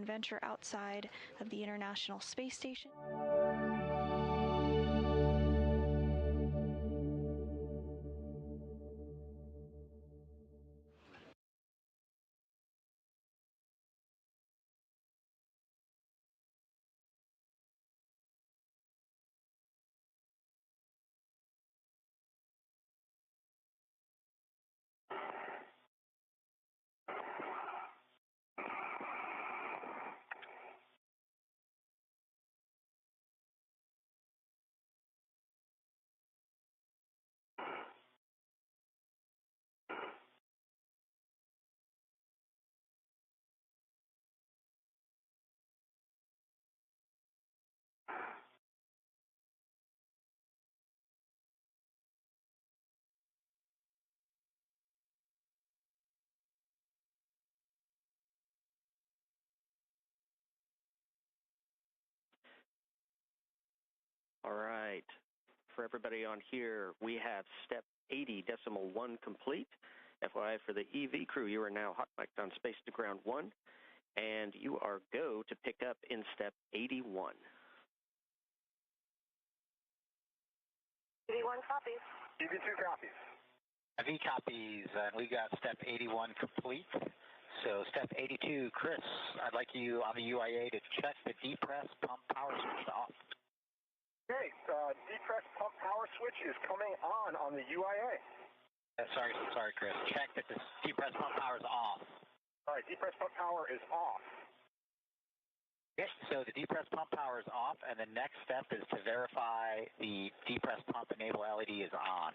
and venture outside of the International Space Station. All right. For everybody on here, we have step 80.1 complete. FYI for the EV crew, you are now hot mic'd on space to ground 1, and you are go to pick up in step 81. 81 copies. EV2 copies. IV copies, and we got step 81 complete. So step 82, Chris, I'd like you on the UIA to check the depress pump power switch off. Okay, depress pump power switch is coming on the UIA. Sorry, Chris. Check that the depress pump power is off. All right, depress pump power is off. Okay, so the depress pump power is off, and the next step is to verify the depress pump enable LED is on.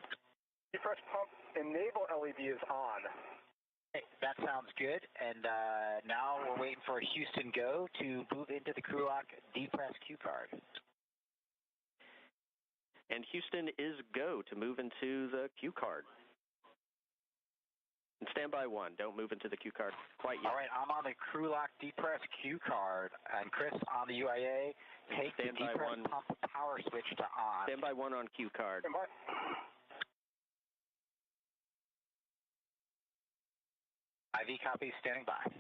Depress pump enable LED is on. Okay, that sounds good, and now we're waiting for a Houston go to move into the crew lock depress cue card. And Houston is go to move into the cue card. And standby 1, don't move into the cue card quite yet. All right, I'm on the crew lock depress cue card, and Chris on the UIA, take the depress pump power switch to on. Standby 1 on cue card. Standby. IV copy, standing by.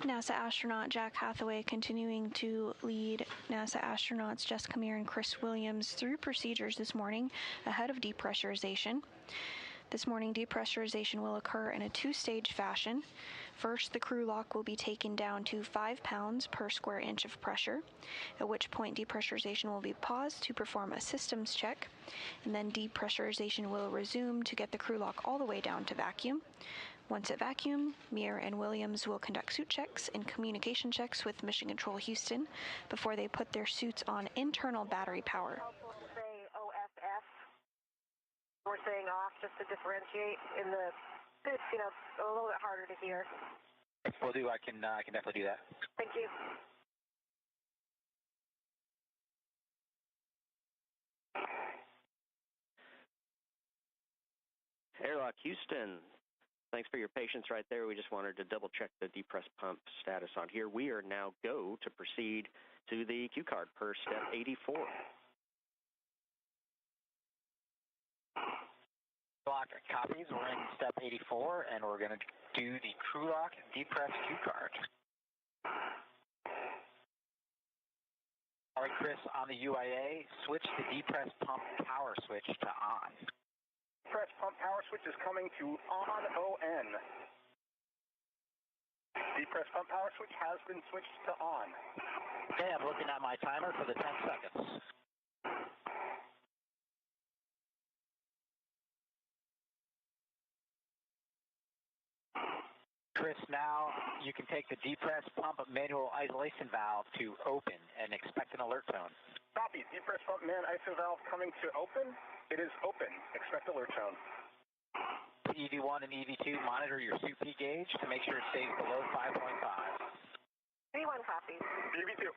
NASA astronaut Jack Hathaway continuing to lead NASA astronauts Jessica Meir and Chris Williams through procedures this morning ahead of depressurization. This morning, depressurization will occur in a two-stage fashion. First, the crew lock will be taken down to 5 pounds per square inch of pressure, at which point depressurization will be paused to perform a systems check, and then depressurization will resume to get the crew lock all the way down to vacuum. Once at vacuum, Meir and Williams will conduct suit checks and communication checks with Mission Control Houston before they put their suits on internal battery power. Say OFF. We're saying off just to differentiate in the, it's, a little bit harder to hear. Will do. I can definitely do that. Thank you. Airlock Houston, thanks for your patience right there. We just wanted to double check the depress pump status on here. We are now go to proceed to the cue card per step 84. Lock copies. We're in step 84, and we're going to do the crew lock depress cue card. All right, Chris, on the UIA, switch the depress pump power switch to on. Depress pump power switch is coming to on. Depress pump power switch has been switched to on. Okay, I'm looking at my timer for the 10 seconds. Chris, now you can take the depress pump manual isolation valve to open and expect an alert tone. Copy. Depress pump man ISO valve coming to open. It is open. Expect alert tone. EV1 and EV2 monitor your SUP gauge to make sure it stays below 5.5. V1 copies. EV2.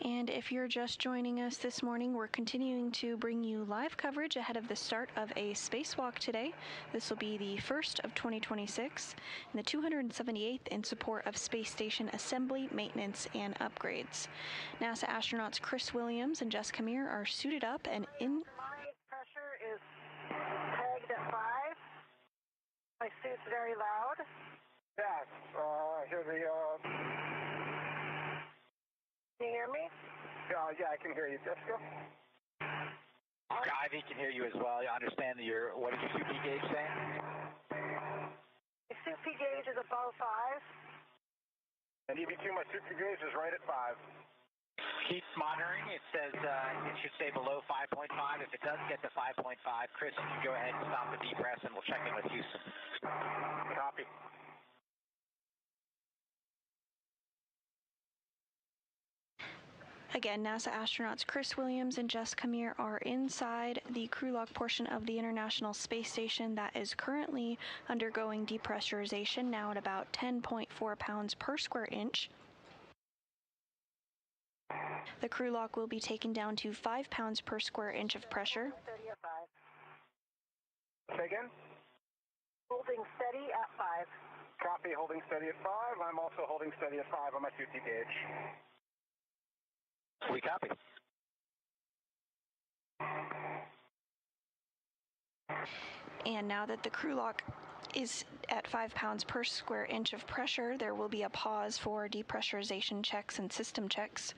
And if you're just joining us this morning, we're continuing to bring you live coverage ahead of the start of a spacewalk today. This will be the first of 2026 and the 278th in support of space station assembly, maintenance, and upgrades. NASA astronauts Chris Williams and Jessica Meir are suited up and in... My pressure is pegged at 5. My suit's very loud. Yes, hear the, Can you hear me? yeah, I can hear you, Jessica. Ivy can hear you as well. I understand that what is your SUP gauge saying? My SUP gauge is above 5. And EV2, my super gauge is right at 5. Keep monitoring. It says it should stay below 5.5. If it does get to 5.5, Chris, you can go ahead and stop the depress, and we'll check in with Houston. Copy. Again, NASA astronauts Chris Williams and Jessica Meir are inside the crew lock portion of the International Space Station that is currently undergoing depressurization, now at about 10.4 pounds per square inch. The crew lock will be taken down to 5 pounds per square inch of pressure. Steady at 5. Say again? Holding steady at 5. Copy, holding steady at 5. I'm also holding steady at 5 on my super gauge. We copy. And now that the crew lock is at 5 pounds per square inch of pressure, there will be a pause for depressurization checks and system checks.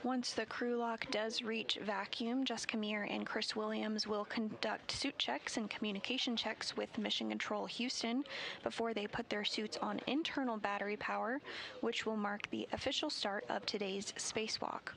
Once the crew lock does reach vacuum, Jessica Meir and Chris Williams will conduct suit checks and communication checks with Mission Control Houston before they put their suits on internal battery power, which will mark the official start of today's spacewalk.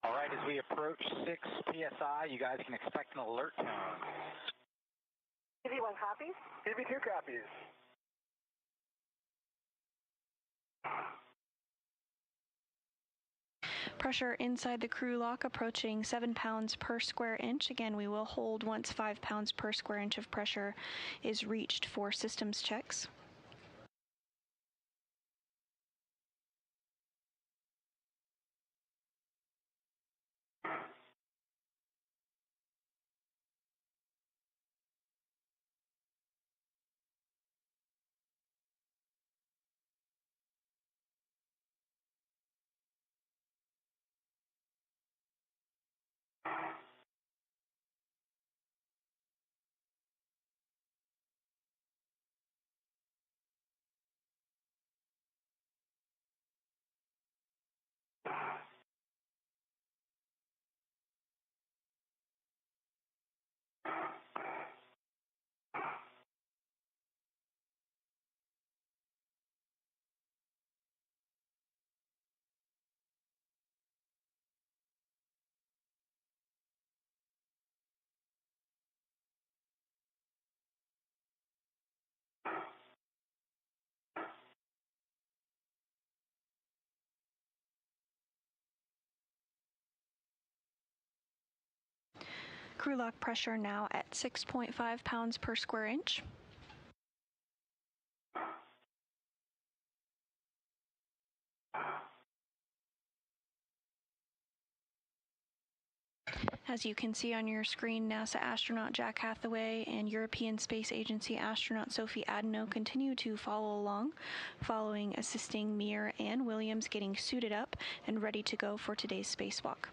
All right, as we approach 6 PSI, you guys can expect an alert tone. TV1 copies. TV2 copies. Pressure inside the crew lock approaching 7 pounds per square inch. Again, we will hold once 5 pounds per square inch of pressure is reached for systems checks. Crew lock pressure now at 6.5 pounds per square inch. As you can see on your screen, NASA astronaut Jack Hathaway and European Space Agency astronaut Sophie Adeno continue to follow along, assisting Meir and Williams getting suited up and ready to go for today's spacewalk.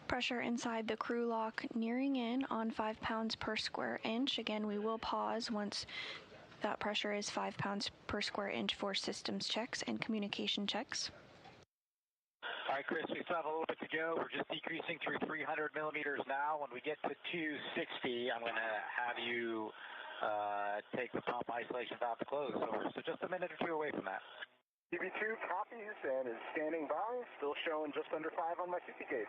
Pressure inside the crew lock nearing in on 5 pounds per square inch. Again, we will pause once that pressure is 5 pounds per square inch for systems checks and communication checks. All right, Chris, we still have a little bit to go. We're just decreasing through 300 millimeters now. When we get to 260, I'm going to have you take the pump isolation valve to close. So just a minute or two away from that. TV2 copies and is standing by, still showing just under 5 on my CP gauge.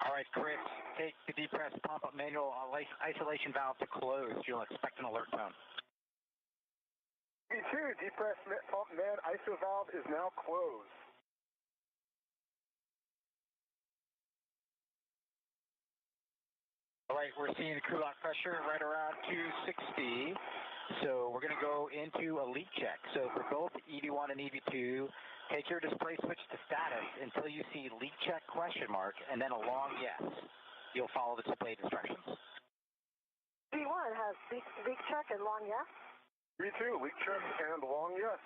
All right, Chris, take the depressed pump manual isolation valve to close. You'll expect an alert tone. EV2, depressed pump man ISO valve is now closed. All right, we're seeing crew lock pressure right around 260. So we're going to go into a leak check. So for both EV1 and EV2, take your display switch to status until you see leak check question mark and then a long yes. You'll follow the displayed instructions. EV1 has leak check and long yes. EV2, leak check and long yes.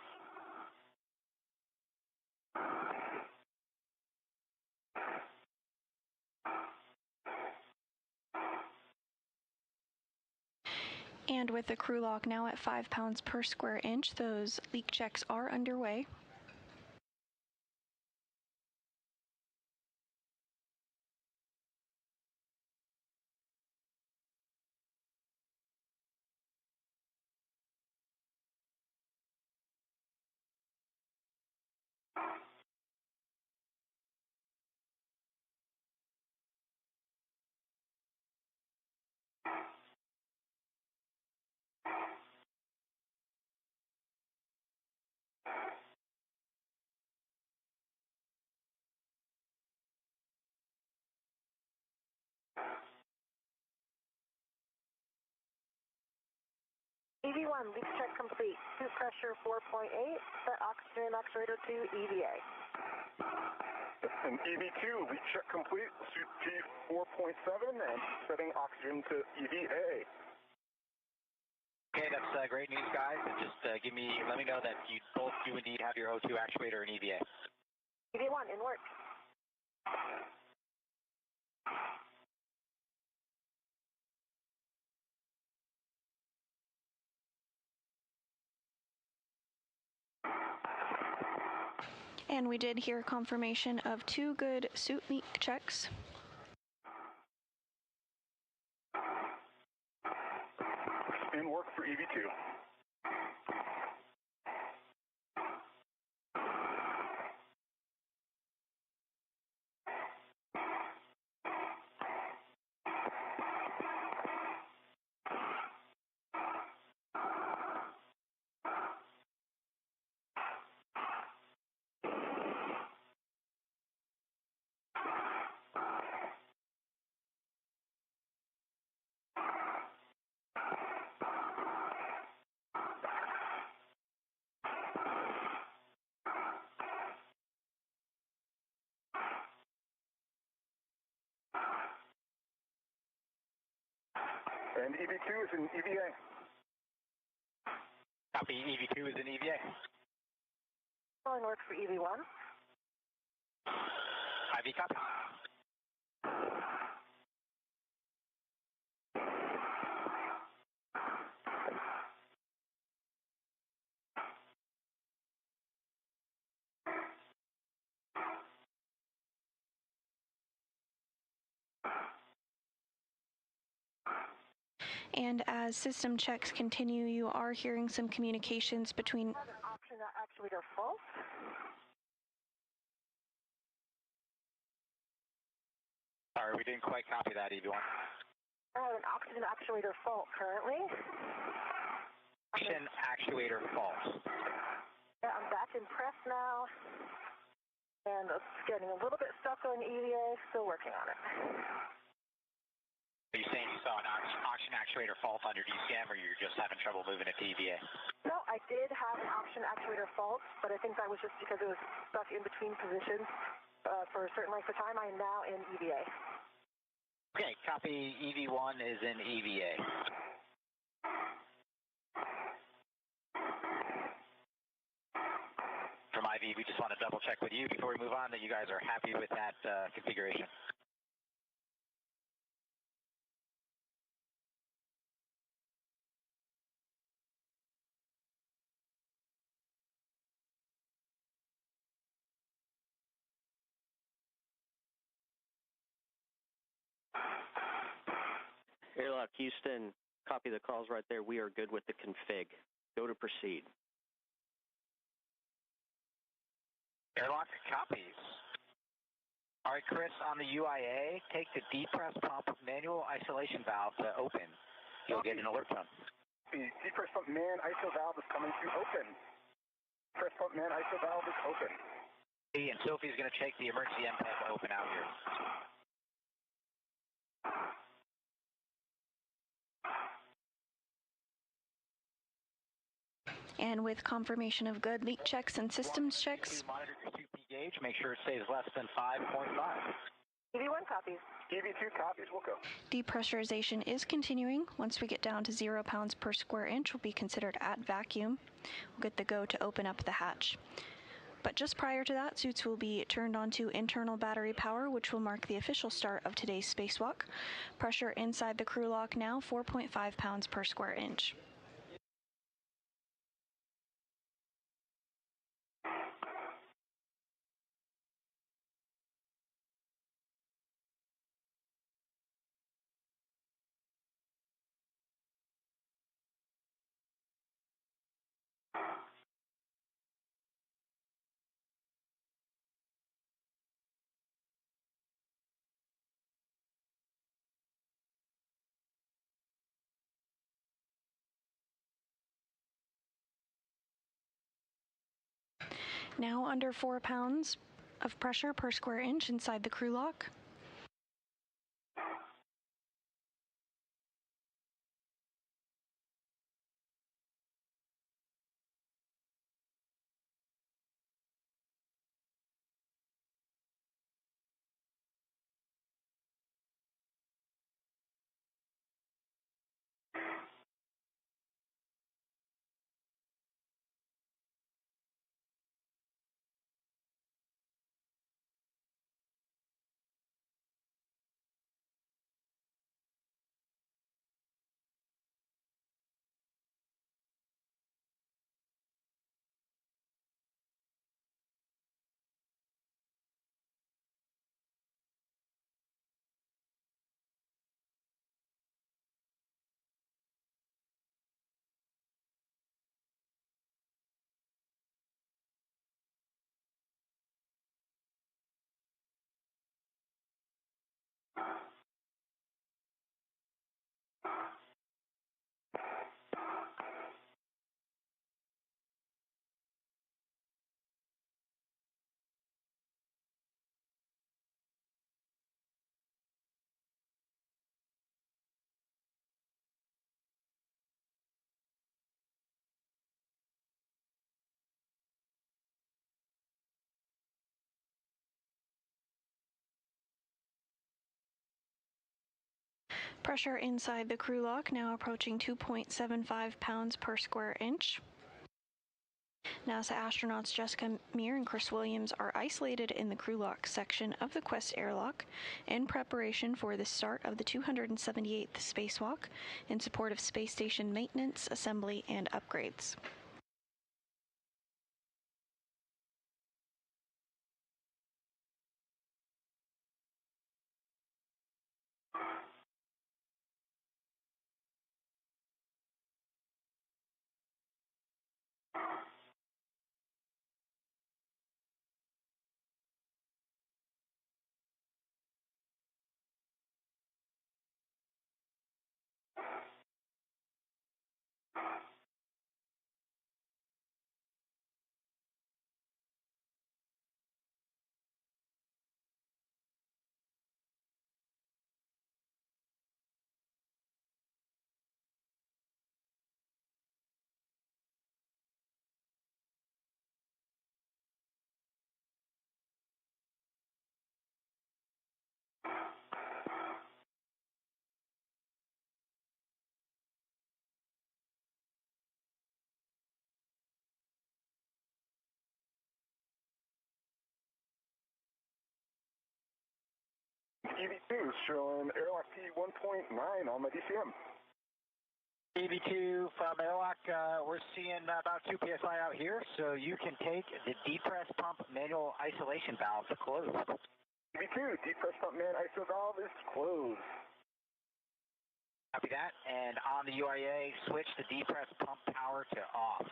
And with the crew lock now at 5 pounds per square inch, those leak checks are underway. EV1, leak check complete. Suit pressure 4.8, set oxygen actuator to EVA. And EV2, leak check complete, suit P 4.7, and setting oxygen to EVA. Okay, that's great news, guys. And just let me know that you both do indeed have your O2 actuator and EVA. EV1, in work. And we did hear confirmation of 2 good suit leak checks. In work for EV2. And EV2 is in EVA. Copy, EV2 is in EVA. In work for EV1. IV copy. And as system checks continue, you are hearing some communications between... Option actuator fault. Sorry, we didn't quite copy that, EV1. I have an oxygen actuator fault currently. Oxygen actuator fault. Yeah, I'm back in press now. And it's getting a little bit stuck on EVA, still working on it. Are you saying you saw an oxygen actuator fault under DCM, or you're just having trouble moving it to EVA? No, I did have an oxygen actuator fault, but I think that was just because it was stuck in between positions for a certain length of time. I am now in EVA. Okay, copy. EV1 is in EVA. From IV, we just want to double check with you before we move on that you guys are happy with that configuration. Airlock Houston, copy the calls right there. We are good with the config. Go to proceed. Airlock copies. All right, Chris, on the UIA, take the depress pump manual isolation valve to open. You'll get an alert tone. The depress pump man ISO valve is coming to open. Press pump man ISO valve is open. And Sophie's going to check the emergency MPEG to open out here. And with confirmation of good leak checks and systems checks. Monitor your 2P gauge. Make sure it stays less than 5.5. EV1 copies. EV2 copies. We'll go. Depressurization is continuing. Once we get down to 0 pounds per square inch, we'll be considered at vacuum. We'll get the go to open up the hatch. But just prior to that, suits will be turned on to internal battery power, which will mark the official start of today's spacewalk. Pressure inside the crew lock now 4.5 pounds per square inch. Now under 4 pounds of pressure per square inch inside the crew lock. Pressure inside the crew lock now approaching 2.75 pounds per square inch. NASA astronauts Jessica Meir and Chris Williams are isolated in the crew lock section of the Quest airlock in preparation for the start of the 278th spacewalk in support of space station maintenance, assembly, and upgrades. EV2 showing airlock P1.9 on my DCM. EV2 from airlock, we're seeing about 2 PSI out here, so you can take the depress pump manual isolation valve to close. EV2, depress pump man ISO valve is closed. Copy that, and on the UIA, switch the depress pump power to off.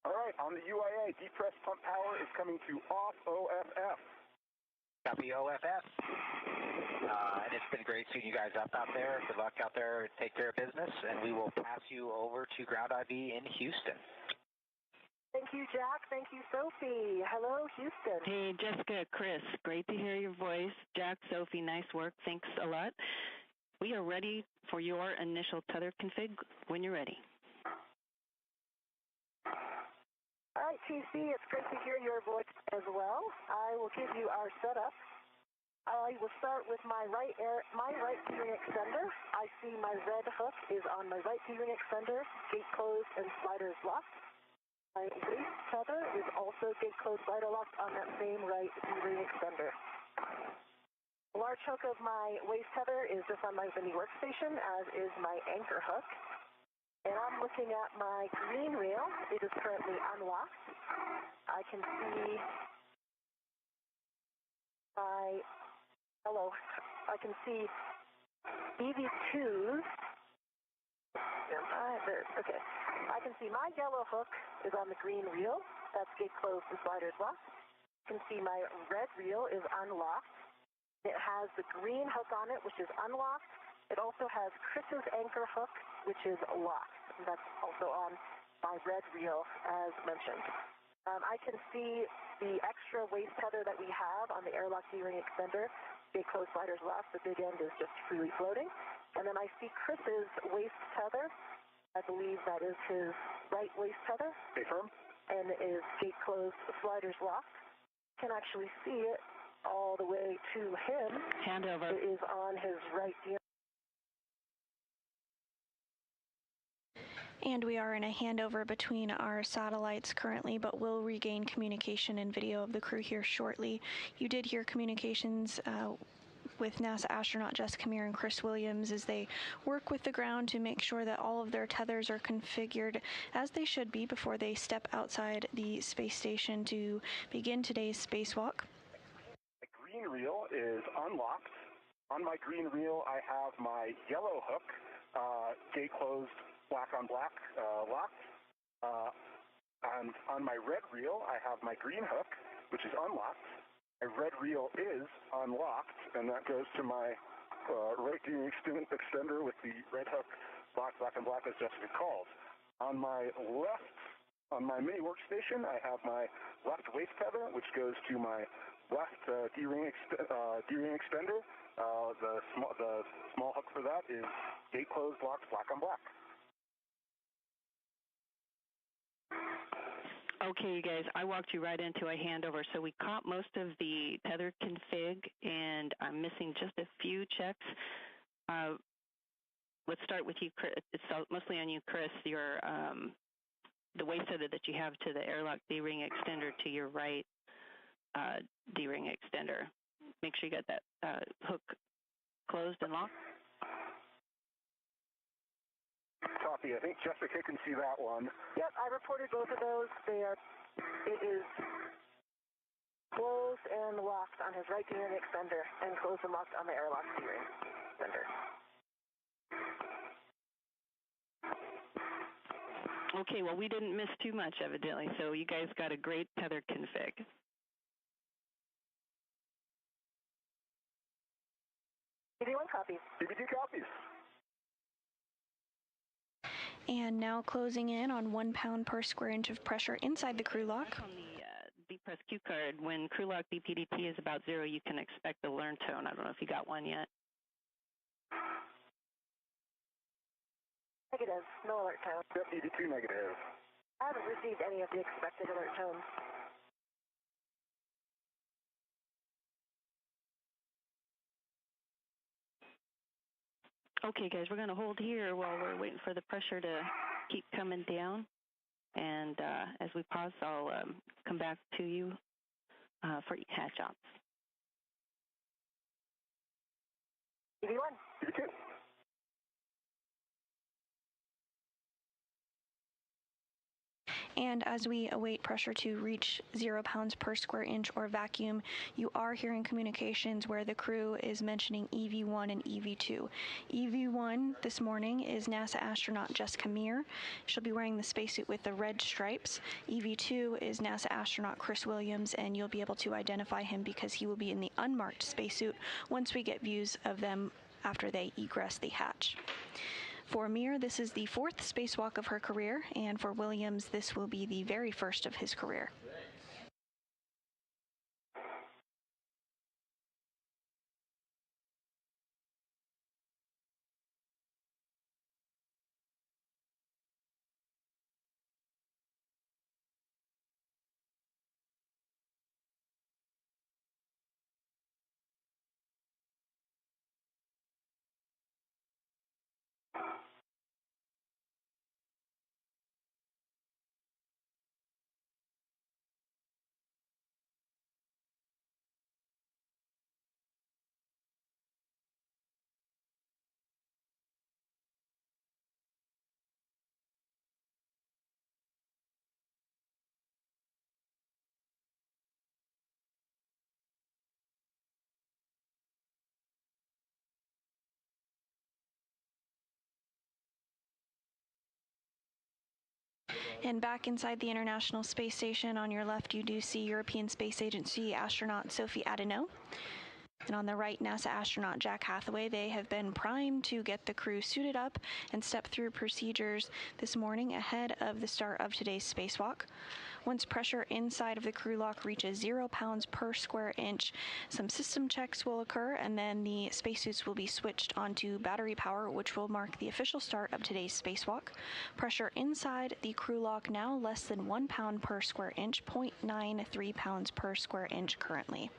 All right, on the UIA, depress pump power is coming to off OFF. Copy OFF. And it's been great seeing you guys up out there. Good luck out there. Take care of business, and we will pass you over to ground IV in Houston. Thank you, Jack. Thank you, Sophie. Hello, Houston. Hey, Jessica, Chris. Great to hear your voice. Jack, Sophie, nice work. Thanks a lot. We are ready for your initial tether config when you're ready. All right, TC, it's great to hear your voice as well. I will give you our setup. I will start with my right gearing extender. I see my red hook is on my right gearing extender, gate closed and sliders locked. My waist tether is also gate closed, slider locked on that same right gearing extender. A large hook of my waist tether is just on my mini workstation, as is my anchor hook. And I'm looking at my green reel. It is currently unlocked. I can see my I can see EV2s. Okay. I can see my yellow hook is on the green reel. That's gate closed and sliders locked. You can see my red reel is unlocked. It has the green hook on it, which is unlocked. It also has Chris's anchor hook, which is locked. And that's also on my red reel, as mentioned. I can see the extra waist tether that we have on the airlock gearing extender. Gate closed, sliders locked. The big end is just freely floating. And then I see Chris's waist tether. I believe that is his right waist tether. Stay firm. And is gate closed, sliders locked. Can actually see it all the way to him. Hand over. It is on his right gear. And we are in a handover between our satellites currently, but will regain communication and video of the crew here shortly. You did hear communications with NASA astronaut Jessica Meir and Chris Williams as they work with the ground to make sure that all of their tethers are configured as they should be before they step outside the space station to begin today's spacewalk. The green reel is unlocked. On my green reel, I have my yellow hook, gate closed, black on black, locked. And on my red reel, I have my green hook, which is unlocked. My red reel is unlocked, and that goes to my right gearing extender with the red hook, black on black, as Jessica called. On my left, on my mini workstation, I have my left waist tether, which goes to my left gearing extender. The small hook for that is gate closed, locked, black on black. Okay, you guys, I walked you right into a handover. So we caught most of the tether config, and I'm missing just a few checks. Let's start with you, Chris. It's mostly on you, Chris. Your the waist tether that you have to the airlock D-ring extender to your right D-ring extender. Make sure you got that hook closed and locked. Copy. I think Jessica can see that one. Yep, I reported both of those. It is closed and locked on his right gearing extender, and closed and locked on the airlock gearing extender. Okay, well, we didn't miss too much, evidently, so you guys got a great tether config. DD1 copies. DD2 copies. And now closing in on 1 pound per square inch of pressure inside the crew lock. On the press cue card, when crew lock BPDT is about 0, you can expect a learn tone. I don't know if you got one yet. Negative. No alert tone. Yep, DD2 negative. I haven't received any of the expected alert tones. Okay, guys, we're going to hold here while we're waiting for the pressure to keep coming down. And as we pause, I'll come back to you for hatch ops. DD1. DD2. And as we await pressure to reach 0 pounds per square inch or vacuum, you are hearing communications where the crew is mentioning EV1 and EV2. EV1 this morning is NASA astronaut Jessica Meir. She'll be wearing the spacesuit with the red stripes. EV2 is NASA astronaut Chris Williams, and you'll be able to identify him because he will be in the unmarked spacesuit once we get views of them after they egress the hatch. For Meir, this is the 4th spacewalk of her career, and for Williams, this will be the very first of his career. And back inside the International Space Station, on your left, you do see European Space Agency astronaut Sophie Adenau. And on the right, NASA astronaut Jack Hathaway. They have been primed to get the crew suited up and step through procedures this morning ahead of the start of today's spacewalk. Once pressure inside of the crew lock reaches 0 pounds per square inch, some system checks will occur, and then the spacesuits will be switched onto battery power, which will mark the official start of today's spacewalk. Pressure inside the crew lock now less than 1 pound per square inch, 0.93 pounds per square inch currently.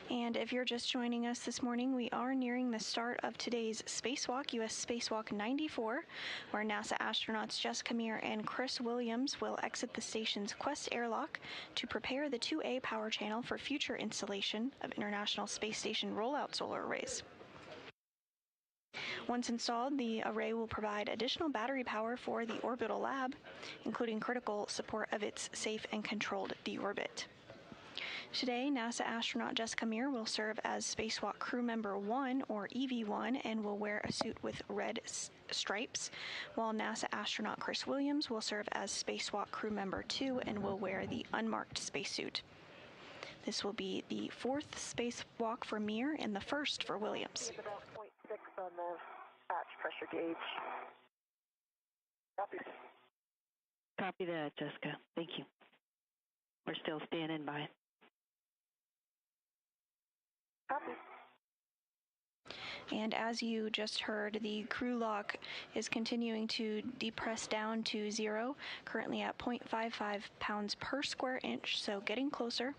And if you're just joining us this morning, we are nearing the start of today's Spacewalk, U.S. Spacewalk 94, where NASA astronauts Jessica Meir and Chris Williams will exit the station's Quest airlock to prepare the 2A power channel for future installation of International Space Station rollout solar arrays. Once installed, the array will provide additional battery power for the orbital lab, including critical support of its safe and controlled deorbit. Today, NASA astronaut Jessica Meir will serve as Spacewalk Crew Member 1, or EV1, and will wear a suit with red stripes, while NASA astronaut Chris Williams will serve as Spacewalk Crew Member 2 and will wear the unmarked spacesuit. This will be the 4th spacewalk for Meir and the 1st for Williams. About 0.6 on the hatch pressure gauge. Copy. Copy that, Jessica. Thank you. We're still standing by. Copy. And as you just heard, the crew lock is continuing to depress down to 0, currently at 0.55 pounds per square inch, so getting closer.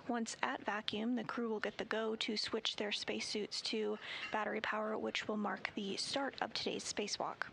Once at vacuum, the crew will get the go to switch their spacesuits to battery power, which will mark the start of today's spacewalk.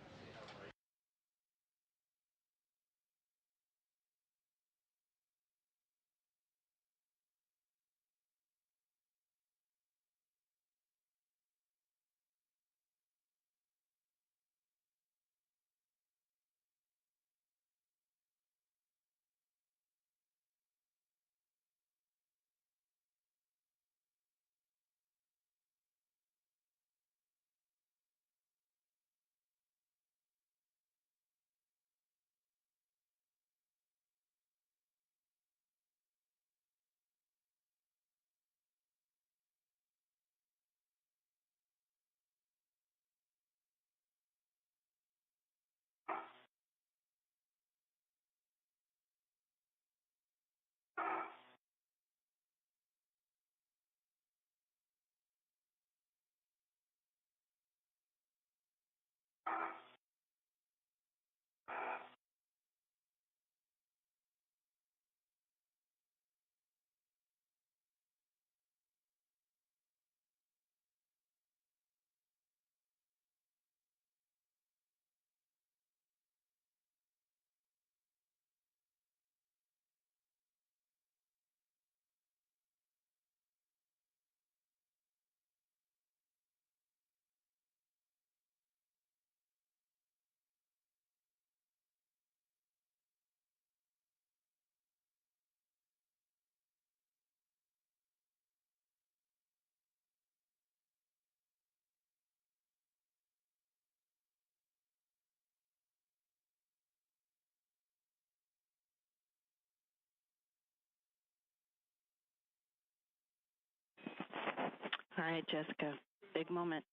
All right, Jessica, big moment.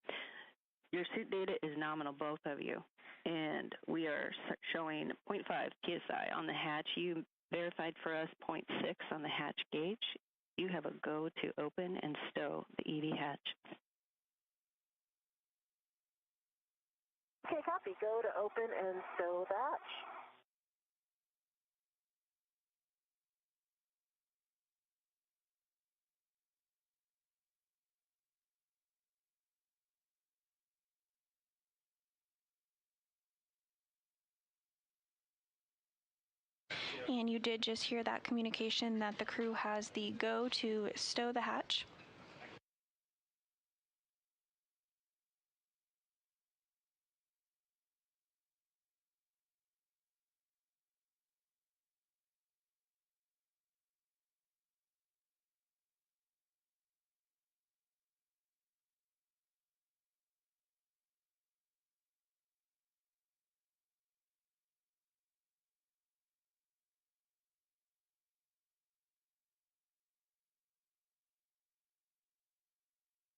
Your suit data is nominal, both of you, and we are showing 0.5 PSI on the hatch. You verified for us 0.6 on the hatch gauge. You have a go to open and stow the EV hatch. Okay, copy. Go to open and stow the hatch. And you did just hear that communication that the crew has the go to stow the hatch.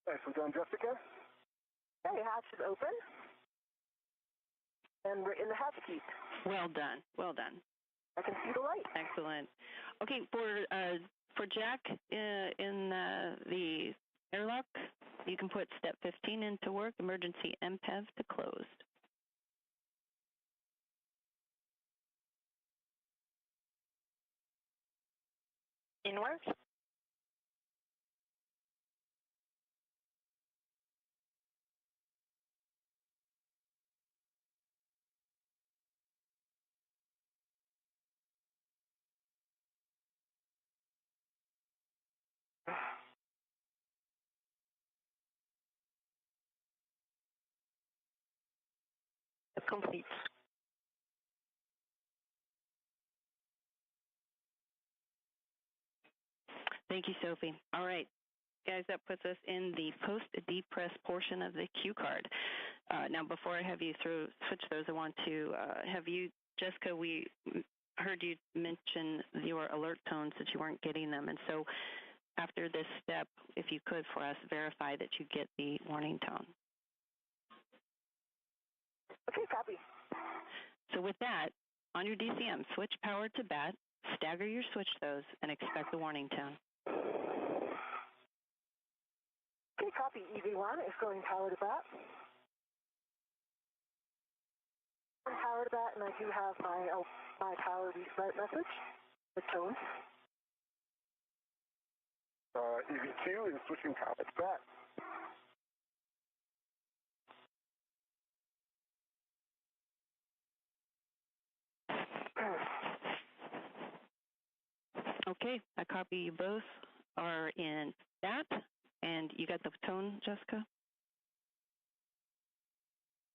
Nicely done, Jessica. Okay, hatch is open. And we're in the hatch seat. Well done. Well done. I can see the light. Excellent. Okay, for Jack in the airlock, you can put step 15 into work, emergency MPEV to closed. Inward. complete. Thank you, Sophie. All right, guys, that puts us in the post-depress portion of the cue card. Now, before I have you switch those, I want to have you, Jessica, we heard you mention your alert tones that you weren't getting them, and so after this step, if you could for us, verify that you get the warning tone. Okay, copy. So with that, on your DCM, switch power to BAT, stagger your switch those, and expect the warning tone. Okay, copy. EV1 is going power to BAT. Power to BAT, and I do have my power restart message, the tone. EV2 is switching power to BAT. Okay, I copy you both are in BAT, and you got the tone, Jessica?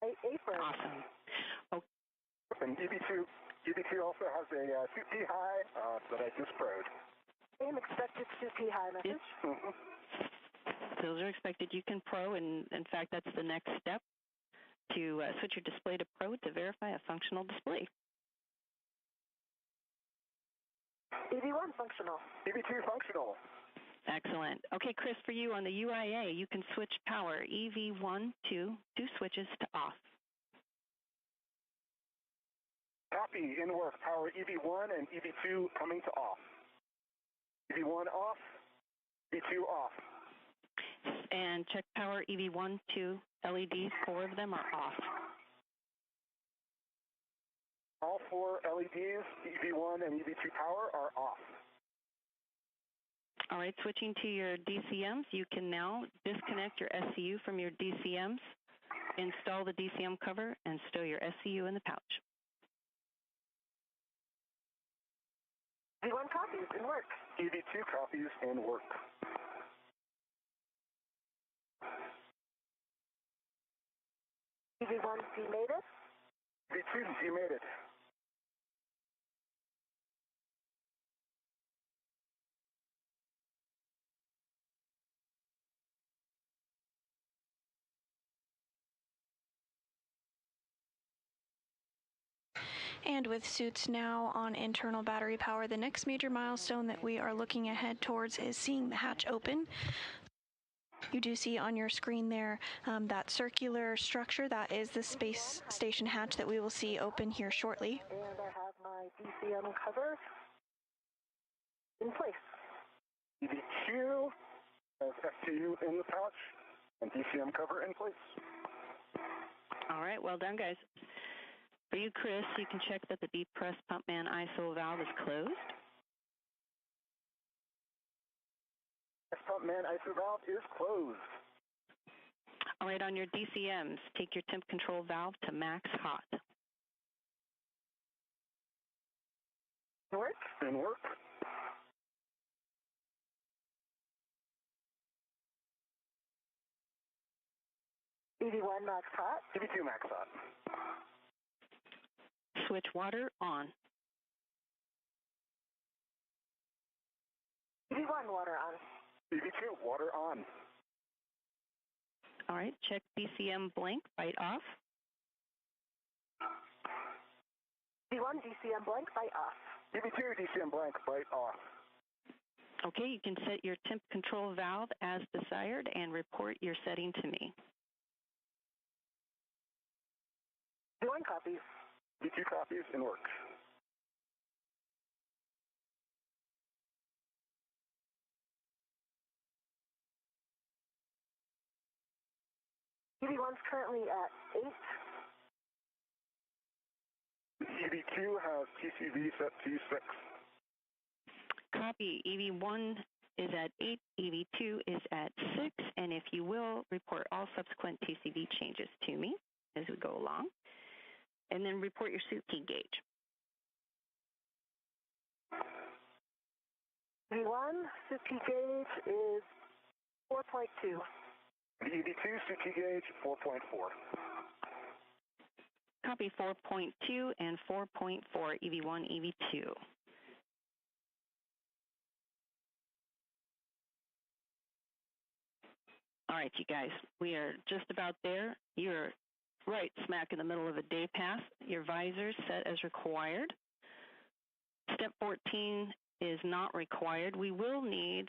Apron. Awesome. Okay. And EV2 also has a 2P high that I just proed. Same expected 2P high message. Those are expected. You can pro, and in fact, that's the next step to switch your display to pro to verify a functional display. EV1 functional. EV2 functional. Excellent. Okay, Chris, for you on the UIA, you can switch power EV1 to 2 switches to off. Copy, in work, power EV1 and EV2 coming to off. EV1 off, EV2 off. And check power EV1 to LEDs, 4 of them are off. All 4 LEDs, EV1 and EV2 power are off. All right, switching to your DCMs, you can now disconnect your SCU from your DCMs, install the DCM cover, and stow your SCU in the pouch. EV1 copies in work. EV2 copies in work. EV1 demated. EV2 demated. And with suits now on internal battery power, the next major milestone that we are looking ahead towards is seeing the hatch open. You do see on your screen there that circular structure. That is the space station hatch that we will see open here shortly. And I have my DCM cover in place. EV2 has SCU in the pouch and DCM cover in place. All right, well done, guys. For you, Chris, you can check that the depress pump man ISO valve is closed. Pump man ISO valve is closed. All right, on your DCMs, take your temp control valve to max hot. In work? In work. EV1 max hot. EV2 max hot. Switch water on. EV1 water on. EV2 water on. All right, check DCM blank, bite off. EV1 DCM blank, bite off. EV2 DCM blank, bite off. Okay, you can set your temp control valve as desired and report your setting to me. EV1 copies. EV2 copies in work. EV1's currently at 8. EV2 has TCV set to 6. Copy. EV1 is at 8, EV2 is at 6, and if you will, report all subsequent TCV changes to me as we go along, and then report your suit key gauge. EV1 suit key gauge is 4.2. EV2 suit key gauge 4.4. Copy 4.2 and 4.4, EV1, EV2. All right, you guys, we are just about there. You're right smack in the middle of a day pass. Your visor set as required. Step 14 is not required. We will need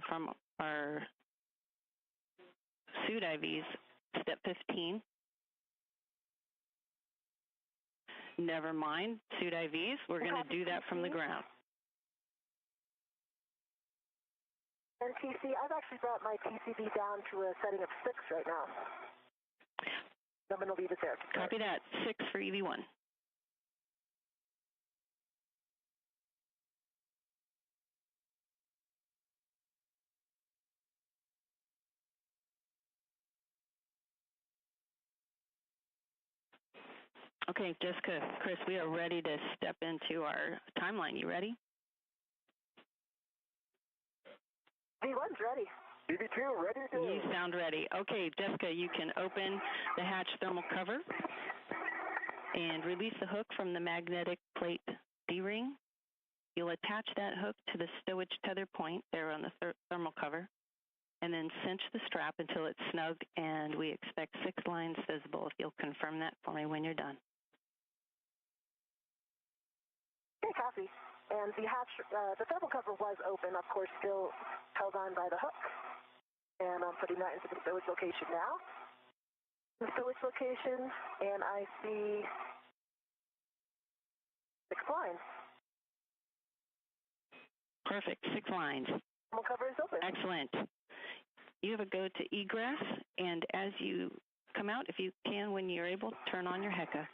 from our suit IVs, step 15. Never mind, suit IVs. We're going to do that from the ground. And TC, I've actually brought my TCB down to a setting of 6 right now. I'm going to leave it there. Copy that. 6 for EV1. Okay, Jessica, Chris, we are ready to step into our timeline. You ready? V1's ready. EV2, ready to go. You sound ready. Okay, Jessica, you can open the hatch thermal cover and release the hook from the magnetic plate D-ring. You'll attach that hook to the stowage tether point there on the thermal cover, and then cinch the strap until it's snug, and we expect 6 lines visible. If you'll confirm that for me when you're done. Okay, copy. And the hatch, the thermal cover was open, of course, still held on by the hook. And I'm putting that into the stowage location now. The stowage location, and I see 6 lines. Perfect. 6 lines. Thermal cover is open. Excellent. You have a go to egress, and as you come out, if you can, when you're able, turn on your HECA.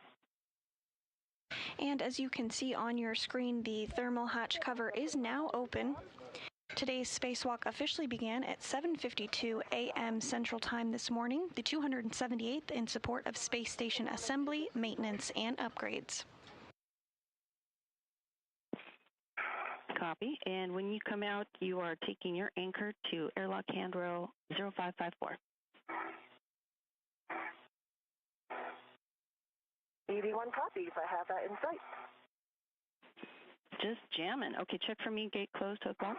And as you can see on your screen, the thermal hatch cover is now open. Today's spacewalk officially began at 7:52 a.m. Central Time this morning, the 278th in support of space station assembly, maintenance, and upgrades. Copy. And when you come out, you are taking your anchor to airlock handrail 0554. EV1 copies. I have that in sight. Just jamming. Okay, check for me. Gate closed, hook lock.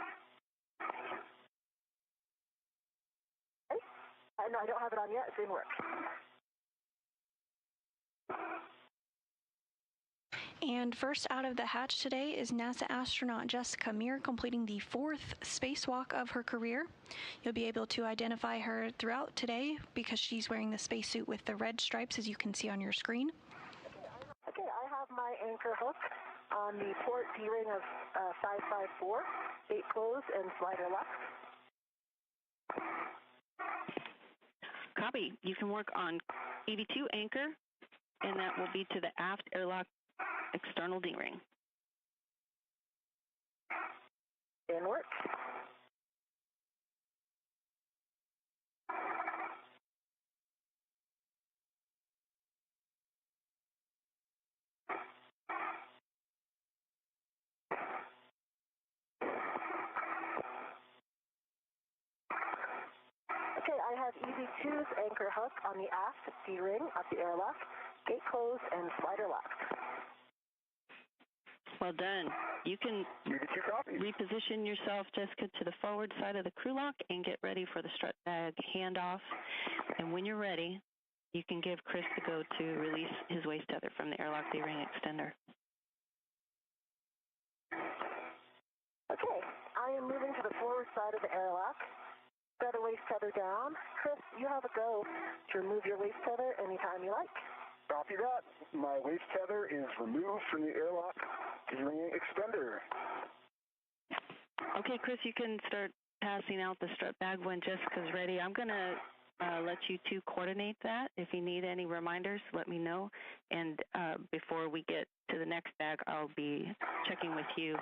Okay. No, I don't have it on yet. It didn't work. And first out of the hatch today is NASA astronaut Jessica Meir, completing the 4th spacewalk of her career. You'll be able to identify her throughout today because she's wearing the spacesuit with the red stripes, as you can see on your screen. Okay, I have my anchor hook on the port D-ring of 554, gate closed and slider locked. Copy. You can work on EV2 anchor, and that will be to the aft airlock external D-ring. In work. Okay, I have EV2's anchor hook on the aft D-ring of the airlock, gate closed and slider locked. Well done. You can reposition yourself, Jessica, to the forward side of the crew lock and get ready for the strut bag handoff. And when you're ready, you can give Chris the go to release his waist tether from the airlock D-ring extender. Okay, I am moving to the forward side of the airlock. Set a waist tether down. Chris, you have a go to remove your waist tether anytime you like. Copy that. My waist tether is removed from the airlock D-ring extender. Okay, Chris, you can start passing out the strut bag when Jessica's ready. I'm going to let you two coordinate that. If you need any reminders, let me know. And before we get to the next bag, I'll be checking with you,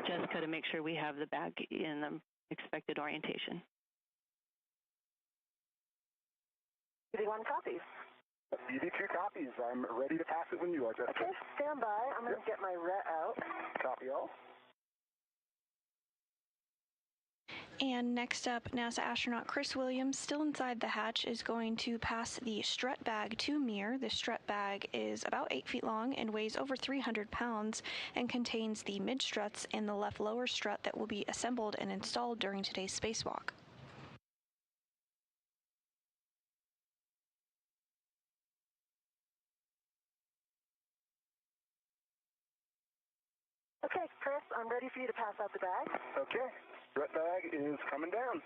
Jessica, to make sure we have the bag in the expected orientation. EV1 copies. EV2 copies. I'm ready to pass it when you are, Jessica. Okay, stand by. I'm going to get my RET out. Copy all. And next up, NASA astronaut Chris Williams, still inside the hatch, is going to pass the strut bag to Meir. The strut bag is about 8 feet long and weighs over 300 pounds and contains the mid struts and the left lower strut that will be assembled and installed during today's spacewalk. Okay, Chris, I'm ready for you to pass out the bag. Okay, strut bag is coming down.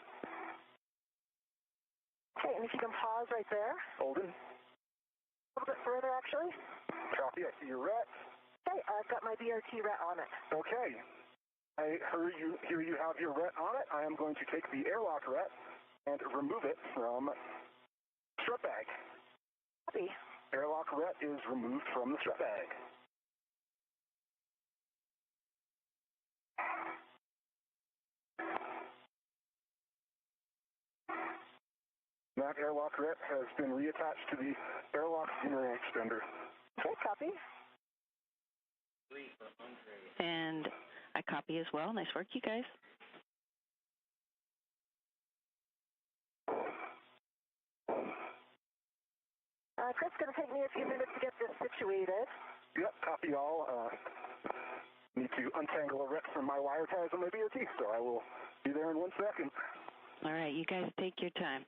Okay, and if you can pause right there. Holding. A little bit further, actually. Copy, I see your ret. Okay, I've got my BRT ret on it. Okay. I hear you have your ret on it. I am going to take the airlock ret and remove it from strut bag. Copy. Airlock ret is removed from the strut bag. That airlock ret has been reattached to the airlock gearing extender. Okay, copy. And I copy as well. Nice work, you guys. Chris, it's going to take me a few minutes to get this situated. Yep, copy all. Need to untangle a ret from my wire ties on my BRT, so I will be there in 1 second. All right, you guys take your time.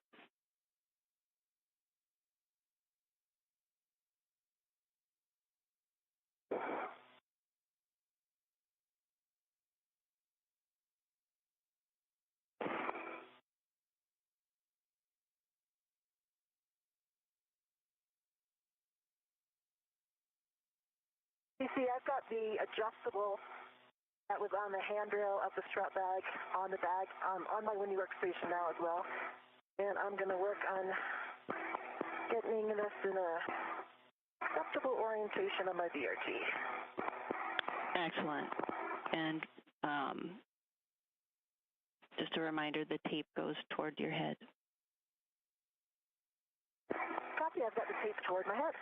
You see, I've got the adjustable that was on the handrail of the strut bag on the bag on my Windy workstation now as well. And I'm going to work on getting this in a acceptable orientation on my BRT. Excellent. And just a reminder, the tape goes toward your head. Copy, I've got the tape toward my head.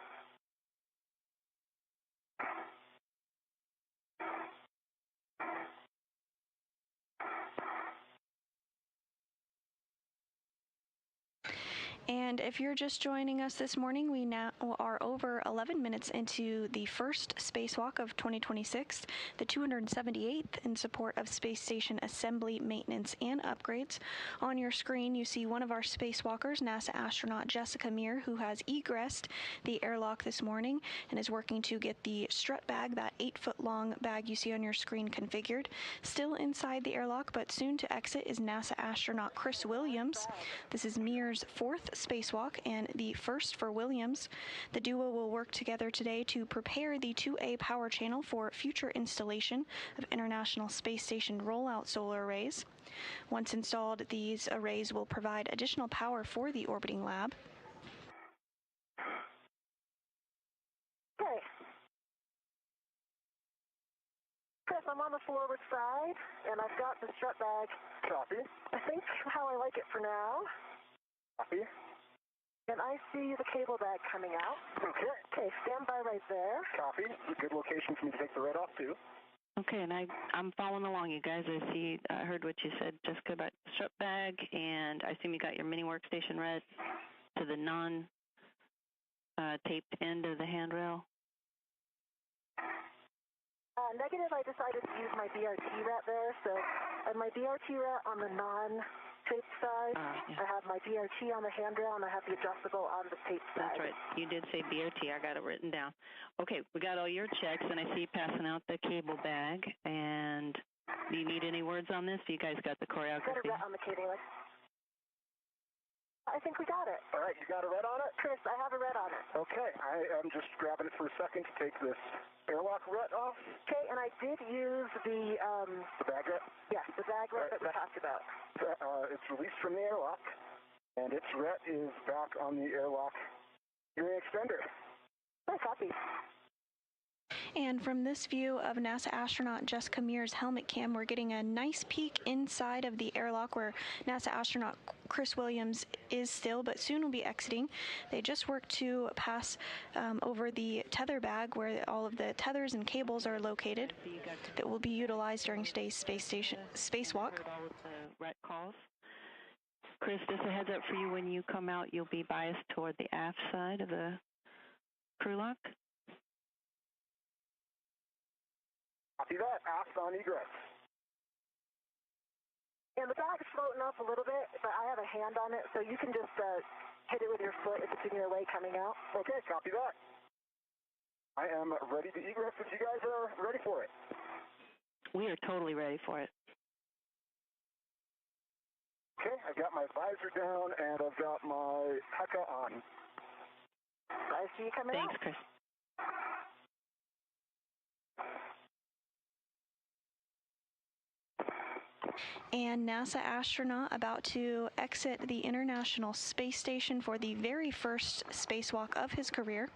And if you're just joining us this morning, we now are over 11 minutes into the first spacewalk of 2026, the 278th in support of space station assembly, maintenance, and upgrades. On your screen, you see one of our spacewalkers, NASA astronaut Jessica Meir, who has egressed the airlock this morning and is working to get the strut bag, that 8-foot-long bag you see on your screen, configured. Still inside the airlock, but soon to exit, is NASA astronaut Chris Williams. This is Meir's fourth spacewalk and the first for Williams. The duo will work together today to prepare the 2A power channel for future installation of International Space Station rollout solar arrays. Once installed, these arrays will provide additional power for the orbiting lab. Okay. Chris, I'm on the forward side, and I've got the strut bag. Copy. I think how I like it for now. Copy. And I see the cable bag coming out. Okay. Okay, stand by right there. Copy. It's a good location for me to take the red off, too. Okay, and I'm following along, you guys. I heard what you said, Jessica, about the strut bag, and I assume you got your mini workstation red to the non-taped end of the handrail. Negative, I decided to use my BRT ret there, so my BRT ret on the non-taped side, Yeah. I have my BRT on the handrail, and I have the adjustable on the taped side. That's right. You did say BRT. I got it written down. Okay, we got all your checks, and I see you passing out the cable bag. And do you need any words on this? You guys got the choreography? Got a ret on the cable. I think we got it. All right, you got a red on it? Chris, I have a ret on it. Okay, I am just grabbing it for a second to take this airlock ret off. Okay, and I did use the bag ret? Yes, the bag ret that we talked about. It's released from the airlock, and its ret is back on the airlock gearing extender. Oh, copy. And from this view of NASA astronaut Jessica Meir's helmet cam, we're getting a nice peek inside of the airlock where NASA astronaut Chris Williams is still, but soon will be exiting. They just worked to pass over the tether bag where all of the tethers and cables are located that will be utilized during today's space station spacewalk. Heard all of the rec calls. Chris, just a heads up for you, when you come out, you'll be biased toward the aft side of the crew lock. Copy that. Aft on egress. And the bag's floating up a little bit, but I have a hand on it, so you can just hit it with your foot if it's in your way coming out. Okay, copy that. I am ready to egress if you guys are ready for it. We are totally ready for it. Okay, I've got my visor down and I've got my PECA on. I see you coming out. Thanks, Chris. And NASA astronaut about to exit the International Space Station for the very first spacewalk of his career.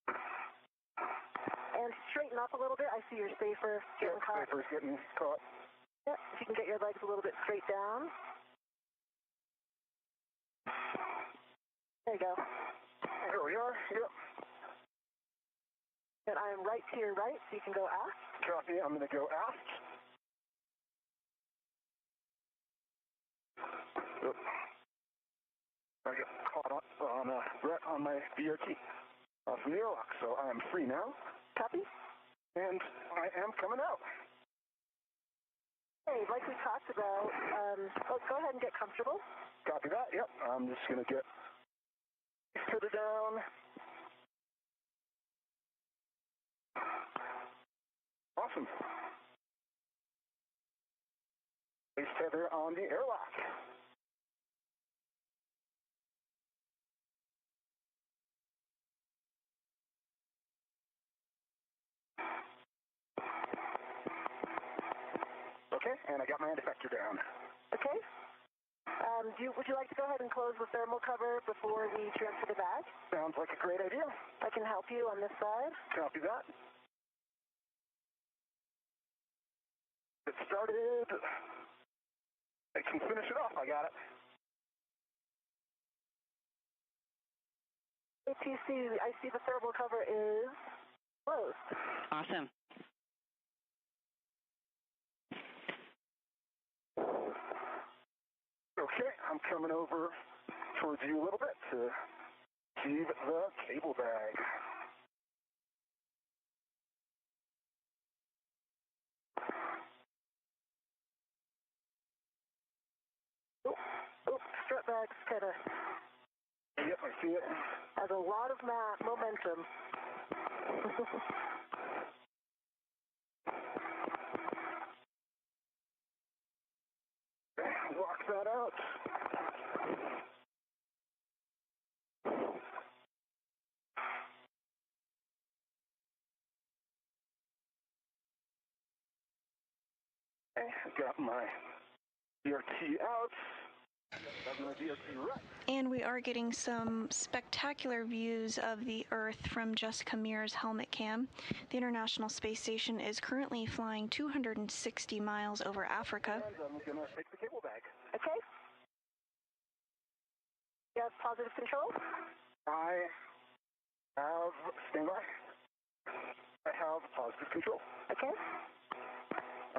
And straighten up a little bit. I see your spacer getting caught. Spacer's getting caught. Yep, if you can get your legs a little bit straight down. There you go. Here we are, yep. And I am right to your right, so you can go aft. Copy, I'm going to go aft. Yep. I got caught on my BRT from the airlock, so I am free now. Copy. And I am coming out. Hey, like we talked about, go ahead and get comfortable. Copy that, yep. I'm just going to get further down. Awesome. Base tether on the airlock. Okay, and I got my end effector down. Okay. Would you like to go ahead and close the thermal cover before we transfer the bag? Sounds like a great idea. I can help you on this side. Copy that. Get started. I can finish it off. I got it. ATC, I see the thermal cover is closed. Awesome. Okay, I'm coming over towards you a little bit to receive the cable bag. Oh, strut bag's kind of... Yep, I see it. Has a lot of momentum. Lock that out. Okay, got my BRT out. Got my BRT right. And we are getting some spectacular views of the Earth from Jessica Meir's helmet cam. The International Space Station is currently flying 260 miles over Africa. And I'm going to take the cable bag. Okay. You have positive control? I have standby. I have positive control. Okay.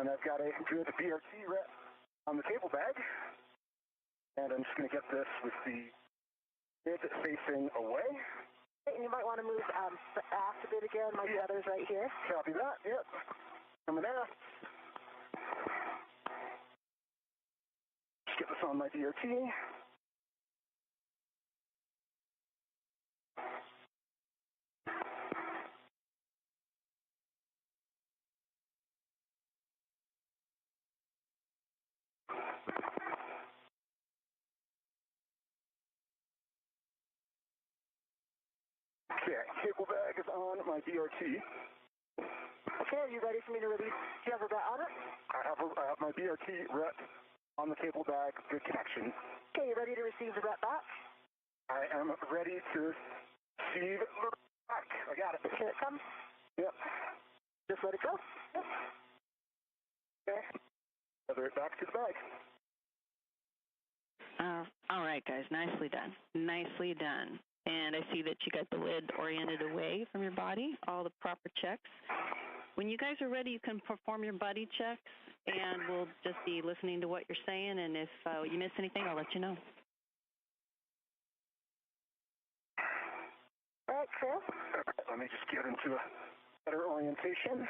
And I've got a good BRT rep on the cable bag. And I'm just going to get this with the mid facing away. And you might want to move aft a bit again. My rudder's right here. Copy that, yep. Coming aft. Just get this on my BRT. Okay, cable bag is on my BRT. Okay, are you ready for me to release? Do you have a bet on it? I have my BRT rep on the cable bag. Good connection. Okay, you ready to receive the bet back? I am ready to receive the back. I got it. Here it comes. Yep. Just let it go. Yep. Okay. Feather it back to the bag. All right, guys. Nicely done. Nicely done. And I see that you got the lid oriented away from your body, all the proper checks. When you guys are ready, you can perform your buddy checks. and we'll just be listening to what you're saying, and if you miss anything, I'll let you know. All right, Chris. Let me just get into a better orientation.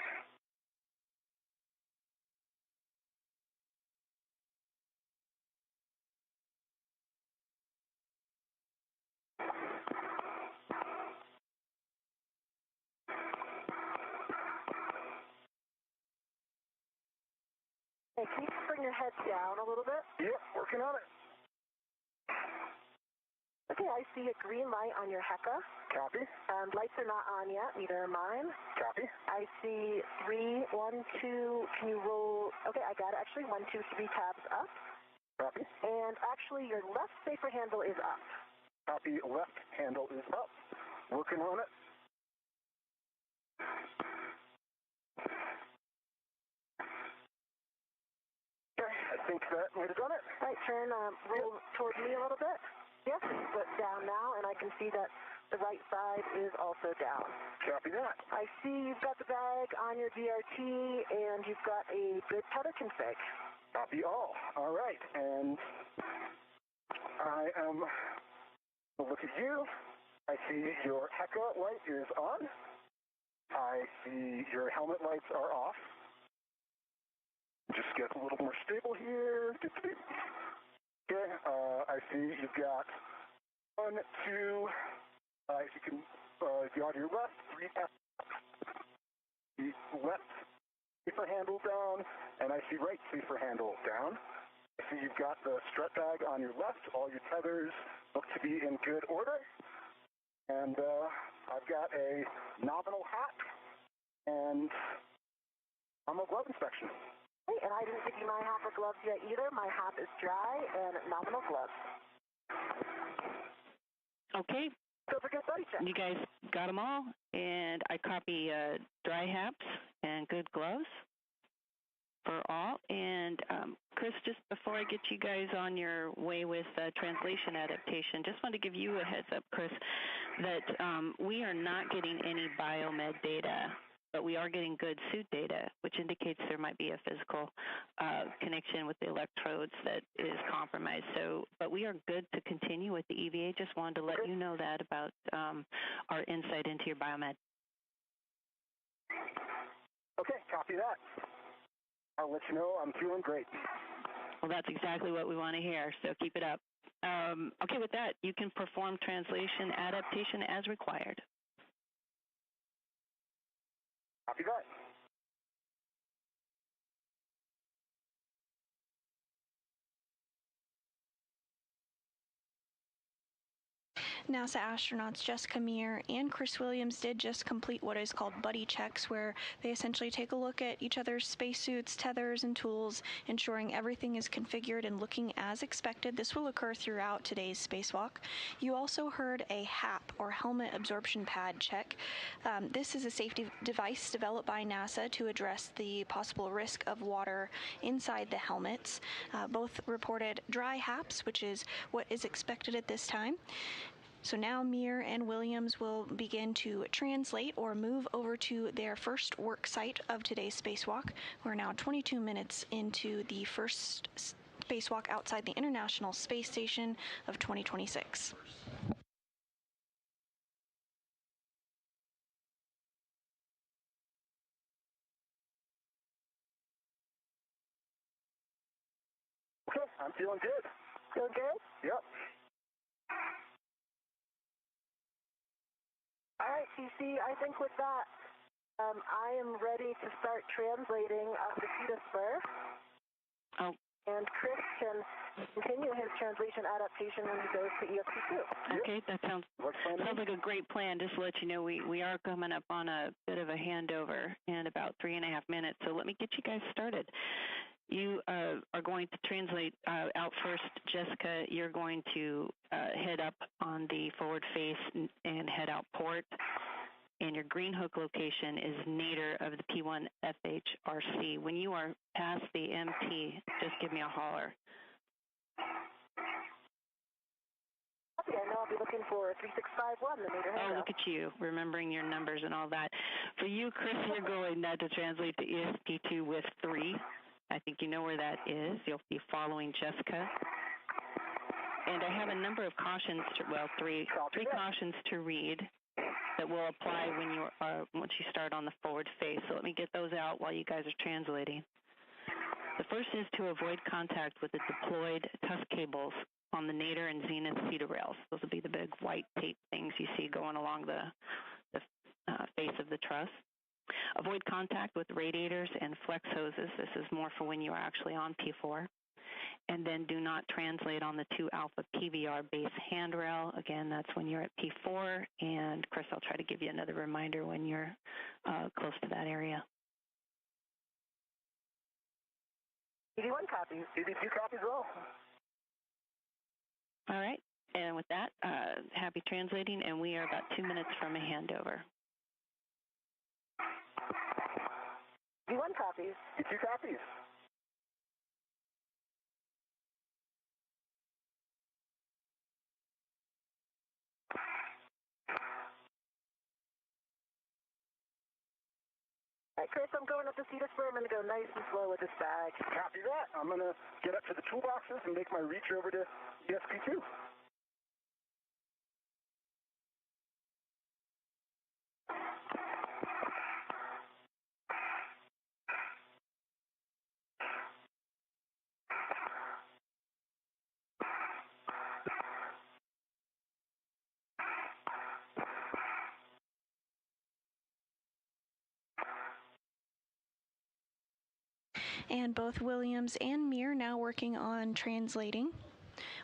Hey, can you just bring your head down a little bit? Yep, working on it. Okay, I see a green light on your HECA. Copy. Lights are not on yet, neither are mine. Copy. I see 3, 1, 2, can you roll? Okay, I got it, actually, 1, 2, 3 tabs up. Copy. And actually, your left safer handle is up. Copy, left handle is up. Working on it. Okay, I think that might have done it. All right, turn, roll toward me a little bit. Yes, it's put down now, and I can see that the right side is also down. Copy that. I see you've got the bag on your DRT, and you've got a good tether config. Copy all. All right, and I am, look at you. I see your HECA light is on. I see your helmet lights are off. Just get a little more stable here. Okay, I see you've got 1, 2, if you can, if you're on your left, 3 taps. The left safer handle down, and I see right safer handle down. I see you've got the strut bag on your left. All your tethers look to be in good order. And I've got a nominal hat and I'm a glove inspection. Hey, and I didn't give you my hat or gloves yet either. My hat is dry and nominal gloves. Okay. Don't forget buddy check. You guys got them all, and I copy dry hats and good gloves for all. And Chris, just before I get you guys on your way with translation adaptation, just want to give you a heads up, Chris, that we are not getting any biomed data, but we are getting good suit data, which indicates there might be a physical connection with the electrodes that is compromised. So, but we are good to continue with the EVA. Just wanted to let you know that about our insight into your biomed. Okay, copy that. I'll let you know I'm feeling great. Well, that's exactly what we want to hear, so keep it up. Okay, with that, you can perform translation adaptation as required. Copy that. NASA astronauts Jessica Meir and Chris Williams did just complete what is called buddy checks, where they essentially take a look at each other's spacesuits, tethers, and tools, ensuring everything is configured and looking as expected. This will occur throughout today's spacewalk. You also heard a HAP, or helmet absorption pad check. This is a safety device developed by NASA to address the possible risk of water inside the helmets. Both reported dry HAPs, which is what is expected at this time. So now Meir and Williams will begin to translate or move over to their first work site of today's spacewalk. We're now 22 minutes into the first spacewalk outside the International Space Station of 2026. Okay, I'm feeling good. Feeling good? Yep. All right, TC, I think with that, I am ready to start translating up the fetus spur. Oh. And Chris can continue his translation adaptation when he goes to ESP2. Okay, that sounds like a great plan. Just to let you know, we are coming up on a bit of a handover in about 3.5 minutes, so let me get you guys started. You are going to translate out first. Jessica, you're going to head up on the forward face and head out port. And your green hook location is nadir of the P1 FHRC. When you are past the MT, just give me a holler. I know I'll be looking for 3651, the nadir handout. Oh, look at you, remembering your numbers and all that. For you, Chris, you're going to translate to ESP2 with 3. I think you know where that is. You'll be following Jessica. And I have a number of cautions, three cautions to read that will apply once you start on the forward face. So let me get those out while you guys are translating. The first is to avoid contact with the deployed tusk cables on the nadir and zenith feeder rails. Those will be the big white tape things you see going along the face of the truss. Avoid contact with radiators and flex hoses. This is more for when you are actually on P4. And then do not translate on the 2 alpha PVR base handrail. Again, that's when you're at P4. And Chris, I'll try to give you another reminder when you're close to that area. 81 copies. 82 copies roll. All right. And with that, happy translating, and we are about 2 minutes from a handover. 81 copies. 82 copies. All right, Chris, I'm going up the Cedar Spur. I'm going to go nice and slow with this bag. Copy that. I'm going to get up to the toolboxes and make my reach over to ESP2. And both Williams and Meir now working on translating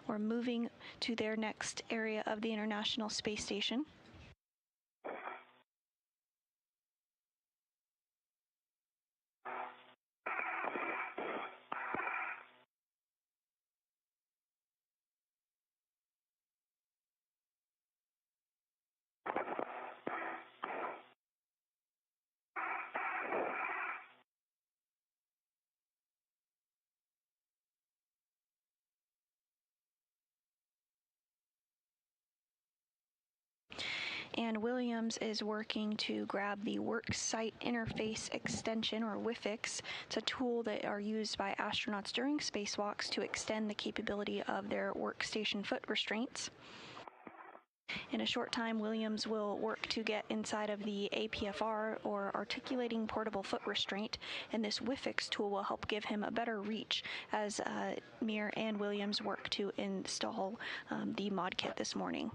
or moving to their next area of the International Space Station. And Williams is working to grab the Worksite Interface Extension, or WIFIX. It's a tool that are used by astronauts during spacewalks to extend the capability of their workstation foot restraints. In a short time, Williams will work to get inside of the APFR, or Articulating Portable Foot Restraint, and this WIFIX tool will help give him a better reach as Meir and Williams work to install the mod kit this morning.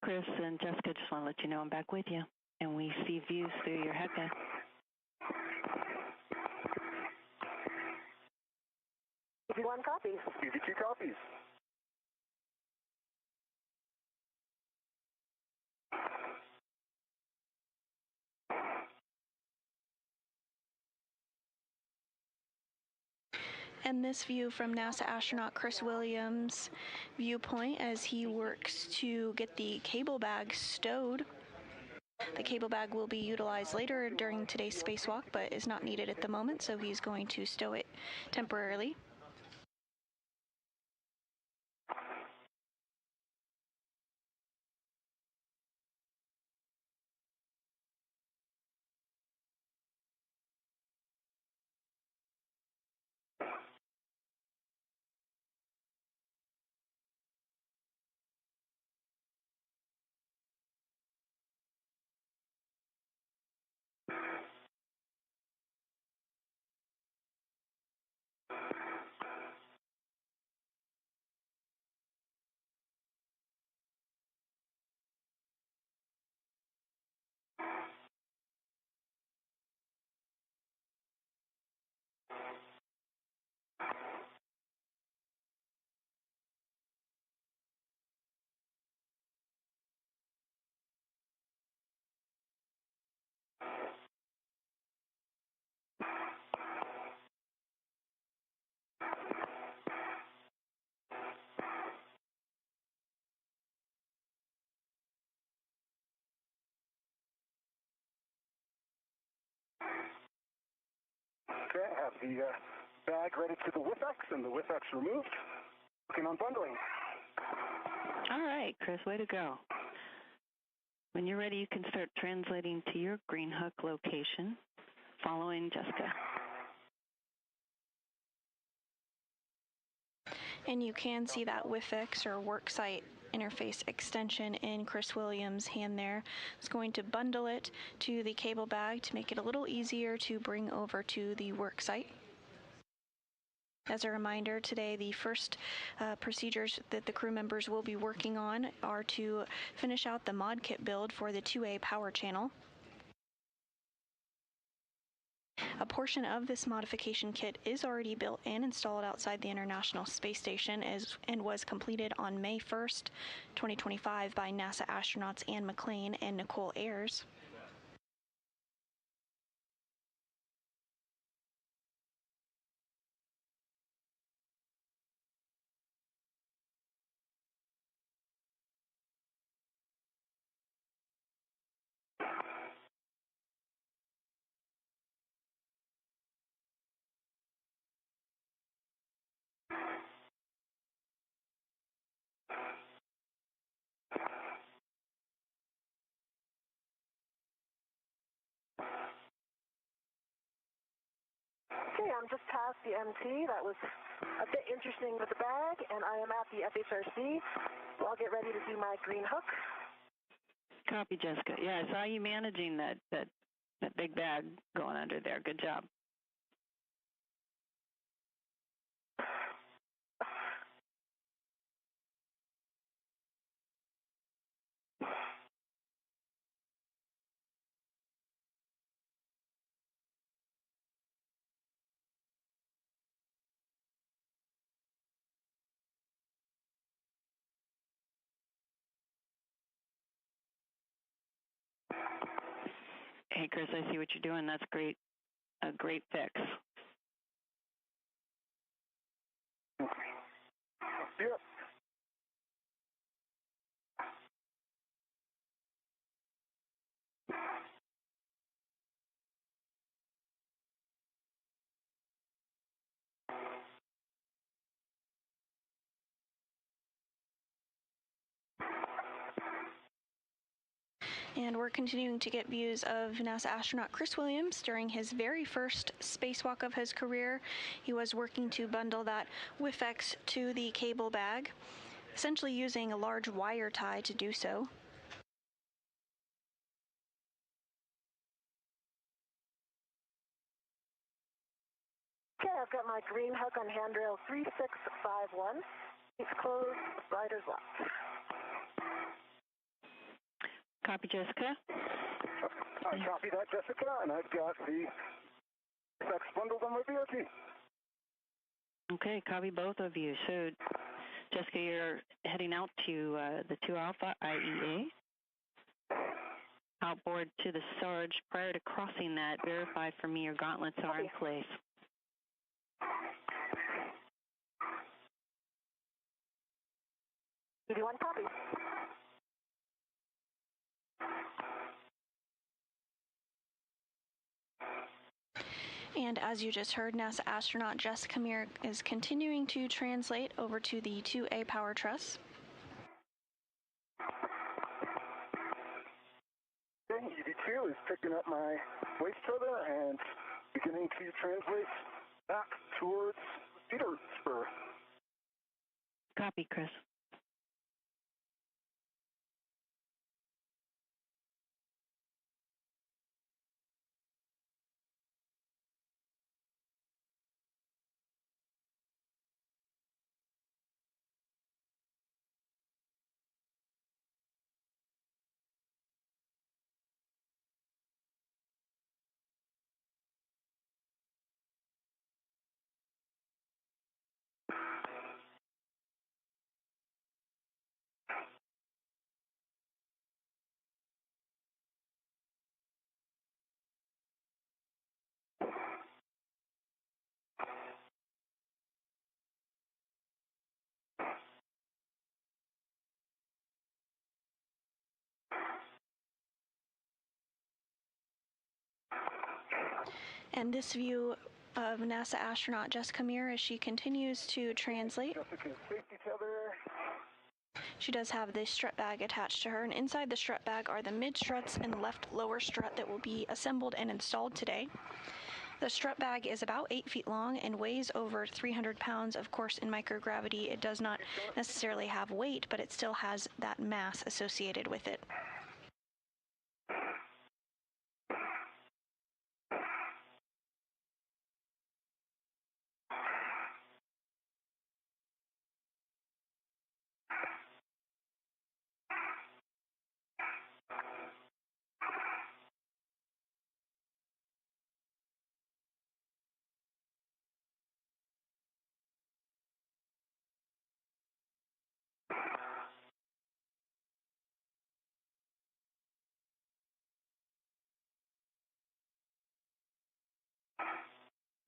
Chris and Jessica, just want to let you know I'm back with you, and we see views through your HECA. One copies. 82 copies. And this view from NASA astronaut Chris Williams' viewpoint as he works to get the cable bag stowed. The cable bag will be utilized later during today's spacewalk, but is not needed at the moment, so he's going to stow it temporarily. Okay, I have the bag ready to the WIFX and the WIFX removed. Working on bundling. All right, Chris, way to go. When you're ready, you can start translating to your green hook location, following Jessica. And you can see that WIFX or worksite interface extension in Chris Williams' hand there. It's going to bundle it to the cable bag to make it a little easier to bring over to the worksite. As a reminder, today the first procedures that the crew members will be working on are to finish out the mod kit build for the 2A power channel. A portion of this modification kit is already built and installed outside the International Space Station and was completed on May 1st, 2025 by NASA astronauts Anne McClain and Nicole Ayers. Okay, I'm just past the MT. That was a bit interesting with the bag, and I am at the FHRC. So I'll get ready to do my green hook. Copy, Jessica. Yeah, I saw you managing that big bag going under there. Good job. Hey, Chris, I see what you're doing. That's great. A great fix. Yep. And we're continuing to get views of NASA astronaut Chris Williams during his very first spacewalk of his career. He was working to bundle that WIFX to the cable bag, essentially using a large wire tie to do so. Okay, I've got my green hook on handrail 3651. It's closed, rider's locked. Copy, Jessica. I copy that, Jessica, and I've got the WIFX bundled on my BRT. Okay, copy both of you. So, Jessica, you're heading out to the 2 Alpha IEA. Outboard to the Sarge. Prior to crossing that, verify for me your gauntlets are in place. Give you one copy. And as you just heard, NASA astronaut Jessica Meir is continuing to translate over to the 2A power truss. Okay, EV2 is picking up my waste tether and beginning to translate back towards feeder spur. Copy, Chris. And this view of NASA astronaut Jessica Meir as she continues to translate. Jessica's safety tether. She does have the strut bag attached to her, and inside the strut bag are the mid struts and the left lower strut that will be assembled and installed today. The strut bag is about 8 feet long and weighs over 300 pounds. Of course, in microgravity, it does not necessarily have weight, but it still has that mass associated with it.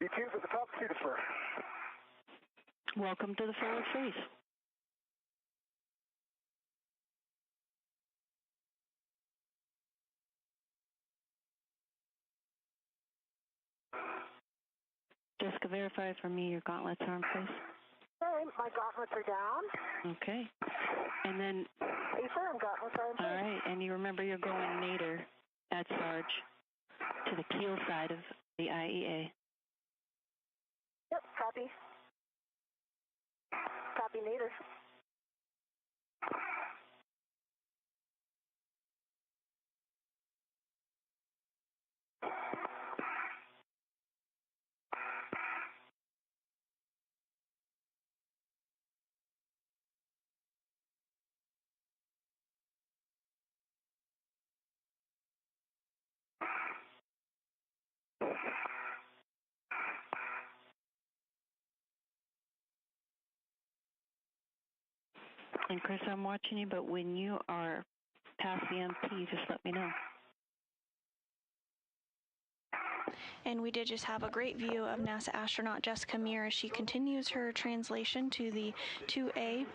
B2's at the top, see the first. Welcome to the forward phase. Jessica, verify for me your gauntlets are in place. Okay, my gauntlets are down. Okay. And then... Affirm, gauntlets are in place. All right, and you remember you're going nadir at Sarge to the keel side of the IEA. Yep, copy. Copy, nadir. And Chris, I'm watching you, but when you are past the MP, just let me know. And we did just have a great view of NASA astronaut Jessica Meir as she continues her translation to the 2A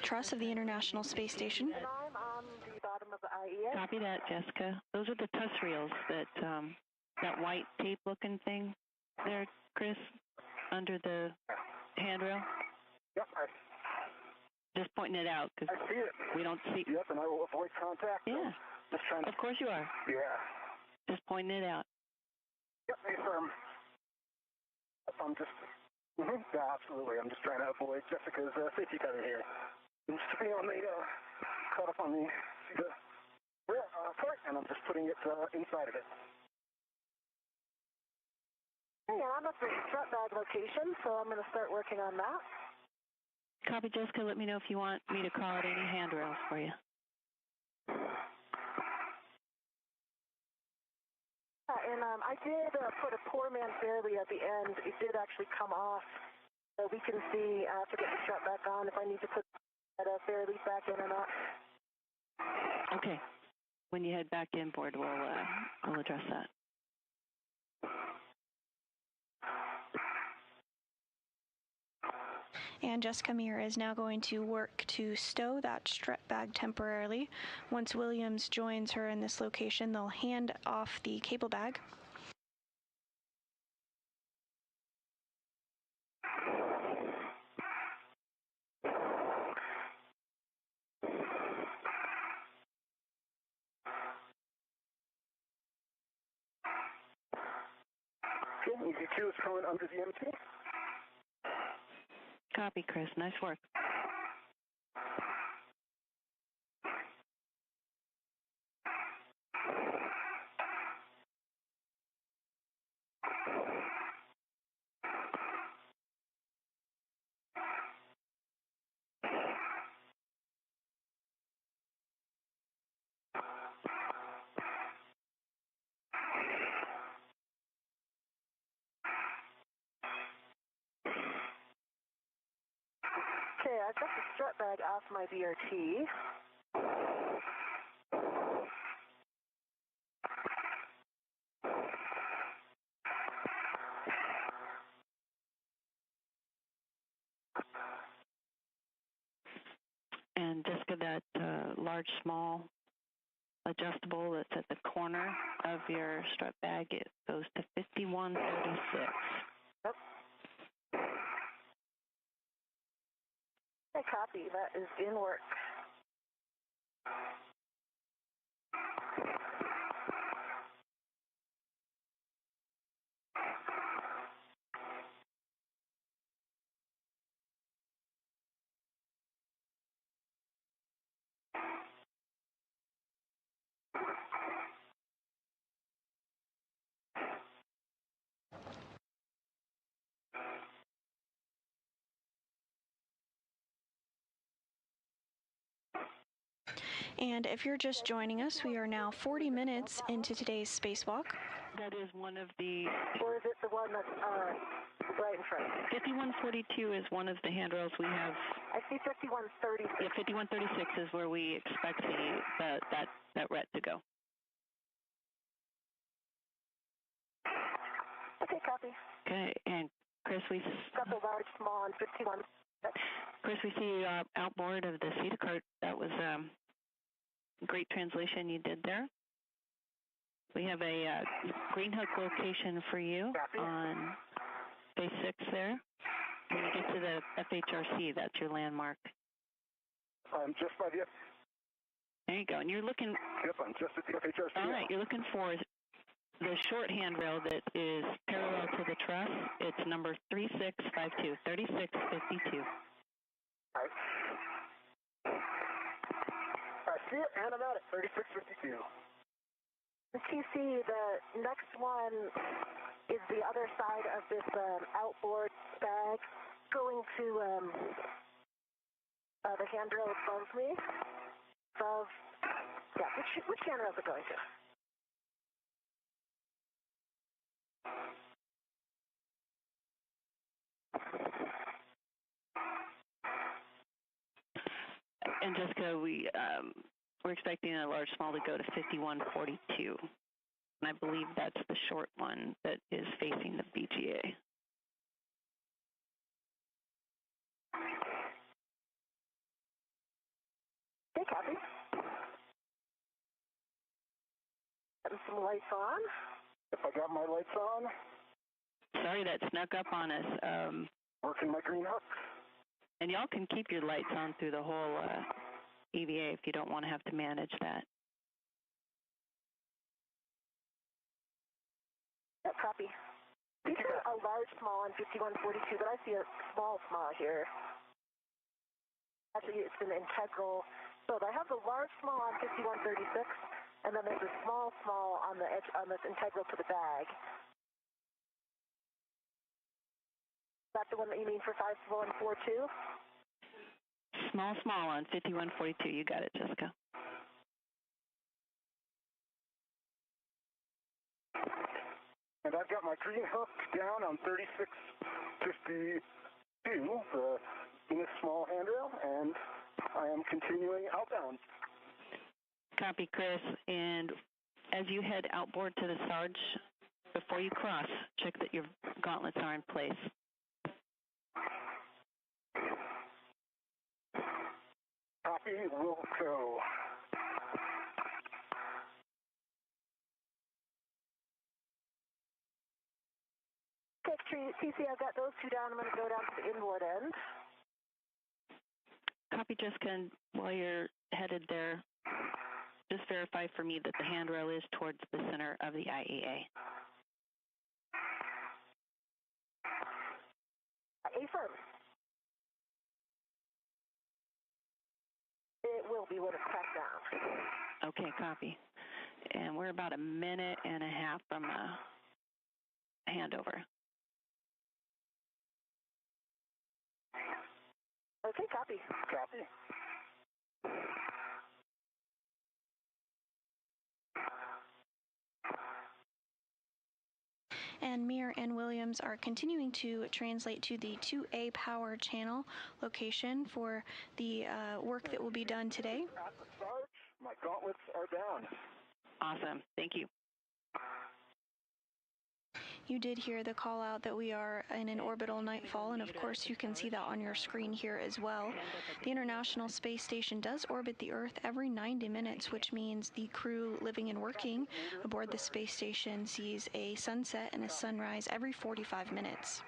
truss of the International Space Station. And I'm on the bottom of the IEA. Copy that, Jessica. Those are the tuss reels, that white tape-looking thing there, Chris, under the handrail. Yep, Just pointing it out because I see it. We don't see. Yep, and I will avoid contact. Yeah. Just trying to... Of course you are. Yeah. Just pointing it out. Yep, affirm. I'm just... Yeah, absolutely. I'm just trying to avoid Jessica's safety tether here. I'm just to be on the... caught up on the rear part, and I'm just putting it inside of it. Hey, I'm at the strut bag location, so I'm going to start working on that. Copy, Jessica. Let me know if you want me to call out any handrails for you. And I did put a poor man fairly at the end. It did actually come off. So we can see to get the strut back on if I need to put that fairly back in or not. Okay. When you head back inboard, we'll address that. And Jessica Meir is now going to work to stow that strut bag temporarily. Once Williams joins her in this location, they'll hand off the cable bag. Okay, EV2 is coming under the MT. Copy, Chris. Nice work. Okay, I've got the strut bag off my VRT. And Jessica, that large, small adjustable that's at the corner of your strap bag. It goes to 5136. Yep. Okay, copy. That is in work. And if you're just joining us, we are now 40 minutes into today's spacewalk. That is one of the... Or is it the one that's right in front? 5142 is one of the handrails we have. I see 5136. Yeah, 5136 is where we expect that ret to go. Okay, copy. Okay, and Chris, we... Got the large, small, and 51. Chris, we see you outboard of the CETA cart. That was great translation you did there. We have a green hook location for you on base 6 there. When you get to the FHRC, that's your landmark. I'm just by the... There you go. And you're looking... Yep, I'm just at the FHRC. All right, you're looking for the short handrail that is parallel to the truss. It's number 3652, 3652. All right. I see it, and I'm at it, 3652. TC, the next one is the other side of this outboard bag going to the handrail above me. Above, yeah, which handrail is it going to? And Jessica, we're expecting a large small to go to 5142. And I believe that's the short one that is facing the BGA. Okay, copy. Getting some lights on. If I got my lights on. Sorry that snuck up on us. Working my green hook. And y'all can keep your lights on through the whole EVA if you don't want to have to manage that. Yep, copy. These are a large small on 5142, but I see a small here. Actually, it's an integral. So I have the large small on 5136, and then there's a small on the edge on this integral to the bag. Is that the one that you mean for 5142? Small on 5142. You got it, Jessica. And I've got my green hook down on 3652, in this small handrail, and I am continuing outbound. Copy, Chris. And as you head outboard to the Sarge, before you cross, check that your gauntlets are in place. Copy, will go. Okay, TC, I've got those two down. I'm going to go down to the inboard end. Copy, Jessica, and while you're headed there, just verify for me that the handrail is towards the center of the IEA. Affirm. It will be when it's packed down. Okay, copy. And we're about a minute and a half from a handover. Okay, copy. Copy. And Meir and Williams are continuing to translate to the 2A power channel location for the work that will be done today. At the Sarge, my gauntlets are down. Awesome. Thank you. You did hear the call out that we are in an orbital nightfall, and of course you can see that on your screen here as well. The International Space Station does orbit the Earth every 90 minutes, which means the crew living and working aboard the space station sees a sunset and a sunrise every 45 minutes.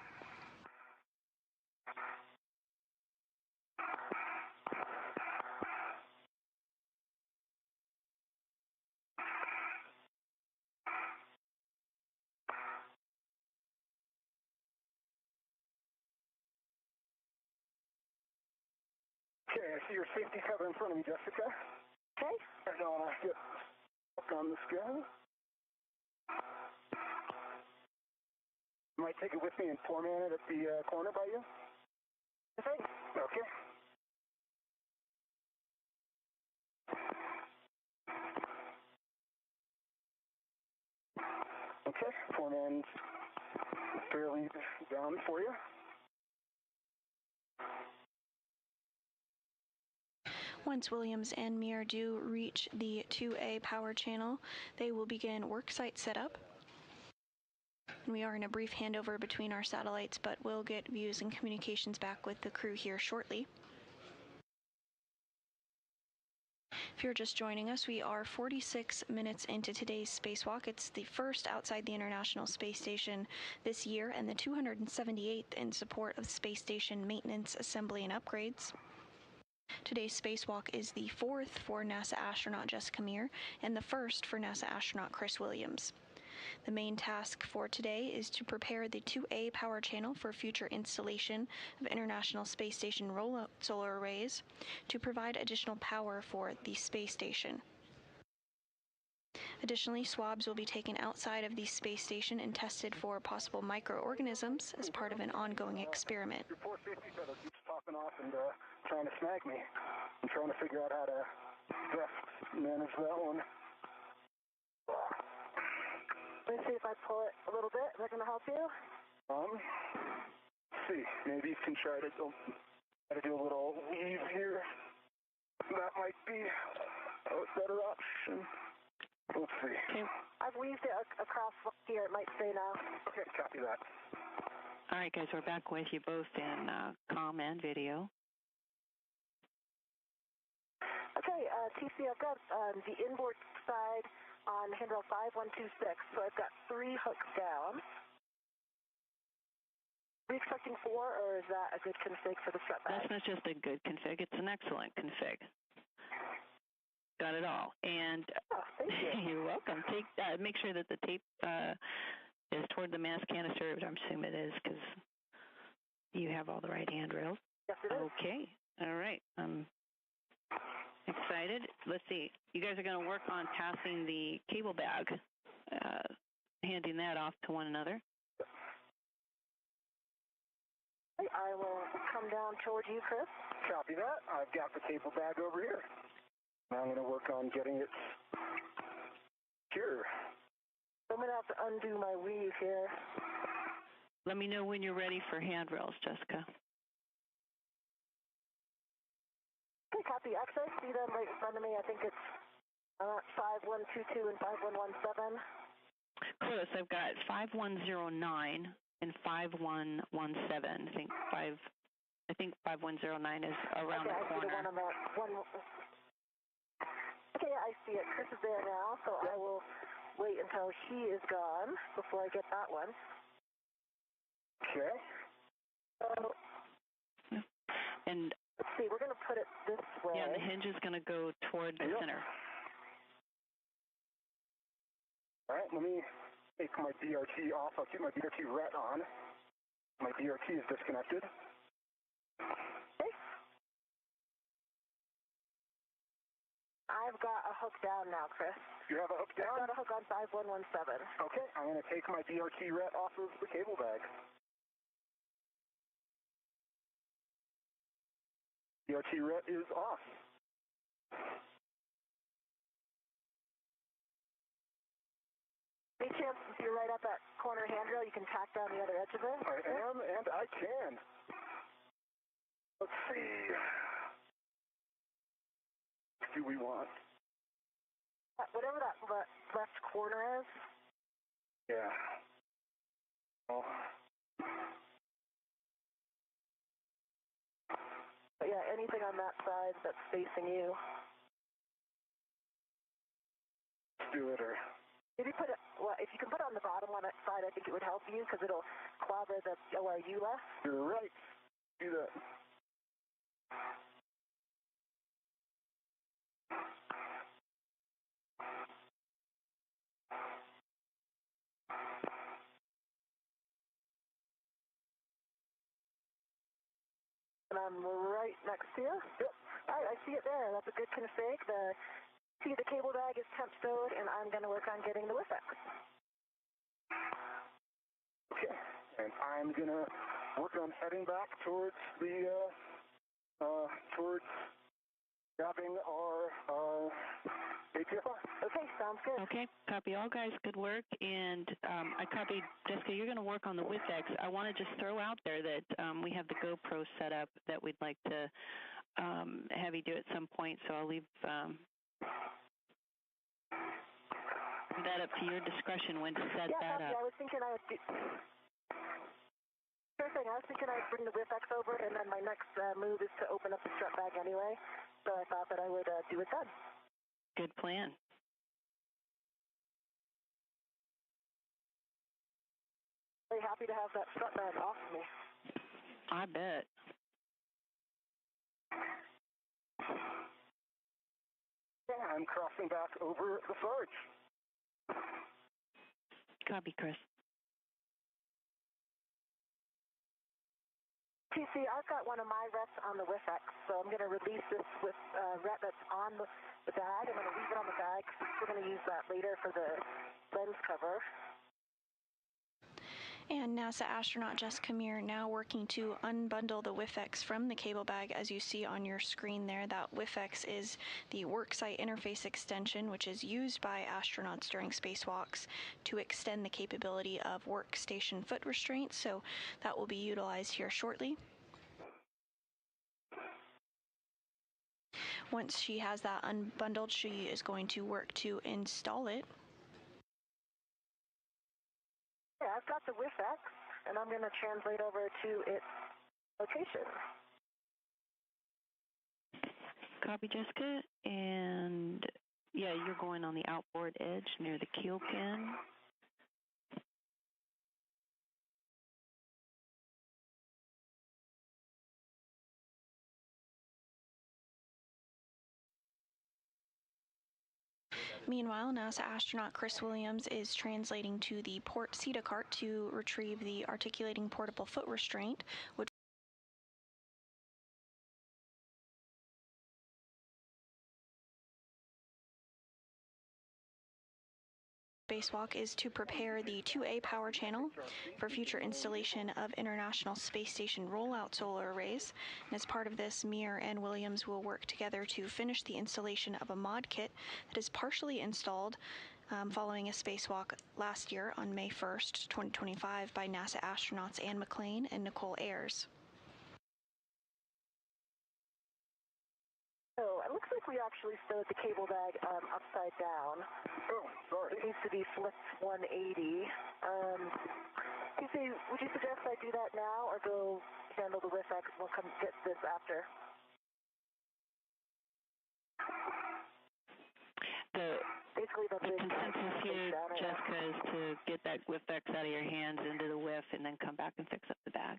Okay, I see your safety cover in front of me, Jessica. Okay. I don't want to get up on the sky. Might take it with me and format it at the corner by you? Okay. Okay. Okay, format fairly down for you. Once Williams and Meir do reach the 2A power channel, they will begin worksite setup. We are in a brief handover between our satellites, but we'll get views and communications back with the crew here shortly. If you're just joining us, we are 46 minutes into today's spacewalk. It's the first outside the International Space Station this year and the 278th in support of space station maintenance, assembly, and upgrades. Today's spacewalk is the fourth for NASA astronaut Jessica Meir and the first for NASA astronaut Chris Williams. The main task for today is to prepare the 2A power channel for future installation of International Space Station roll-out solar arrays to provide additional power for the space station. Additionally, swabs will be taken outside of the space station and tested for possible microorganisms as part of an ongoing experiment. Your poor safety cover keeps popping off and trying to snag me. I'm trying to figure out how to best manage that one. Let me see if I pull it a little bit. Is that going to help you? Let's see. Maybe you can try to do a little weave here. That might be a better option. Let's see. Okay. I've weaved it across here. It might stay now. Okay, copy that. All right, guys, we're back with you both in comm and video. Okay, TC, I've got the inboard side on handrail 5126, so I've got 3 hooks down. Are we expecting 4, or is that a good config for the strut bag? That's not just a good config, it's an excellent config. Got it all. And thank you. You're welcome. Make sure that the tape is toward the mass canister, which I'm assuming it is because you have all the right handrails. Yes, it is. Okay. All right. Excited. Let's see. You guys are going to work on passing the cable bag, handing that off to one another. I will come down toward you, Chris. Copy that. I've got the cable bag over here. Now I'm going to work on getting it secure. I'm going to have to undo my weave here. Let me know when you're ready for handrails, Jessica. Okay, copy. Actually, I see them right in front of me. I think it's 5122 and 5117. Close. I've got 5109 and 5117. I think 5109 is around the corner. I see the one on that one. Okay, I see it. Chris is there now, so I will wait until he is gone before I get that one. Okay. So, and let's see, we're going to put it this way. Yeah, the hinge is going to go toward the center. All right, let me take my DRT off. I'll keep my DRT ret on. My DRT is disconnected. Okay. I've got a hook down now, Chris. You have a hook down? I've got a hook on 5117. Okay, I'm going to take my DRT ret off of the cable bag. DRT ret is off. Any chance if you're right at that corner handrail, you can tack down the other edge of it? I am, and I can. Let's see. What do we want? Whatever that left corner is. Yeah. Oh. But yeah, anything on that side that's facing you. Let's do it, or... If you put it, well, if you can put it on the bottom one side, I think it would help you because it'll clobber the ORU left. You're right. Do that. And I'm right next to you. Yep. All right, I see it there. That's a good config. See, the cable bag is temp stowed, and I'm going to work on getting the WIFX. Okay. And I'm going to work on heading back towards the, towards grabbing our, ATFR. Okay, sounds good. Okay, copy all, guys. Good work. And I copied, Jessica, you're going to work on the WIFX. I want to just throw out there that we have the GoPro set up that we'd like to have you do at some point, so I'll leave that up to your discretion when to set that up. Yeah, I was thinking I would do... Sure thing. I was thinking I'd bring the WIFX over, and then my next move is to open up the strut bag anyway, so I thought that I would do it then. Good plan. Very happy to have that strut bag off of me. I bet. Yeah, I'm crossing back over the Sarge. Copy, Chris. TC, I've got one of my reps on the WIFX, so I'm going to release this with rep that's on the bag. I'm going to leave it on the bag. We're going to use that later for the lens cover. And NASA astronaut Jessica Meir now working to unbundle the WIFX from the cable bag. As you see on your screen there, that WIFX is the worksite interface extension, which is used by astronauts during spacewalks to extend the capability of workstation foot restraints. So that will be utilized here shortly. Once she has that unbundled, she is going to work to install it. Yeah, I've got the WIFX, and I'm going to translate over to its location. Copy, Jessica. And yeah, you're going on the outboard edge near the keel pin. Meanwhile, NASA astronaut Chris Williams is translating to the port CETA cart to retrieve the articulating portable foot restraint, which Spacewalk is to prepare the 2A power channel for future installation of International Space Station rollout solar arrays. And as part of this, Meir and Williams will work together to finish the installation of a mod kit that is partially installed following a spacewalk last year on May 1st, 2025 by NASA astronauts Anne McClain and Nicole Ayers. So it looks like we actually stowed the cable bag upside down. Oh, sorry. It needs to be flipped 180. TC, would you suggest I do that now or go handle the WIFX and we'll come get this after? Basically, The consensus here, Jessica, is to get that WIFX out of your hands into the WIF and then come back and fix up the bag.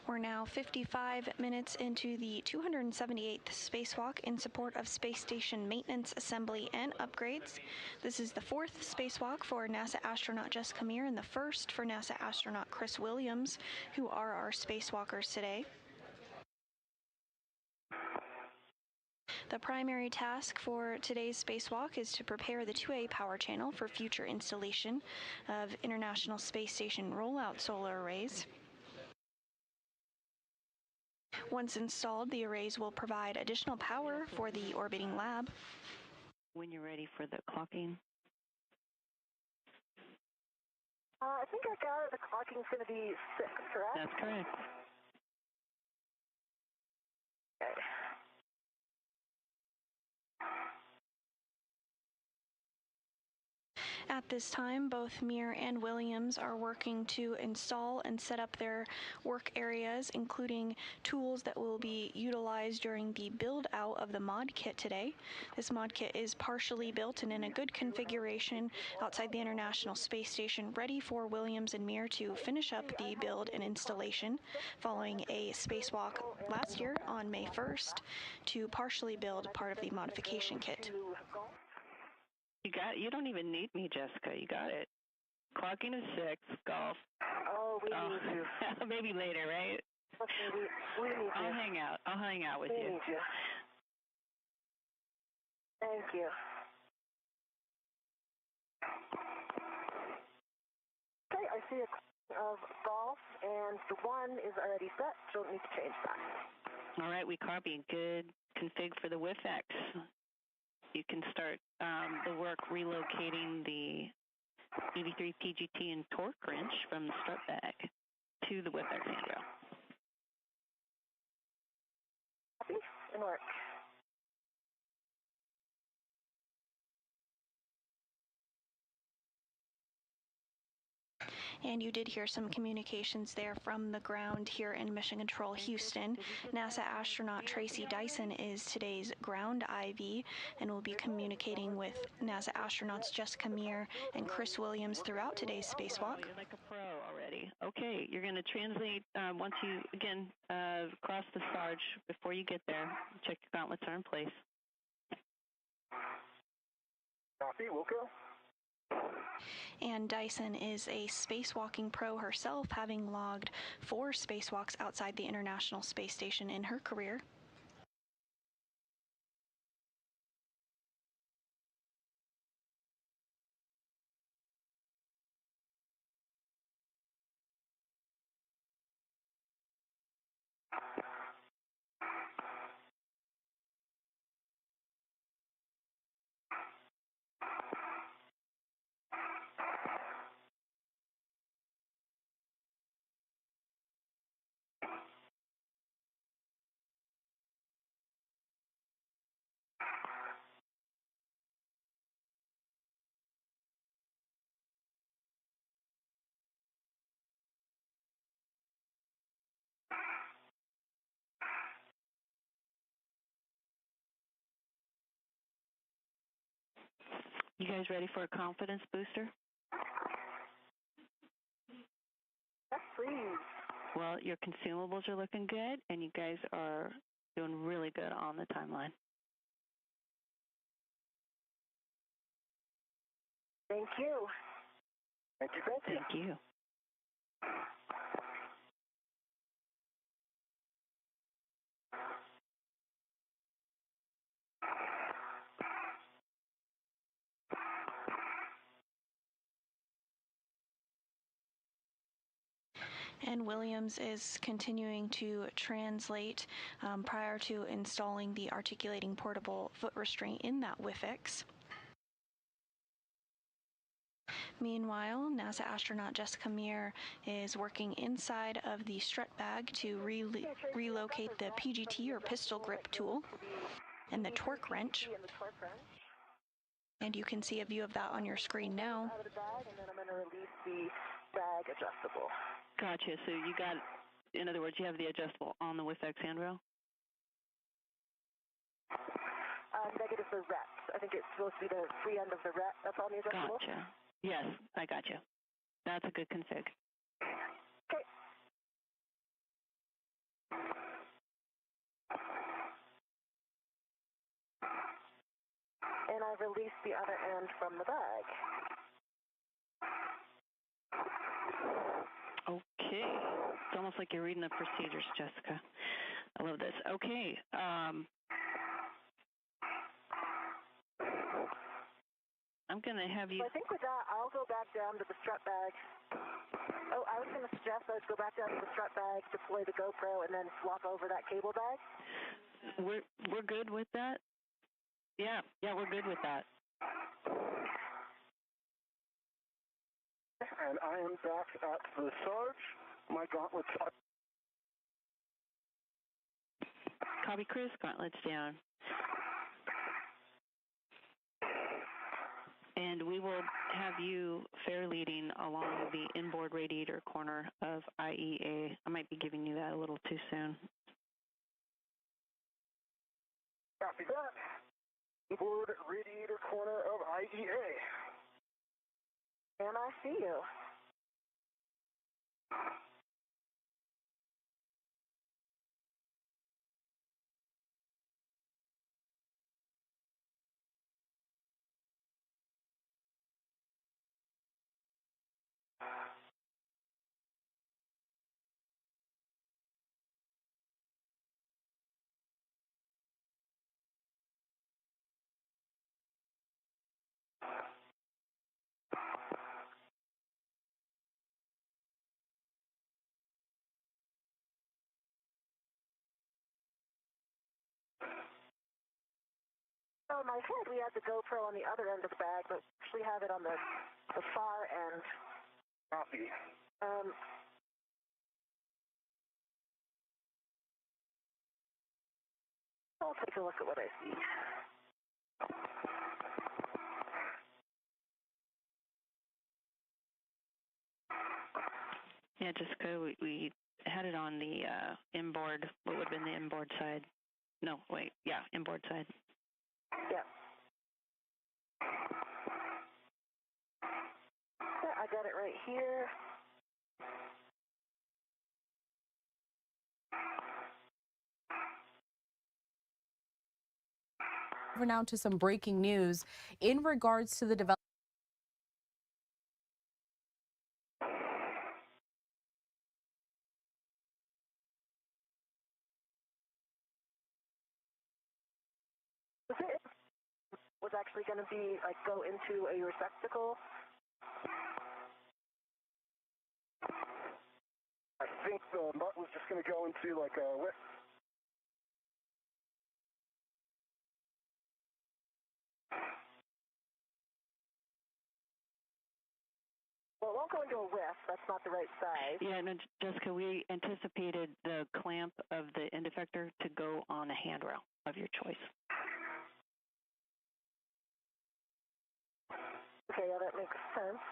We're now 55 minutes into the 278th spacewalk in support of space station maintenance, assembly, and upgrades. This is the fourth spacewalk for NASA astronaut Jessica Meir and the first for NASA astronaut Chris Williams, who are our spacewalkers today. The primary task for today's spacewalk is to prepare the 2A power channel for future installation of International Space Station rollout solar arrays. Once installed, the arrays will provide additional power for the orbiting lab. When you're ready for the clocking. I think I got it. The clocking's going to be 6, correct? That's correct. Okay. At this time, both Meir and Williams are working to install and set up their work areas, including tools that will be utilized during the build-out of the mod kit today. This mod kit is partially built and in a good configuration outside the International Space Station, ready for Williams and Meir to finish up the build and installation, following a spacewalk last year on May 1st to partially build part of the modification kit. You don't even need me, Jessica. You got it. Clocking is 6, golf. Oh, we need you. Maybe later, right? We need you. I'll hang out with we you. Need you. Thank you. Okay, I see a of golf, and the 1 is already set. Don't need to change that. All right, we copy. Good config for the WIFX. You can start the work relocating the EV3 PGT and torque wrench from the strut bag to the WIFX handrail. Copy and work. And you did hear some communications there from the ground here in Mission Control Houston. NASA astronaut Tracy Dyson is today's ground IV and will be communicating with NASA astronauts Jessica Meir and Chris Williams throughout today's spacewalk. You're like a pro already. Okay, you're going to translate once you, again, cross the Sarge. Before you get there, check your gauntlets are in place. Copy, we'll go. And Dyson is a spacewalking pro herself, having logged 4 spacewalks outside the International Space Station in her career. You guys ready for a confidence booster? Yes, please. Well, your consumables are looking good, and you guys are doing really good on the timeline. Thank you. Thank you, thank you. Thank you. And Williams is continuing to translate prior to installing the articulating portable foot restraint in that WIFX. Meanwhile, NASA astronaut Jessica Meir is working inside of the strut bag to relocate the PGT or pistol grip tool and the torque wrench. And you can see a view of that on your screen now. Out of the bag, and then I'm going to release the bag adjustable. Gotcha. So you got, in other words, you have the adjustable on the WIFX handrail? Negative the ret. I think it's supposed to be the free end of the ret. That's on the adjustable? Gotcha. Yes, I gotcha. That's a good config. And I've released the other end from the bag. Okay. It's almost like you're reading the procedures, Jessica. I love this. Okay. I'm going to have you... So I think with that, I'll go back down to the strut bag. Oh, I was going to suggest I'd go back down to the strut bag, deploy the GoPro, and then swap over that cable bag. We're good with that? Yeah, we're good with that. And I am back at the Sarge. My gauntlets are... Copy, Chris. Gauntlets down. And we will have you fair leading along the inboard radiator corner of IEA. I might be giving you that a little too soon. Copy that. Inboard radiator corner of IEA. And I see you. So in my head, we had the GoPro on the other end of the bag, but we have it on the far end. Copy. I'll take a look at what I see. Yeah, Jessica, we had it on the inboard, what would have been the inboard side. No, wait, yeah, inboard side. Yeah. Yeah, I got it right here. Over now to some breaking news in regards to the development. Was actually going to be like go into a receptacle. I think the nut was just going to go into like a whip. Well, it won't go into a whiff. That's not the right size. Yeah, no, Jessica, we anticipated the clamp of the end effector to go on a handrail of your choice. Okay, yeah, that makes sense.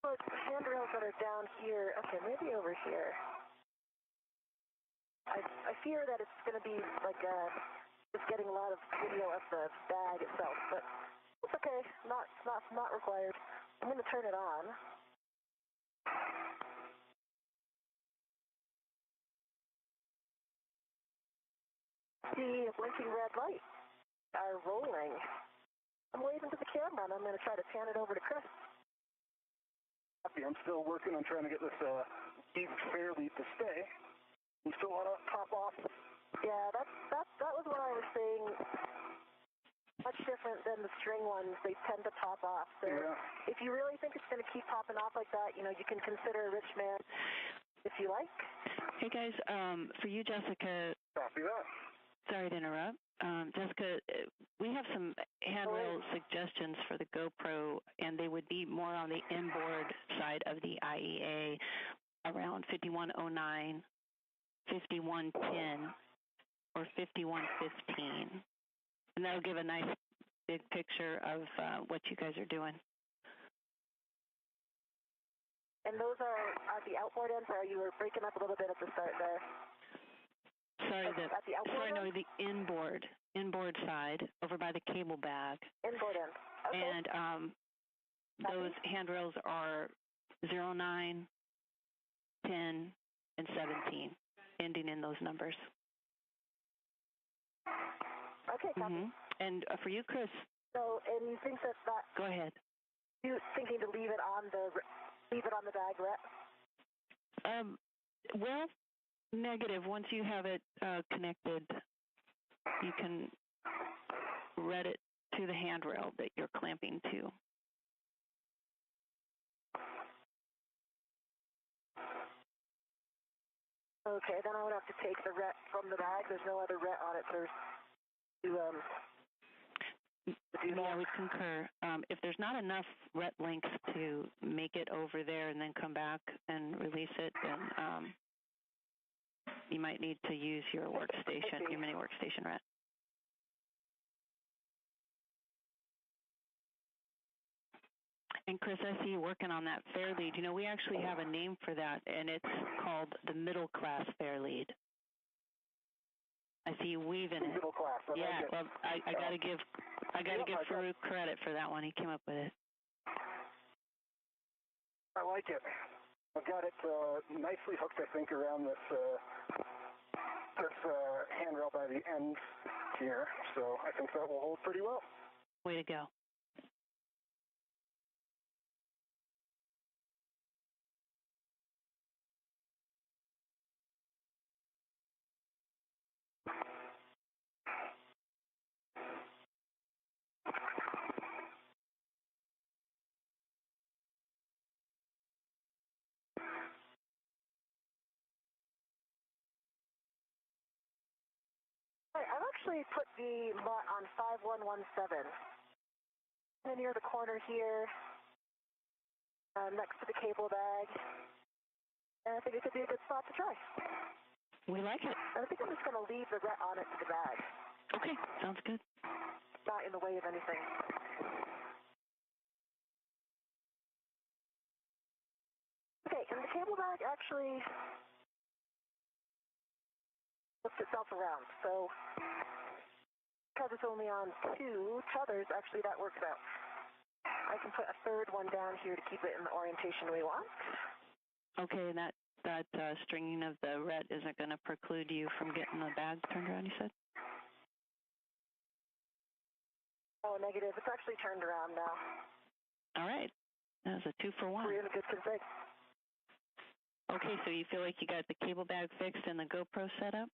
But handrails that are down here, okay, maybe over here. I fear that it's going to be like just getting a lot of video of the bag itself, but it's okay. Not required. I'm going to turn it on. See a blinking red light are rolling. I'm waving to the camera, and I'm going to try to pan it over to Chris. I'm still working on trying to get this eve fairly to stay. You still want to top off? Yeah, that was what I was saying. Much different than the string ones. They tend to pop off. So if you really think it's going to keep popping off like that, you know, you can consider a rich man if you like. Hey guys, for you, Jessica. Copy that. Sorry to interrupt. Jessica, we have some handrail suggestions for the GoPro, and they would be more on the inboard side of the IEA, around 5109, 5110, or 5115. And that'll give a nice big picture of what you guys are doing. And those are at the outboard ends, or you were breaking up a little bit at the start there? The inboard side, over by the cable bag. Inboard end. Okay. And those handrails are 09, 10, and 17, ending in those numbers. Okay, copy. And for you, Chris. So, and you think that Go ahead. You thinking to leave it on the bag, Rhett? Well, negative. Once you have it connected, you can red it to the handrail that you're clamping to. Okay, then I would have to take the ret from the bag. There's no other ret on it to do that. I would concur. If there's not enough ret links to make it over there and then come back and release it, then you might need to use your workstation, your mini workstation ret. And Chris, I see you working on that fair lead. You know, we actually have a name for that, and it's called the middle class fair lead. I see you weaving it. Middle class. Yeah, well, I gotta give Farouk credit for that one. He came up with it. I like it. I've got it nicely hooked, I think, around this handrail by the end here, so I think that will hold pretty well. Way to go. I've actually put the mutt on 5117. Near the corner here, next to the cable bag. And I think it could be a good spot to try. We like it. I think I'm just going to leave the ret on it to the bag. Okay, sounds good. Not in the way of anything. Okay, and the cable bag actually flips itself around. So, because it's only on 2 tethers, actually that works out. I can put a third one down here to keep it in the orientation we want. Okay, and that stringing of the ret isn't going to preclude you from getting the bag turned around, you said? Oh, negative. It's actually turned around now. All right. That was a 2-for-1. We're in a good config. Okay, so you feel like you got the cable bag fixed and the GoPro set up?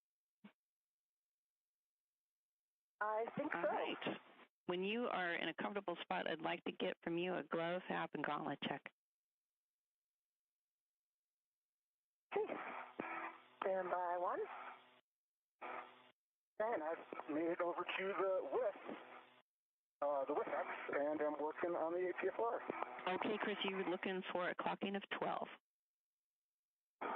I think so. All right. When you are in a comfortable spot, I'd like to get from you a glove, hap, and gauntlet check. Okay. Stand by 1. And I've made it over to the WIF X, and I'm working on the APFR. Okay, Chris, you were looking for a clocking of 12. 12.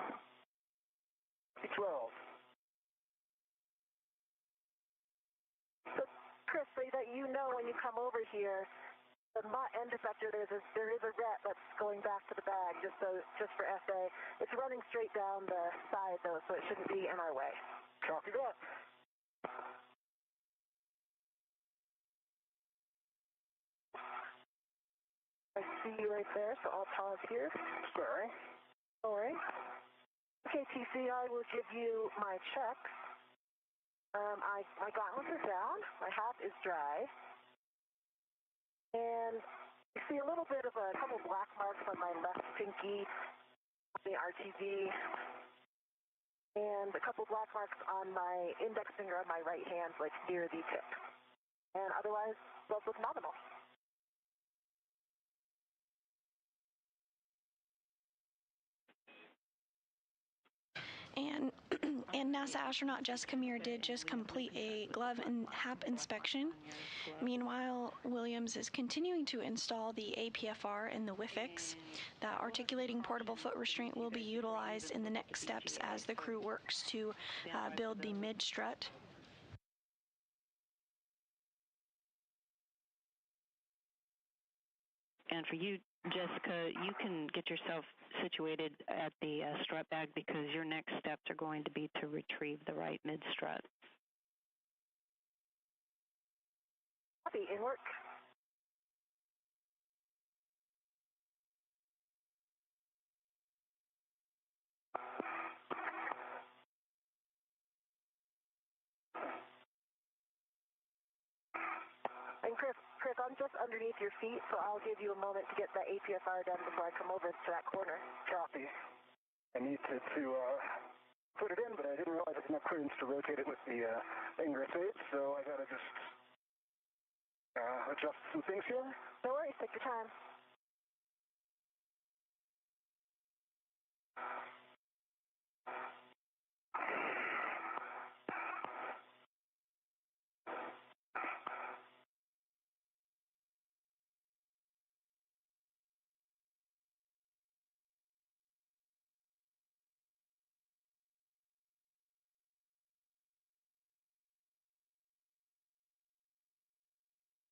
So, Chris, so that you know when you come over here, the mutt end effector, there is a ret that's going back to the bag, just for SA. It's running straight down the side, though, so it shouldn't be in our way. Copy that. I see you right there, so I'll pause here. Sorry. All right. Okay, TC, I will give you my check. My gauntlets are down. My hat is dry. And you see a little bit of a couple black marks on my left pinky, the RTV, and a couple black marks on my index finger on my right hand, like near the tip. And otherwise, those look nominal. And NASA astronaut Jessica Meir did just complete a glove and hap inspection. Meanwhile, Williams is continuing to install the APFR in the WIFIX. That articulating portable foot restraint will be utilized in the next steps as the crew works to build the mid-strut. And for you, Jessica, you can get yourself situated at the strut bag because your next steps are going to be to retrieve the right mid-strut. Copy, in work. And Chris, I'm just underneath your feet, so I'll give you a moment to get that APFR done before I come over to that corner. Copy. I need to put it in, but I didn't realize I didn't have clearance to rotate it with the ingress aids, so I gotta just adjust some things here. No worries, take your time.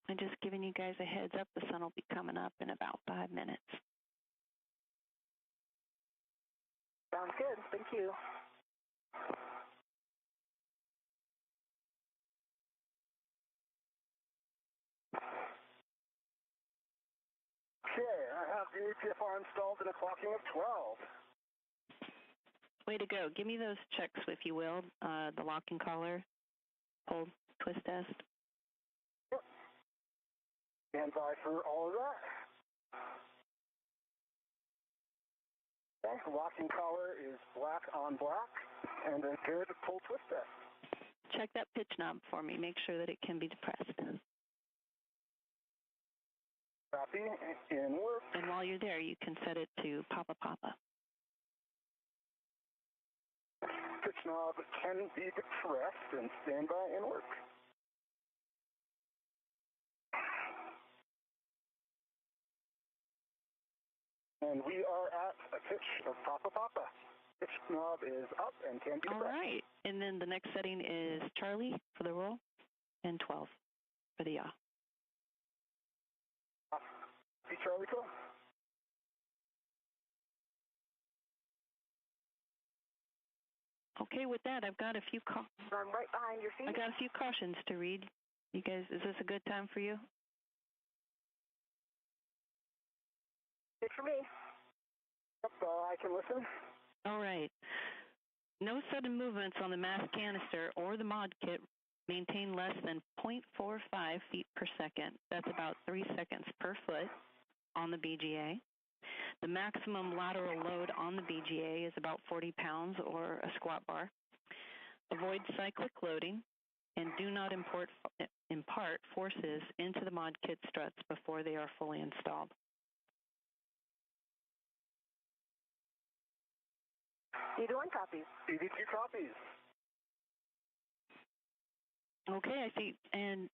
I'm just giving you guys a heads up. The sun will be coming up in about 5 minutes. Sounds good. Thank you. Okay, I have the APFR installed in a clocking of 12. Way to go. Give me those checks, if you will. The locking collar, pull, twist test. Yep. Stand by for all of that. Okay, locking collar is black on black, and a good pull twist test. Check that pitch knob for me. Make sure that it can be depressed. Copy, in work. And while you're there, you can set it to Papa Papa. Pitch knob can be depressed and stand by and work. And we are at a pitch of Papa Papa. Pitch knob is up and can be depressed. All right. And then the next setting is Charlie for the roll and 12 for the yaw. See Charlie, cool. Okay, with that, I've got a few I'm right behind your feet. I got a few cautions to read. You guys, is this a good time for you? Good for me. Yep, I can listen. All right. No sudden movements on the mass canister or the mod kit maintain less than 0.45 feet per second. That's about 3 seconds per foot on the BGA. The maximum lateral load on the BGA is about 40 pounds or a squat bar. Avoid cyclic loading and do not impart forces into the mod kit struts before they are fully installed. Either one copies. 82 copies. Okay, I see. And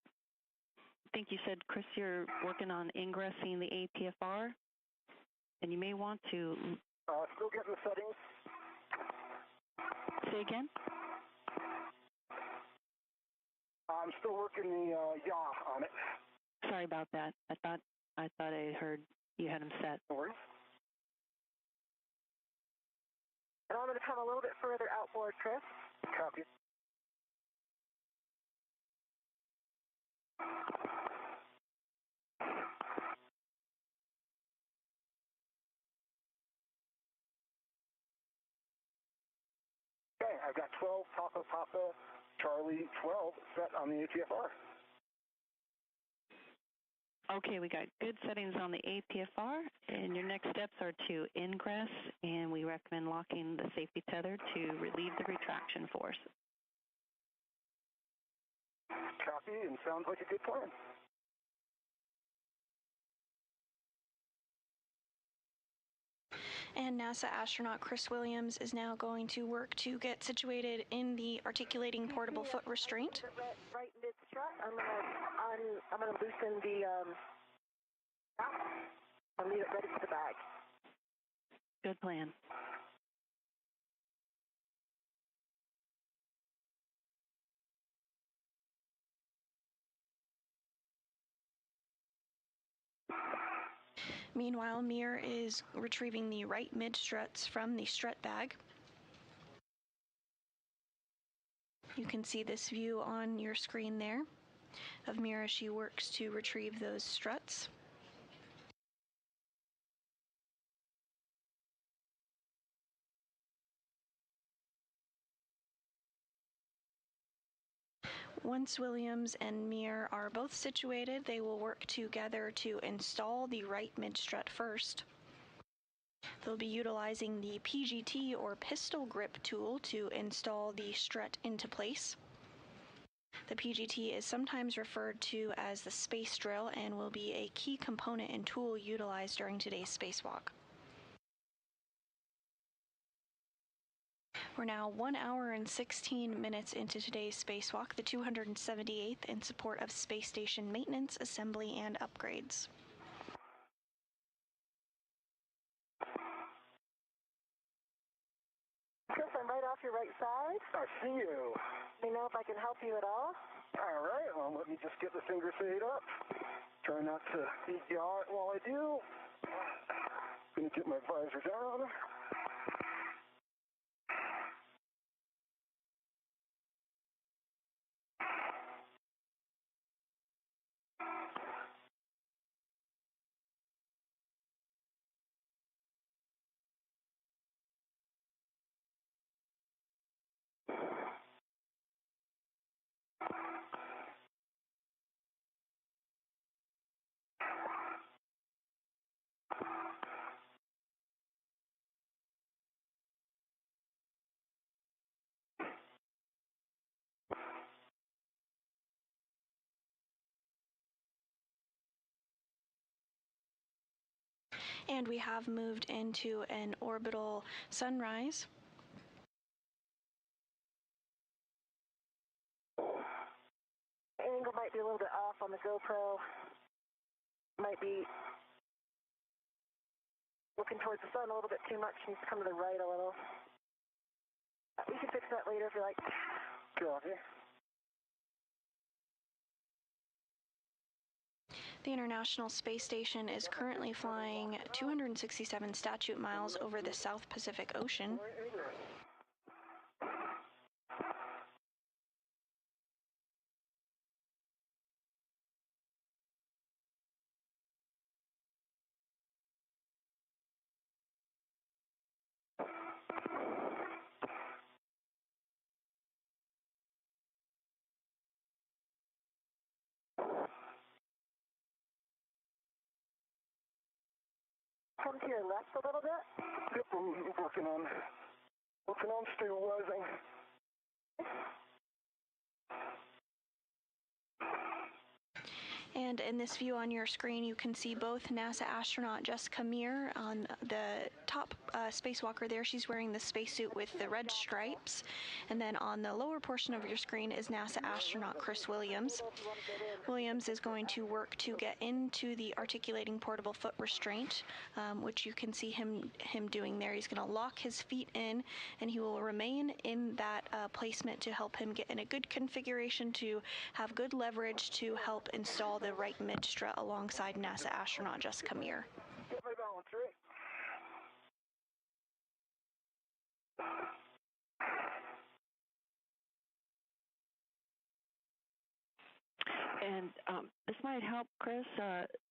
I think you said, Chris, you're working on ingressing the APFR, and you may want to... Still getting the settings. Say again? I'm still working the yaw on it. Sorry about that. I thought I heard you had them set. No worries. And I'm going to come a little bit further outboard, Chris. Copy. Okay, I've got 12 Papa Papa Charlie 12 set on the APFR. Okay, we got good settings on the APFR, and your next steps are to ingress, and we recommend locking the safety tether to relieve the retraction force. Copy, and sounds like a good plan. And NASA astronaut Chris Williams is now going to work to get situated in the articulating portable foot restraint. Right mid strut. I'm gonna loosen the I'll leave it ready for the bag. Good plan. Meanwhile, Meir is retrieving the right mid struts from the strut bag. You can see this view on your screen there of Meir as she works to retrieve those struts. Once Williams and Meir are both situated, they will work together to install the right mid-strut first. They'll be utilizing the PGT or pistol grip tool to install the strut into place. The PGT is sometimes referred to as the space drill and will be a key component and tool utilized during today's spacewalk. We're now 1 hour and 16 minutes into today's spacewalk, the 278th in support of space station maintenance, assembly, and upgrades. Chris, I'm right off your right side. I see you. Let me know if I can help you at all. All right, well, let me just get the finger stayed up. Try not to yaw while I do. Gonna get my visor down. And we have moved into an orbital sunrise. Angle might be a little bit off on the GoPro. Might be looking towards the sun a little bit too much. Needs to come to the right a little. We can fix that later if you like. Copy. The International Space Station is currently flying 267 statute miles over the South Pacific Ocean. Come to your left a little bit. Yep, I'm working on stabilizing. And in this view on your screen, you can see both NASA astronaut Jessica Meir on the top spacewalker there. She's wearing the spacesuit with the red stripes. And then on the lower portion of your screen is NASA astronaut Chris Williams. Williams is going to work to get into the articulating portable foot restraint, which you can see him doing there. He's going to lock his feet in, and he will remain in that placement to help him get in a good configuration to have good leverage to help install the right mid-strut alongside NASA astronaut Jessica Meir. Get my balance right. And this might help, Chris.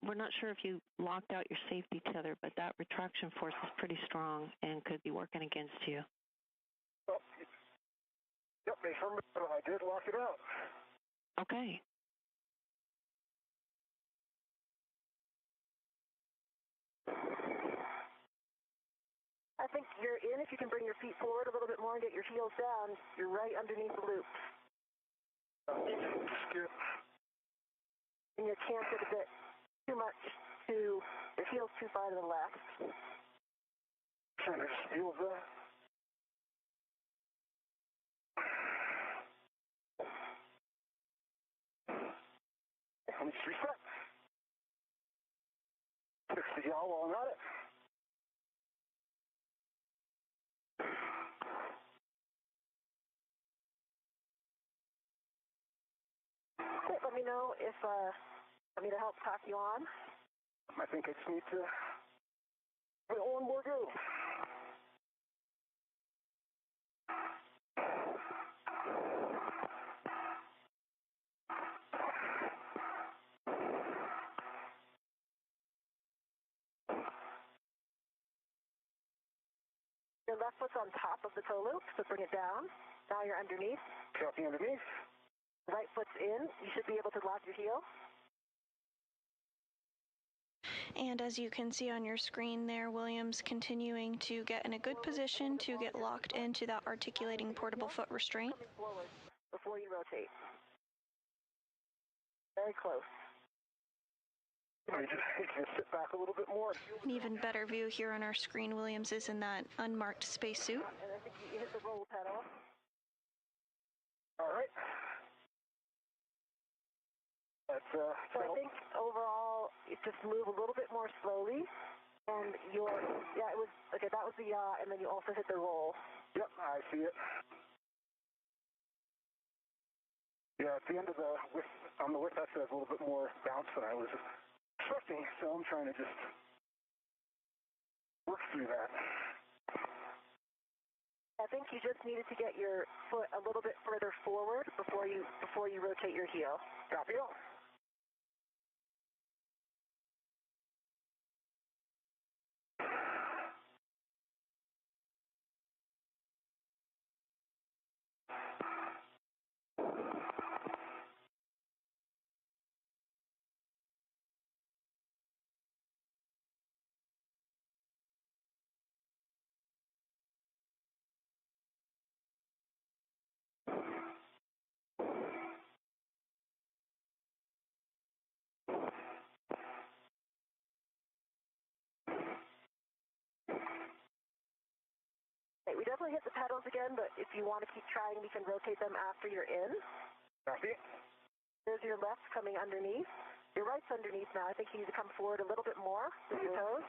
We're not sure if you locked out your safety tether, but that retraction force is pretty strong and could be working against you. Oh, yep, I did lock it out. Okay. I think you're in. If you can bring your feet forward a little bit more and get your heels down, you're right underneath the loop. Skip. And you're canted a bit too much to, your heels too far to the left. Trying to just feel that. Let me just reset. Fix the yaw while I'm at it. Okay, let me know if want me to help pack you on. I think I just need to give it one more go. Your left foot's on top of the toe loop, so bring it down. Now you're underneath. Copy underneath. Right foot's in. You should be able to lock your heel. And as you can see on your screen there, Williams continuing to get in a good position to get locked into that articulating portable foot restraint. Forward before you rotate. Very close. You just sit back a little bit more. An even better view here on our screen, Williams is in that unmarked spacesuit. And I think you hit the roll pedal. All right. So I think overall, it just move a little bit more slowly. And it was, okay, that was the yaw, and then you also hit the roll. Yep, I see it. Yeah, at the end of on the lift, actually has a little bit more bounce than I was expecting, so I'm trying to just work through that. I think you just needed to get your foot a little bit further forward before you rotate your heel. Copy all. We definitely hit the pedals again, but if you want to keep trying, we can rotate them after you're in. Copy. There's your left coming underneath. Your right's underneath now. I think you need to come forward a little bit more with your toes.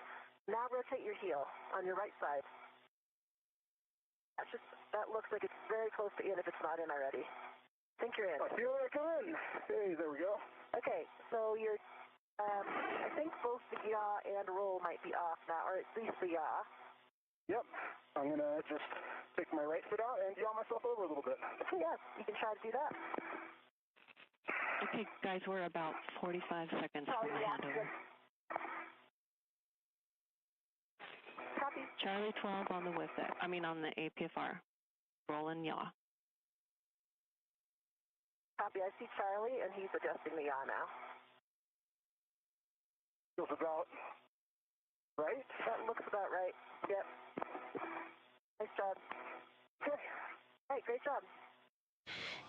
Now rotate your heel on your right side. That looks like it's very close to in if it's not in already. I think you're in. I feel like I'm in. Hey, there we go. Okay, so you're, I think both the yaw and roll might be off now, or at least the yaw. Yep. I'm going to just take my right foot out and yaw myself over a little bit. Okay, yeah, you can try to do that. Okay, guys, we're about 45 seconds from the handover. Copy. Charlie 12 on the on the APFR. Roll and yaw. Copy, I see Charlie, and he's adjusting the yaw now. Feels about right? That looks about right. Yep. Nice job. Okay. All right, great job.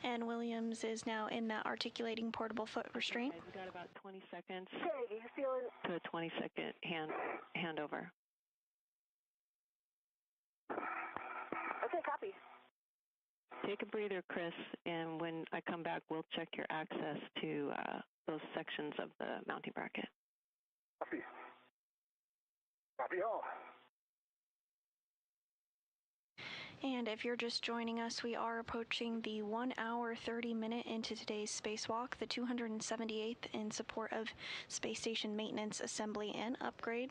And Williams is now in that articulating portable foot restraint. Okay, we've got about 20 seconds Okay, you feeling? to a 20-second handover. Okay, copy. Take a breather, Chris, and when I come back, we'll check your access to those sections of the mounting bracket. Copy. Copy all. And if you're just joining us, we are approaching the 1 hour, 30 minute into today's spacewalk, the 278th in support of space station maintenance, assembly, and upgrade.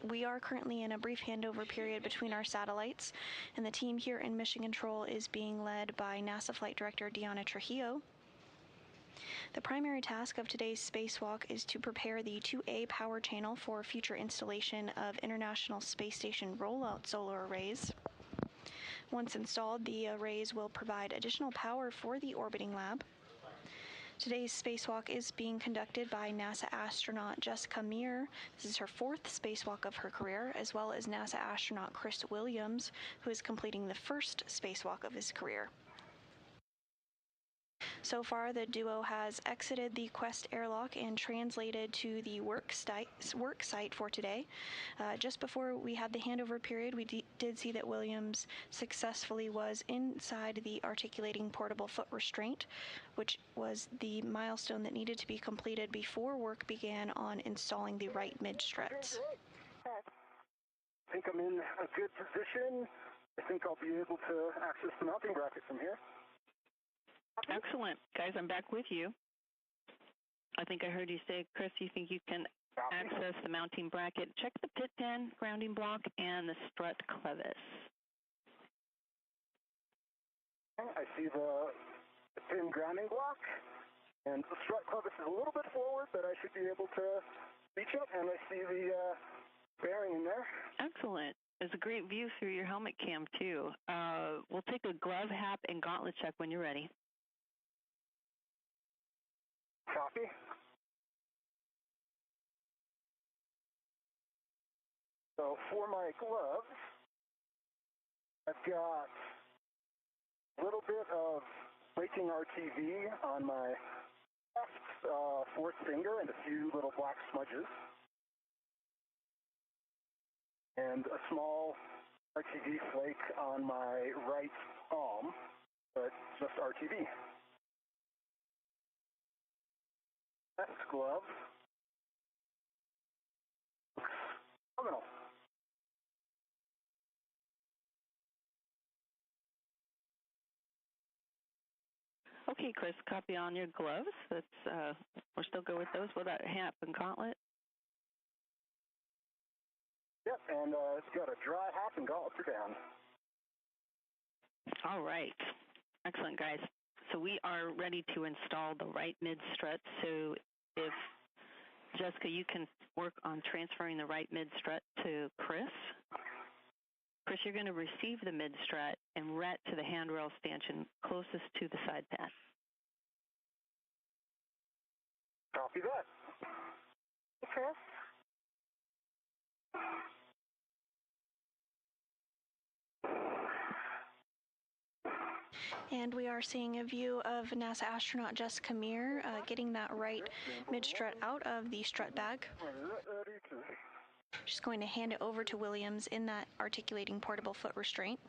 We are currently in a brief handover period between our satellites, and the team here in Mission Control is being led by NASA Flight Director Deanna Trujillo. The primary task of today's spacewalk is to prepare the 2A power channel for future installation of International Space Station rollout solar arrays. Once installed, the arrays will provide additional power for the orbiting lab. Today's spacewalk is being conducted by NASA astronaut Jessica Meir. This is her 4th spacewalk of her career, as well as NASA astronaut Chris Williams, who is completing the 1st spacewalk of his career. So far, the duo has exited the Quest airlock and translated to the work site for today. Just before we had the handover period, we did see that Williams successfully was inside the articulating portable foot restraint, which was the milestone that needed to be completed before work began on installing the right mid-struts. I think I'm in a good position. I think I'll be able to access the mounting bracket from here. Excellent. Guys, I'm back with you. I think I heard you say, Chris, you think you can access the mounting bracket. Check the pit pin, grounding block, and the strut clevis. I see the pin grounding block, and the strut clevis is a little bit forward, but I should be able to reach it, and I see the bearing in there. Excellent. There's a great view through your helmet cam, too. We'll take a glove, hat, and gauntlet check when you're ready. Copy. So for my gloves, I've got a little bit of braking RTV on my left fourth finger and a few little black smudges. And a small RTV flake on my right palm, but just RTV. Left glove. Phenomenal. Okay, Chris, copy on your gloves. We're still good with those. What about hat and gauntlet? Yep, and it's got a dry hat and gauntlets are down. All right. Excellent, guys. So we are ready to install the right mid strut. So if, Jessica, you can work on transferring the right mid strut to Chris. Chris, you're going to receive the mid strut and ret to the handrail stanchion closest to the side pad. Copy that. Chris? And we are seeing a view of NASA astronaut Jessica Meir getting that right mid-strut out of the strut bag. She's going to hand it over to Williams in that articulating portable foot restraint.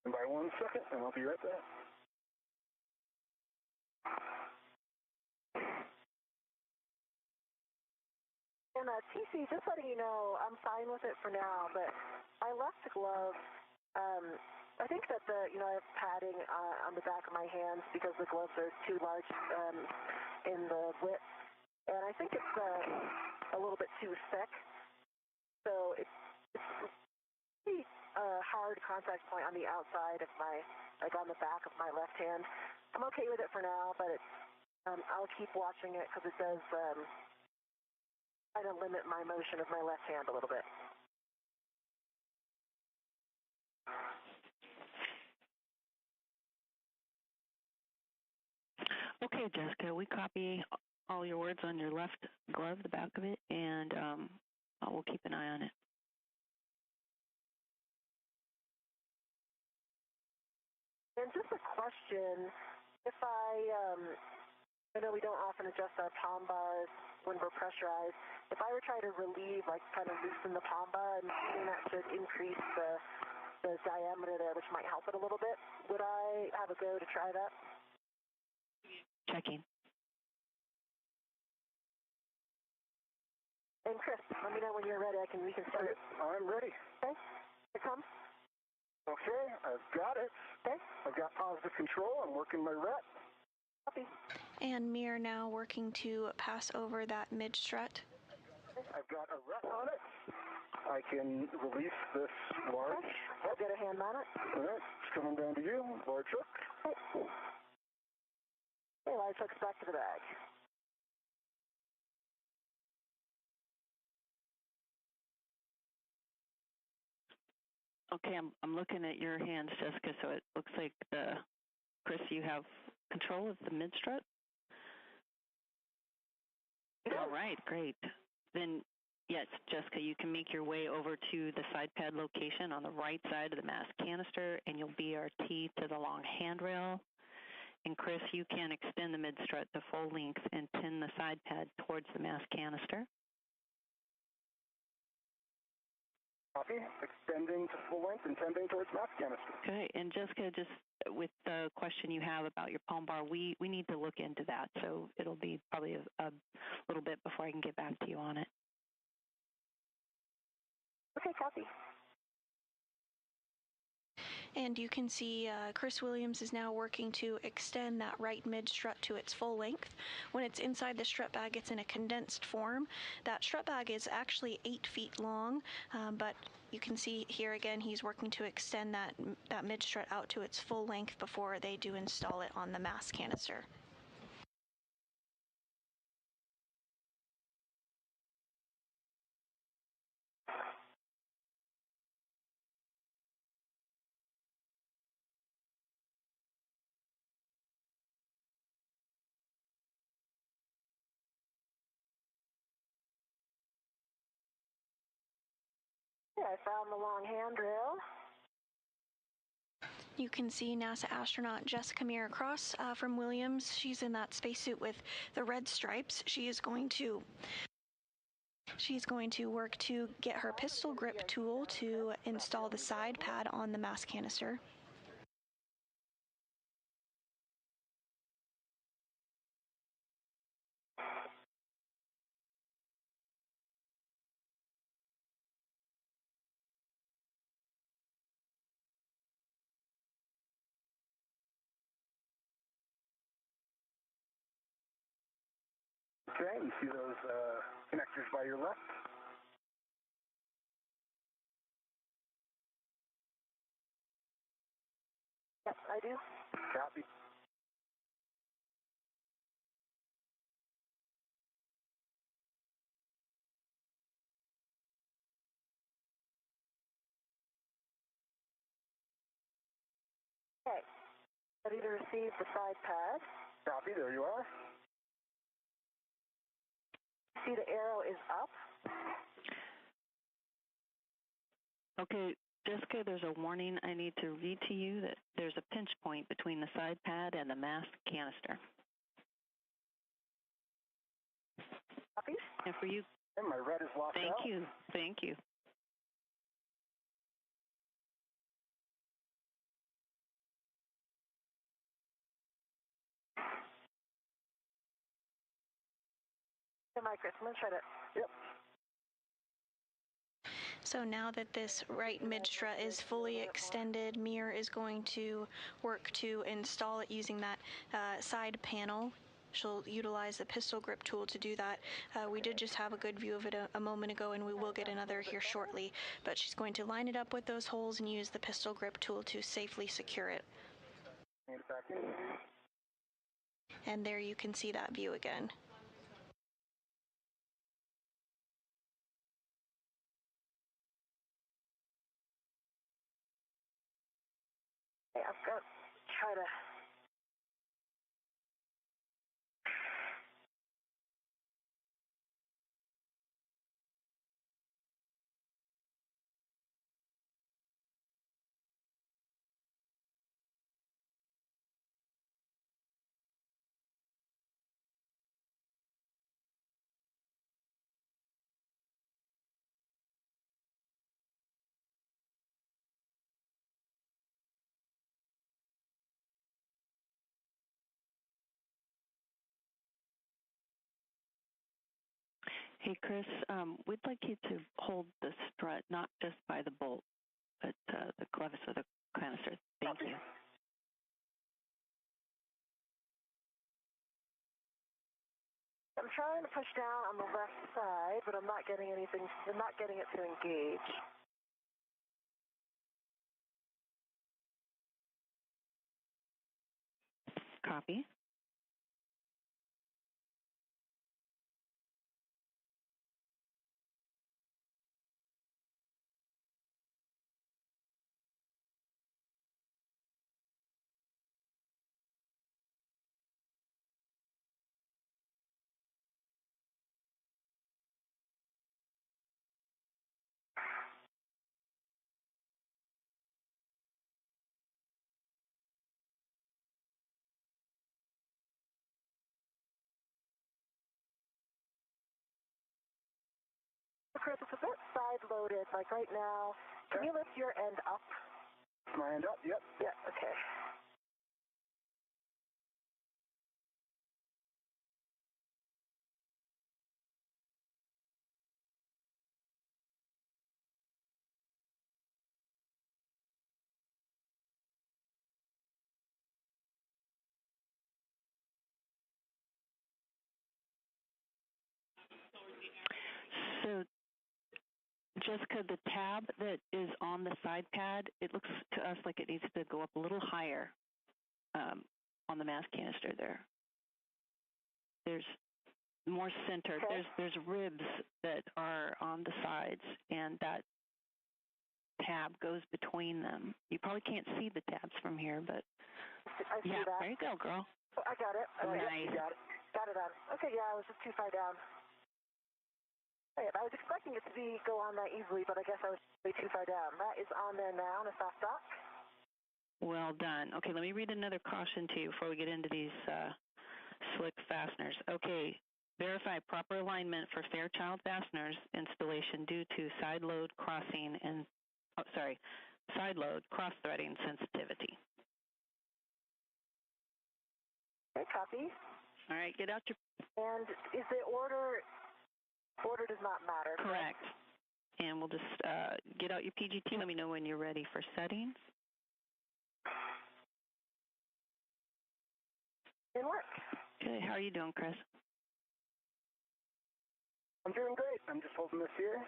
And by 1 second, and I'll be right back. And TC, just letting you know, I'm fine with it for now, but I left the glove. I think that I have padding on the back of my hands because the gloves are too large in the width, and I think it's a little bit too thick. So it's pretty hard contact point on the outside of on the back of my left hand. I'm okay with it for now, but I'll keep watching it because it does kind of limit my motion of my left hand a little bit. Okay, Jessica, we copy all your words on your left glove, the back of it, and we'll keep an eye on it. And just a question, if I know we don't often adjust our palm bars when we're pressurized. If I were trying to relieve, kind of loosen the palm bar, I'm assuming that should increase the diameter there, which might help it a little bit. Would I have a go to try that? Checking. And Chris, let me know when you're ready. We can start. I'm ready. Okay, here it comes. Okay, I've got it. Okay. I've got positive control. I'm working my ret. Copy. And Meir now working to pass over that mid-strut. I've got a ret on it. I can release this large. Okay. I'll get a hand on it. All right, it's coming down to you, large hook. Okay. Okay, large hook's back to the bag. Okay, I'm looking at your hands, Jessica, so it looks like, Chris, you have control of the mid-strut? All right, great. Then, yes, Jessica, you can make your way over to the side pad location on the right side of the mass canister, and you'll BRT to the long handrail. And Chris, you can extend the mid-strut to full length and pin the side pad towards the mass canister. Copy. Extending to full length and tending towards mass canister. Okay, and Jessica, just with the question you have about your palm bar, we need to look into that, so it'll be probably a little bit before I can get back to you on it. Okay, copy. And you can see Chris Williams is now working to extend that right mid-strut to its full length. When it's inside the strut bag, it's in a condensed form. That strut bag is actually 8 feet long, but you can see here again he's working to extend that mid-strut out to its full length before they do install it on the mass canister. I found the long handrail. You can see NASA astronaut Jessica Meir across from Williams. She's in that spacesuit with the red stripes. She's going to work to get her pistol grip tool to install the side pad on the mass canister. Okay, you see those connectors by your left? Yep, I do. Copy. Okay, ready to receive the side pad. Copy, there you are. See the arrow is up. Okay, Jessica, there's a warning I need to read to you that there's a pinch point between the side pad and the mass canister. Copy. And for you, And my red is locked out. Thank you. Am I, Chris? I'm going to try to... Yep. So now that this right mid-strut is fully extended, Meir is going to work to install it using that side panel. She'll utilize the pistol grip tool to do that. We did just have a good view of it a moment ago, and we will get another here shortly. But she's going to line it up with those holes and use the pistol grip tool to safely secure it. And there you can see that view again. Okay, I've got to try to... Hey, Chris, we'd like you to hold the strut, not just by the bolt, but the clevis of the canister. Thank you. I'm trying to push down on the left side, but I'm not getting anything. I'm not getting it to engage. Copy. Chris, it's a bit side-loaded. Like right now, can you lift your end up? My end up? Yep. Yeah, okay. So, Jessica, the tab that is on the side pad, it looks to us like it needs to go up a little higher on the mass canister there. There's more center. Okay. There's ribs that are on the sides, and that tab goes between them. You probably can't see the tabs from here, but I see yeah, that. there you go, girl. Oh, I got it. Nice. You got it. Got it on. Okay, yeah, I was just too far down. Right, I was expecting it to go on that easily, but I guess I was way too far down. That is on there now in a soft dock. Well done. Okay, let me read another caution to you before we get into these slick fasteners. Okay, verify proper alignment for Fairchild fasteners installation due to side load crossing and, side load cross-threading sensitivity. Okay, copy. All right, get out your... And is the order does not matter? Correct. And we'll just get out your PGT. Let me know when you're ready for settings. In work. Okay, how are you doing, Chris? I'm doing great. I'm just holding this here.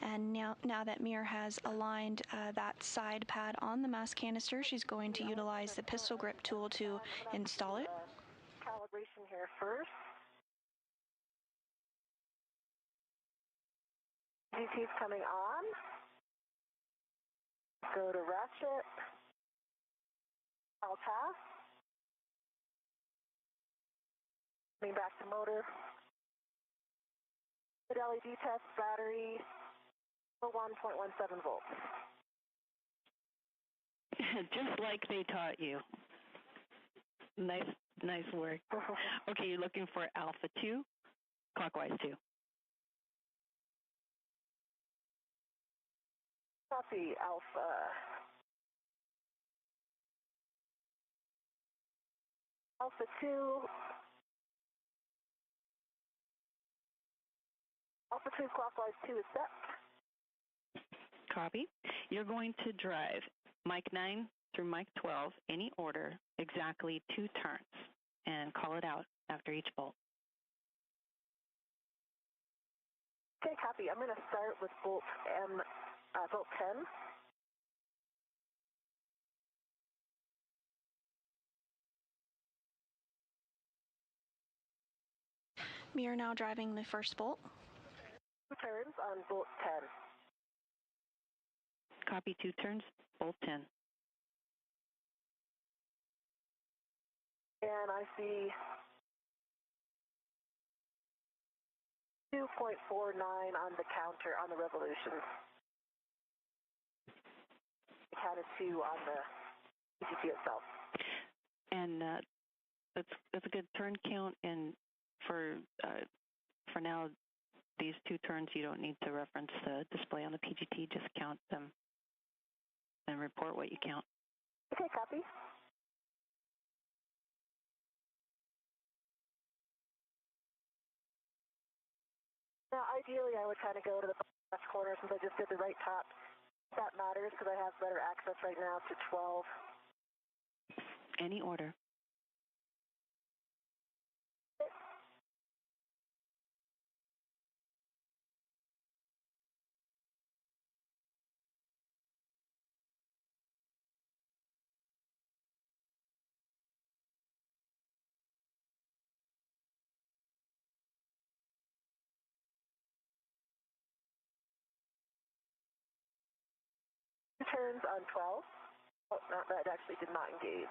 And now that Meir has aligned that side pad on the mass canister, she's going to utilize the pistol grip tool to install it. Calibration here first. GT is coming on. Go to ratchet. I'll pass. Coming back to motor. Good LED test battery for 1.17 volts. Just like they taught you. Nice work. Okay, you're looking for alpha 2, clockwise 2. Copy, alpha. Alpha 2. Alpha 2 clockwise 2 is set. Copy. You're going to drive mic 9 through mic 12, any order, exactly 2 turns, and call it out after each bolt. Okay, copy. I'm going to start with bolt 10. Meir now driving the first bolt. 2 turns on bolt 10. Copy, 2 turns, bolt 10. And I see 2.49 on the counter on the revolution. I counted 2 on the PGT itself. And that's a good turn count, and for now, these 2 turns, you don't need to reference the display on the PGT, just count them and report what you count. Okay, copy. Now, ideally, I would kind of go to the left corner since I just did the right top. That matters because I have better access right now to 12. Any order. Turns on 12. Oh, no, that actually did not engage.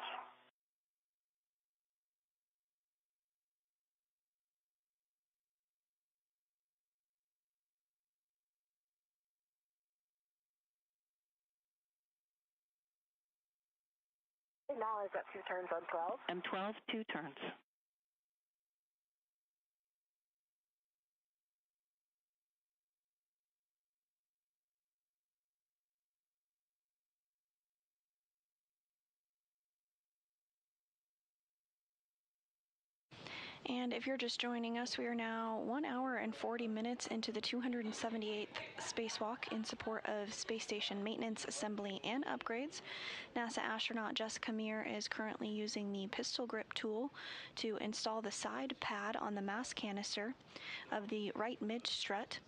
Okay, now I've got 2 turns on 12. M12, 2 turns. And if you're just joining us, we are now 1 hour and 40 minutes into the 278th spacewalk in support of space station maintenance, assembly, and upgrades. NASA astronaut Jessica Meir is currently using the pistol grip tool to install the side pad on the mass canister of the right mid strut.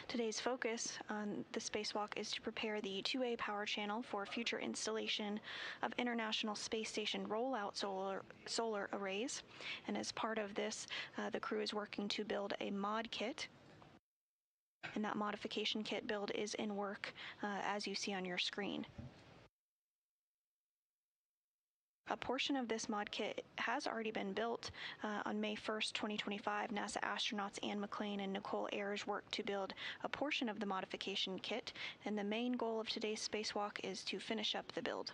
Today's focus on the spacewalk is to prepare the 2A power channel for future installation of International Space Station rollout solar arrays. And as part of this, the crew is working to build a mod kit. And that modification kit build is in work, as you see on your screen. A portion of this mod kit has already been built. On May 1st, 2025, NASA astronauts Anne McClain and Nicole Ayers worked to build a portion of the modification kit, and the main goal of today's spacewalk is to finish up the build.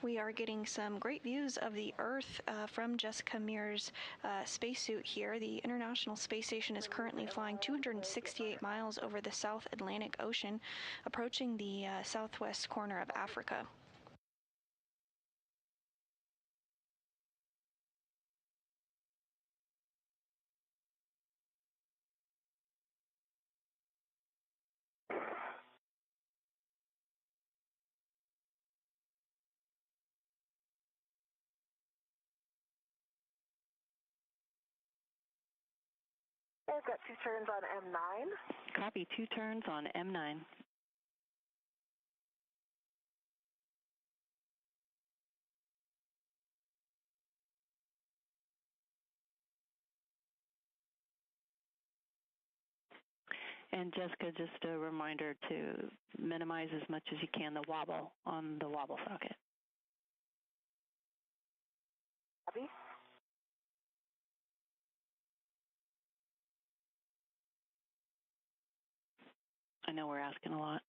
We are getting some great views of the Earth from Jessica Meir's spacesuit here. The International Space Station is currently flying 268 miles over the South Atlantic Ocean, approaching the southwest corner of Africa. I've got 2 turns on M9. Copy, 2 turns on M9. And Jessica, just a reminder to minimize as much as you can the wobble on the wobble socket. Copy. I know we're asking a lot.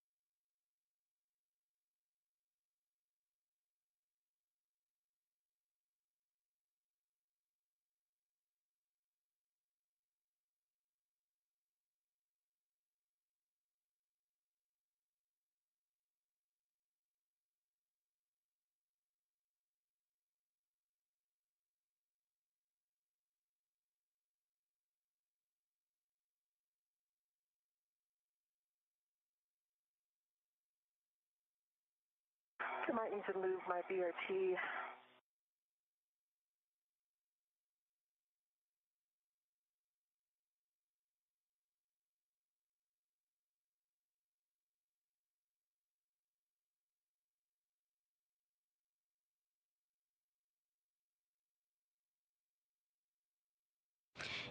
I might need to move my BRT.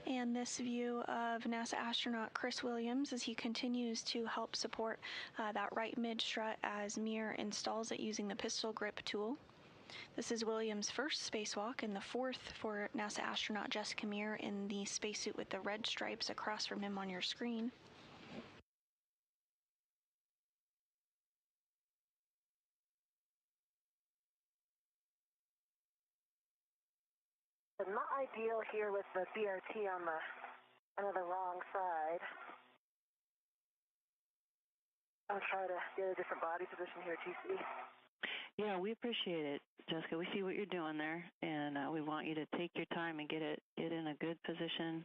And this view of NASA astronaut Chris Williams as he continues to help support that right mid strut as Meir installs it using the pistol grip tool. This is Williams' first spacewalk and the 4th for NASA astronaut Jessica Meir in the spacesuit with the red stripes across from him on your screen. Not ideal here with the BRT on the wrong side. I'll try to get a different body position here, TC. Yeah, we appreciate it, Jessica. We see what you're doing there, and we want you to take your time and get in a good position,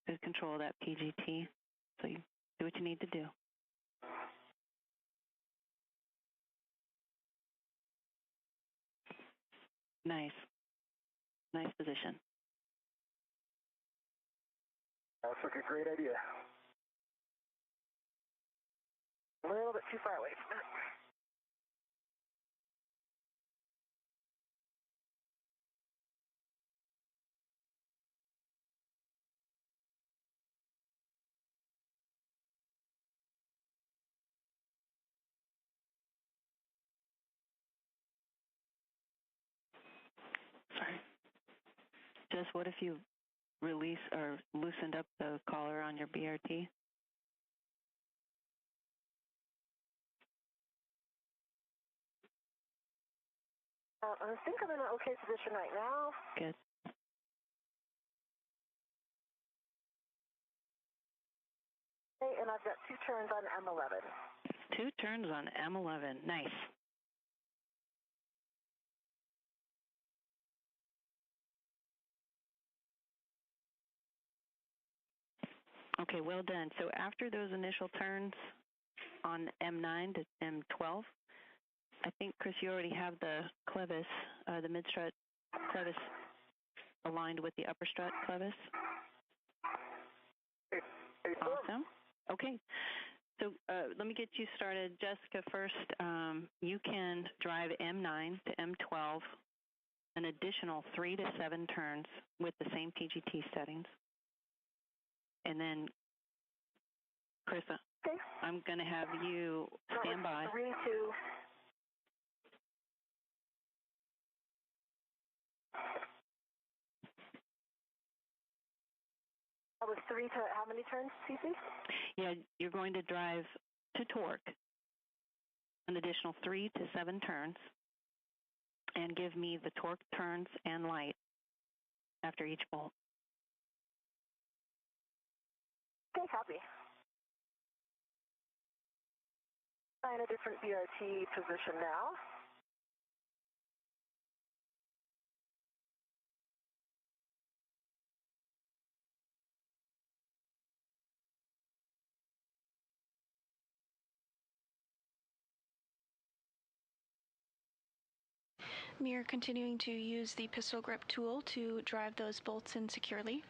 good control of that PGT. So you do what you need to do. Nice. Nice position. That looks like a great idea. A little bit too far away from it. Sorry. Just what if you release or loosened up the collar on your BRT? I think I'm in an okay position right now. Good. Okay, and I've got 2 turns on M11. 2 turns on M11. Nice. Okay, well done. So after those initial turns on M9 to M12, I think, Chris, you already have the clevis, the mid-strut clevis aligned with the upper strut clevis. Awesome. Okay. So let me get you started. Jessica, first, you can drive M9 to M12 an additional 3 to 7 turns with the same PGT settings. And then, Chris, Okay. I'm going to have you stand by. 3, 2. That was 3 to how many turns, CC? Yeah, you're going to drive to torque an additional 3 to 7 turns and give me the torque turns and light after each bolt. Okay, copy. Find a different BRT position now. Meir continuing to use the pistol grip tool to drive those bolts in securely.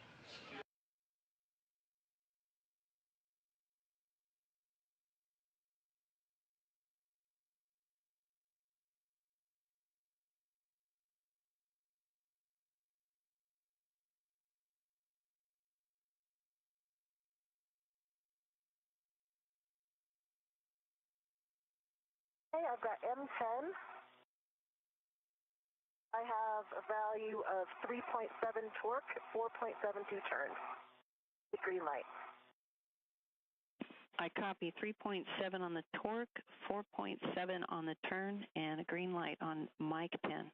Okay, I've got M10. I have a value of 3.7 torque, 4.72 turns. The green light. I copy 3.7 on the torque, 4.7 on the turn, and a green light on mic 10.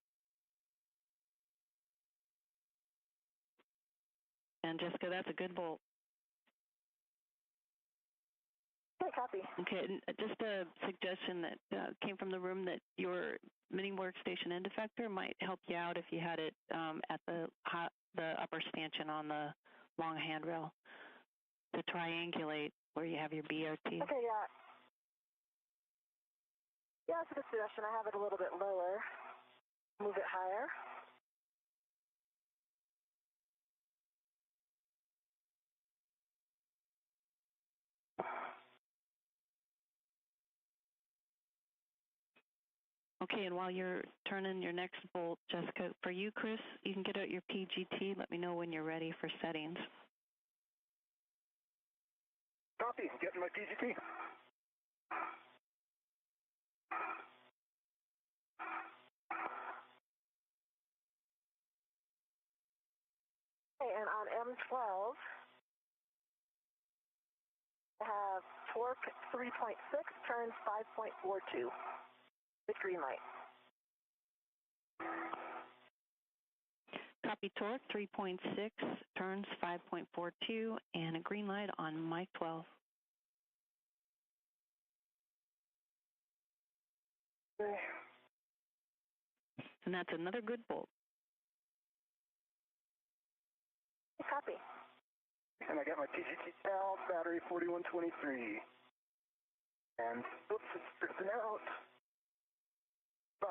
And Jessica, that's a good bolt. Okay, copy. Okay, just a suggestion that came from the room that your mini workstation end effector might help you out if you had it at the upper stanchion on the long handrail to triangulate where you have your BRT. Okay, yeah. Yeah, that's a good suggestion. I have it a little bit lower. Move it higher. Okay, and while you're turning your next bolt, Jessica, for you, Chris, you can get out your PGT. Let me know when you're ready for settings. Copy. Getting my PGT. Okay, and on M12, I have torque 3.6, turns 5.42. The green light. Copy torque 3.6, turns 5.42, and a green light on mic 12. Okay. And that's another good bolt. Copy. And I got my PGT now, battery 4123. And, oops, it's drifting out. Bye.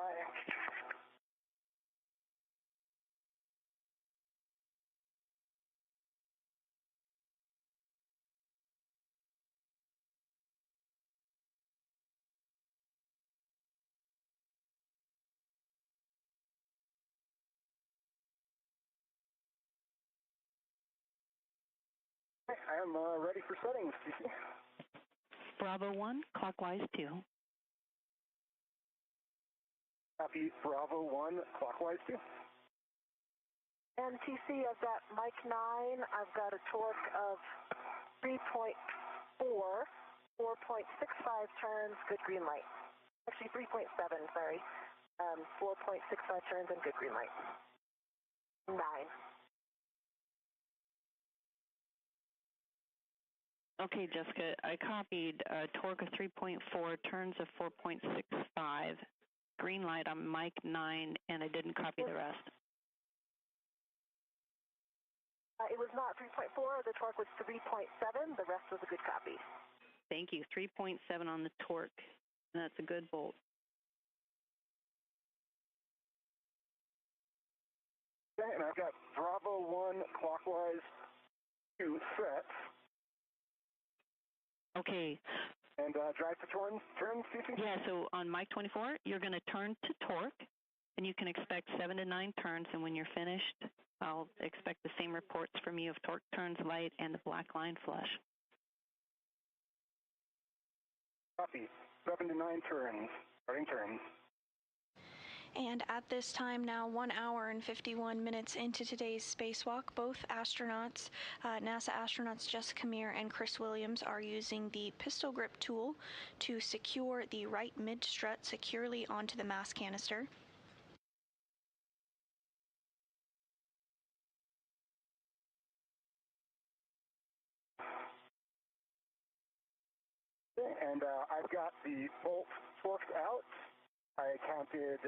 I am ready for settings, CC. Bravo 1, clockwise 2. Copy Bravo 1, clockwise 2. And TC, I've got mic 9. I've got a torque of 3.4, 4.65 turns, good green light. Actually, 3.7, sorry. 4.65 turns and good green light. 9. Okay, Jessica, I copied torque of 3.4, turns of 4.65, green light on mic 9, and I didn't copy the rest. It was not 3.4. The torque was 3.7. The rest was a good copy. Thank you. 3.7 on the torque. That's a good bolt. Okay, and I've got Bravo 1, clockwise 2 set. Okay. And drive to turn, CC? Yeah, so on mic 24, you're going to turn to torque, and you can expect 7 to 9 turns, and when you're finished, I'll expect the same reports from you of torque turns light and the black line flush. Copy. 7 to 9 turns. Starting turns. And at this time now, 1 hour and 51 minutes into today's spacewalk, both astronauts, NASA astronauts Jessica Meir and Chris Williams, are using the pistol grip tool to secure the right mid-strut securely onto the mass canister. And I've got the bolt forked out. I counted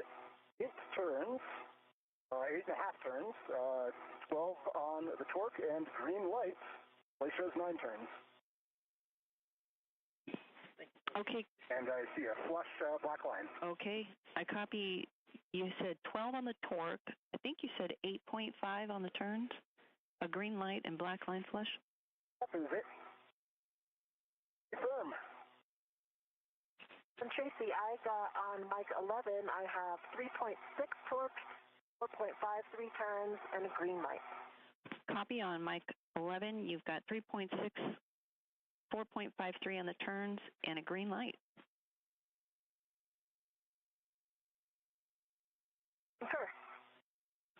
8 turns, 8.5 turns, 12 on the torque, and green light. Play shows 9 turns. Okay. And I see a flush black line. Okay. I copy. You said 12 on the torque. I think you said 8.5 on the turns. A green light and black line flush. That is it. Confirm. And Tracy, I got on mic 11, I have 3.6 torque, 4.53 turns, and a green light. Copy on mic 11. You've got 3.6, 4.53 on the turns, and a green light. Sure.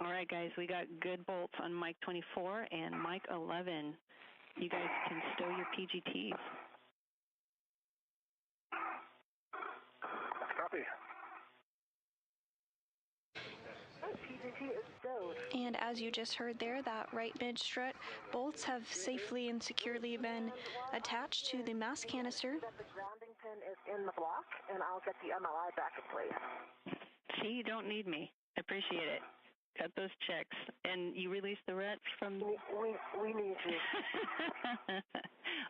All right, guys, we got good bolts on mic 24 and mic 11. You guys can stow your PGTs. Copy. PGT is stowed. And as you just heard there, that right mid-strut bolts have safely and securely been attached to the mass canister. That the grounding pin is in the block, and I'll get the MLI back in place. See, you don't need me. I appreciate it. Cut those checks. And you release the ret from... We need you.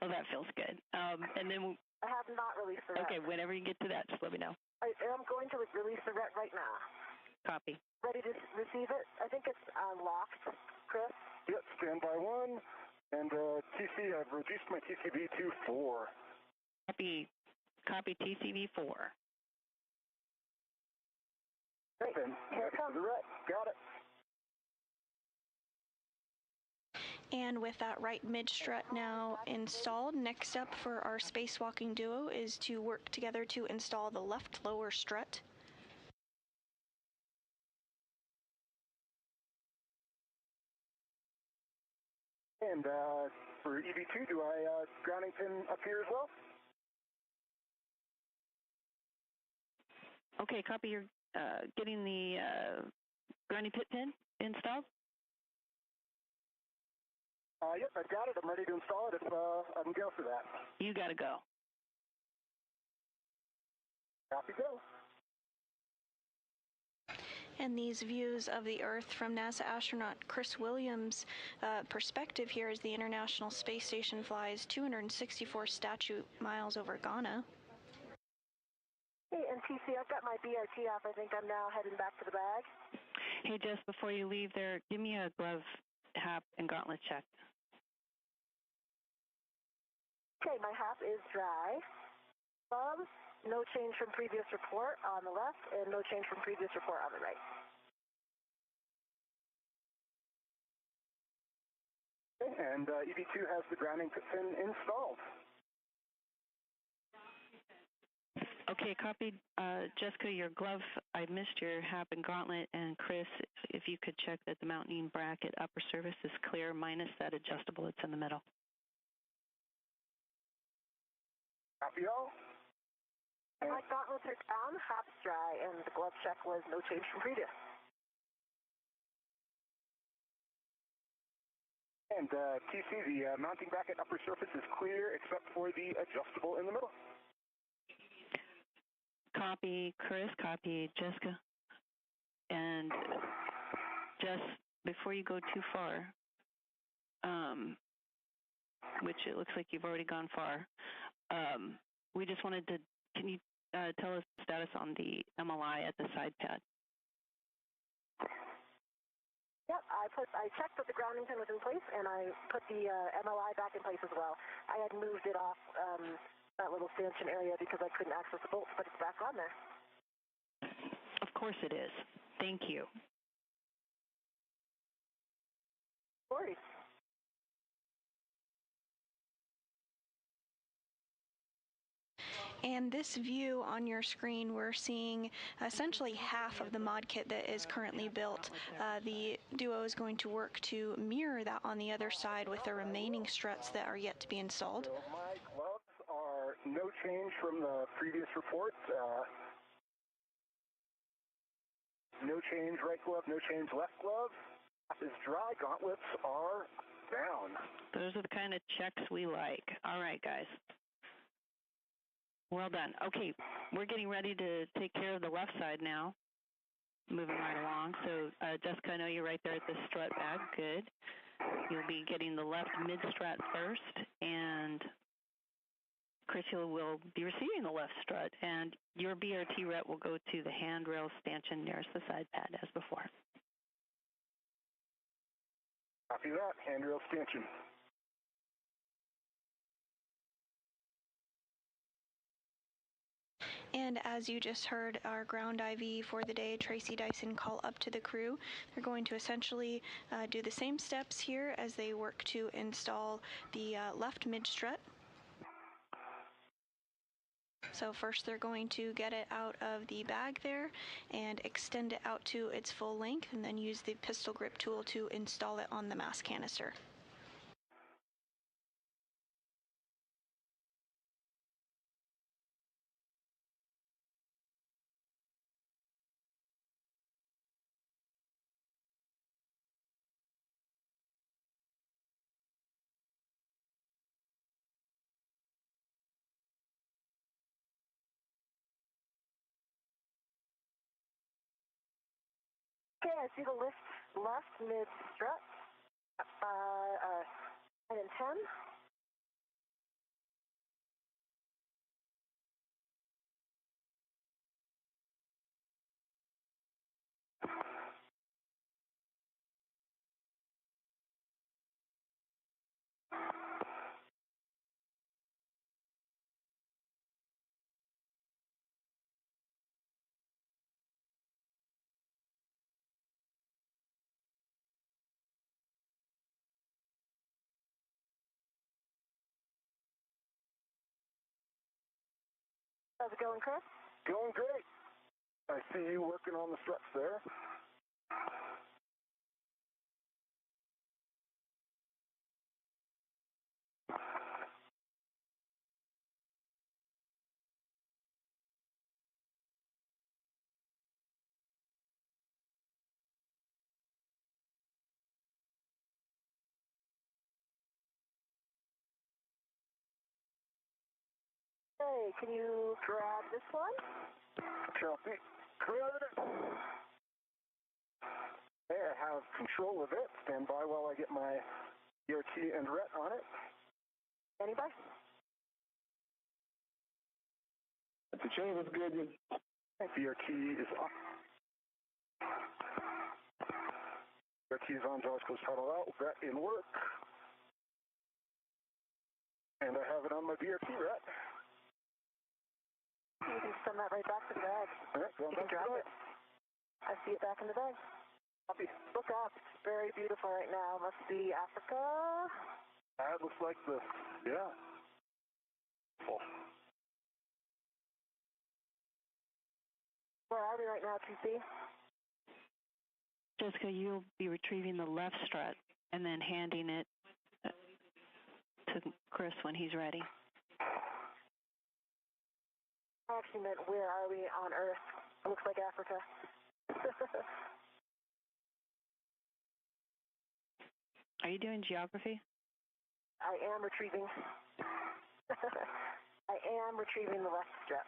Oh, that feels good. And then... I have not released the ret. Okay, whenever you get to that, just let me know. I'm going to release the ret right now. Copy. Ready to receive it? I think it's locked, Chris. Yep, standby 1. And TC, I've reduced my TCB to 4. Copy TCV 4. Great. Here it comes. The ret. Got it. And with that right mid-strut now installed, next up for our spacewalking duo is to work together to install the left lower strut. And for EV2, do I grounding pin up here as well? Okay, copy. You're getting the grounding pit pin installed? Yep, I've got it. I'm ready to install it if I can go for that. You got to go. Copy, go. And these views of the Earth from NASA astronaut Chris Williams' perspective here as the International Space Station flies 264 statute miles over Ghana. Hey, and TC, I've got my BRT off. I think I'm now heading back to the bag. Hey, Jess, before you leave there, give me a glove, hap, and gauntlet check. Okay, my hap is dry. No change from previous report on the left, and no change from previous report on the right. And EV2 has the grounding pin installed. Okay, copied. Jessica, your glove, I missed your hap and gauntlet. And Chris, if you could check that the mounting bracket upper surface is clear, minus that adjustable that's in the middle. Copy all. My gauntlets are down, hap's dry, and the glove check was no change from previous. And TC, the mounting bracket upper surface is clear except for the adjustable in the middle. Copy, Chris, copy, Jessica. And Jess, before you go too far, which it looks like you've already gone far, we just wanted to, can you tell us the status on the MLI at the side pad? Yep, I checked that the grounding pin was in place, and I put the MLI back in place as well. I had moved it off that little stanchion area because I couldn't access the bolts, but it's back on there. Of course it is. Thank you. No worries. And this view on your screen, we're seeing essentially half of the mod kit that is currently built. The Duo is going to work to mirror that on the other side with the remaining struts that are yet to be installed. So my gloves are no change from the previous reports. No change right glove, no change left glove. Is dry, gauntlets are down. Those are the kind of checks we like. All right, guys. Well done. Okay, we're getting ready to take care of the left side now. Moving right along. So, Jessica, I know you're right there at the strut bag. Good. You'll be getting the left mid-strut first, and Chris, you will be receiving the left strut, and your BRT rep will go to the handrail stanchion nearest the side pad as before. Copy that, handrail stanchion. And as you just heard our ground IV for the day, Tracy Dyson, call up to the crew. They're going to essentially do the same steps here as they work to install the left mid strut. So first they're going to get it out of the bag there and extend it out to its full length, and then use the pistol grip tool to install it on the mass canister. Okay, I see the lift left mid strut. 9 and 10. How's it going, Chris? Going great. I see you working on the struts there. Hey, can you grab this one? Chelsea, grab it. Hey, I have control of it. Stand by while I get my BRT and RET on it. Anybody? The chain is good. BRT is on. BRT is on, jaws close, throttle out. RET in work. And I have it on my BRT RET. You can send that right back to the bag. All right, You can drop it. I see it back in the bag. Copy. Look up. It's very beautiful right now. Must be Africa. That looks like the, yeah. Oh. Where are we right now, TC? Jessica, you'll be retrieving the left strut and then handing it to Chris when he's ready. I actually meant where are we on Earth? It looks like Africa. Are you doing geography? I am retrieving. I am retrieving the left strut.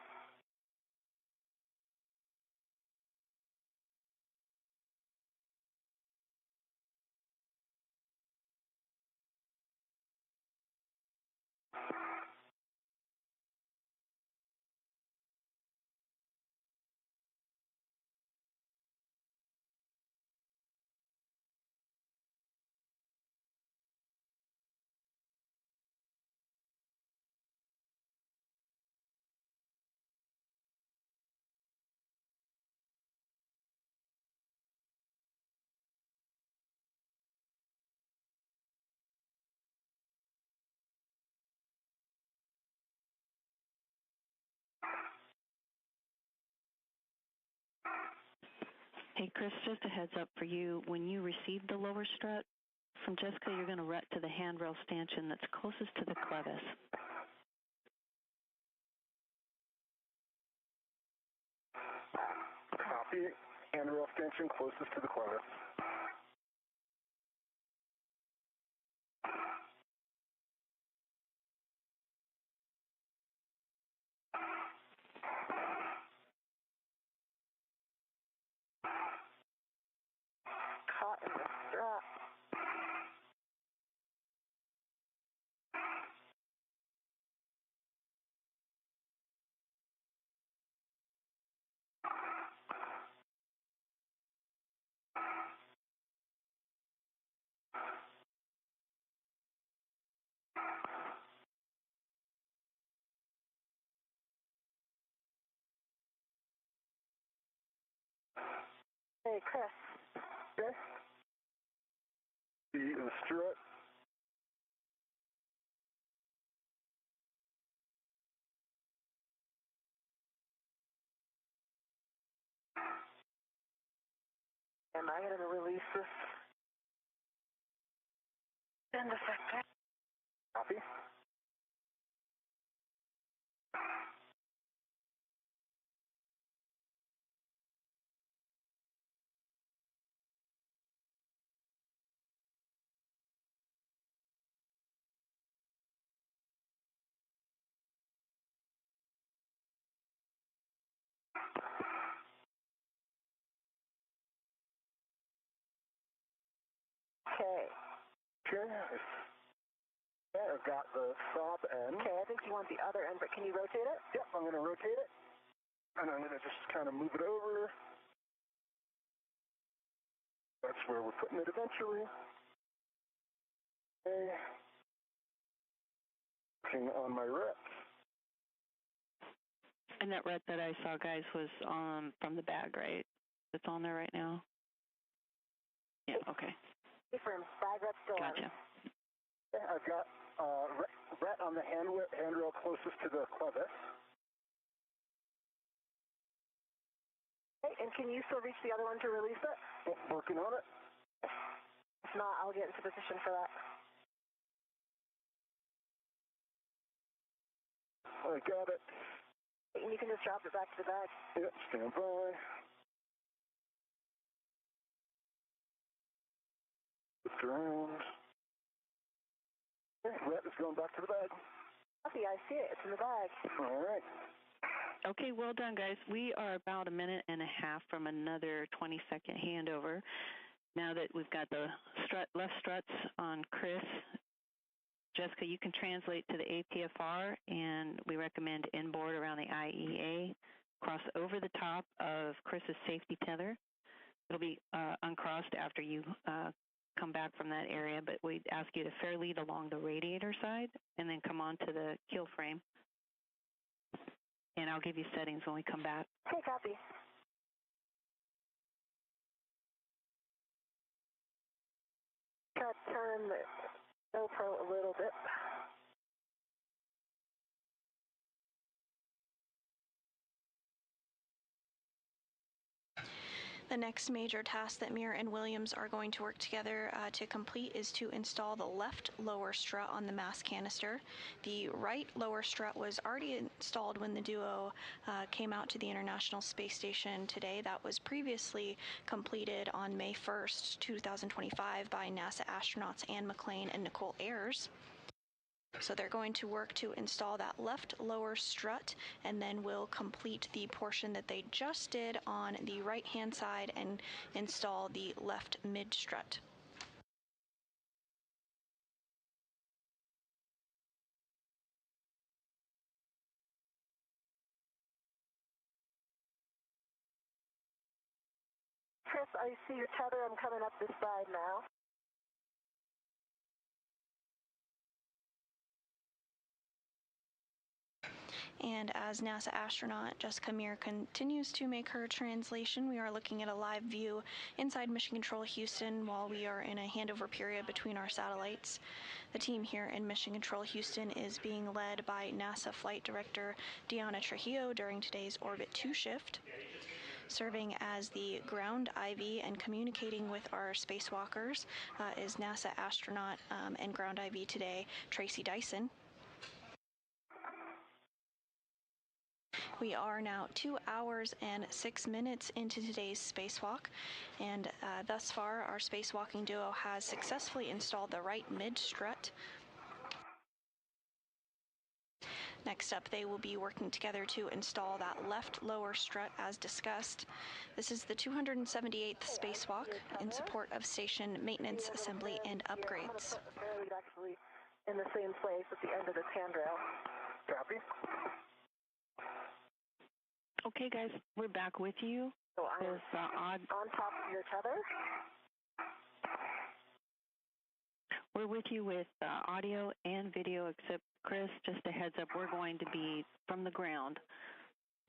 Hey, Chris, just a heads up for you. When you receive the lower strut from Jessica, you're going to rut to the handrail stanchion that's closest to the clevis. Copy. Handrail stanchion closest to the clevis. Caught in the strap. Hey, Chris. Okay. The strut. Am I going to release this? End effector. Copy. Okay. Okay. I've got the stop end. Okay, I think you want the other end, but can you rotate it? Yep, I'm going to rotate it. And I'm going to just kind of move it over. That's where we're putting it eventually. Okay. Working on my rep. And that red that I saw, guys, was from the bag, right? That's on there right now? Yeah, okay. Confirm. Bag rep still on. Gotcha. Okay, I've got ret on the handrail closest to the clevis. Okay, and can you still reach the other one to release it? Yep, working on it. If not, I'll get into position for that. I got it. And you can just drop it back to the bag. Yep, stand by. Lift around. Okay, ret is going back to the bag. Copy, I see it. It's in the bag. All right. Okay, well done, guys. We are about a minute and a half from another 20-second handover. Now that we've got the left struts on Chris, Jessica, you can translate to the APFR, and we recommend inboard around the IEA, cross over the top of Chris's safety tether. It'll be uncrossed after you come back from that area, but we'd ask you to fair lead along the radiator side and then come onto the kill frame. And I'll give you settings when we come back. Okay, copy. Try to turn the GoPro a little bit. The next major task that Meir and Williams are going to work together to complete is to install the left lower strut on the mass canister. The right lower strut was already installed when the duo came out to the International Space Station today. That was previously completed on May 1st, 2025 by NASA astronauts Anne McClain and Nicole Ayers. So they're going to work to install that left lower strut, and then we'll complete the portion that they just did on the right-hand side and install the left mid strut. Chris, I see your tether. I'm coming up this side now. And as NASA astronaut Jessica Meir continues to make her translation, we are looking at a live view inside Mission Control Houston while we are in a handover period between our satellites. The team here in Mission Control Houston is being led by NASA Flight Director Deanna Trujillo during today's Orbit 2 shift. Serving as the ground IV and communicating with our spacewalkers is NASA astronaut and ground IV today, Tracy Dyson. We are now 2 hours and 6 minutes into today's spacewalk, and thus far our spacewalking duo has successfully installed the right mid-strut. Next up, they will be working together to install that left lower strut as discussed. This is the 278th spacewalk in support of station maintenance, assembly, and upgrades. Actually in the same place at the end of this handrail. Copy. Okay, guys, we're back with you. So I'm on top of your tether. We're with you with audio and video, except, Chris, just a heads up, we're going to be, from the ground,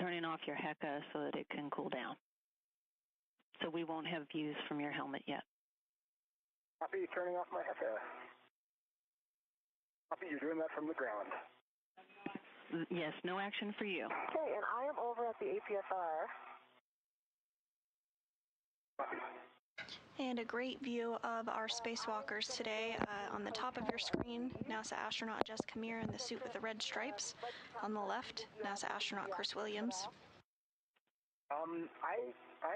turning off your HECA so that it can cool down. So we won't have views from your helmet yet. Copy, turning off my HECA. Copy, you're doing that from the ground. Yes, no action for you. Okay, and I am over at the APSR. Copy. And a great view of our spacewalkers today. On the top of your screen, NASA astronaut Jessica Meir in the suit with the red stripes. On the left, NASA astronaut Chris Williams. I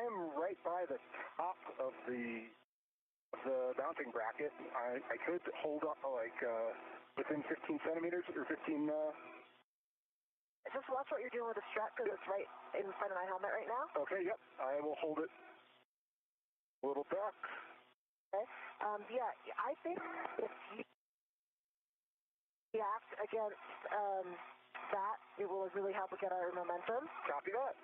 am right by the top of the mounting bracket. I could hold up within 15 centimeters or 15. Just watch what you're doing with the strap because it's right in front of my helmet right now. Okay, yep. I will hold it a little back. Okay. Yeah, I think if you react against that, it will really help get our momentum. Copy that.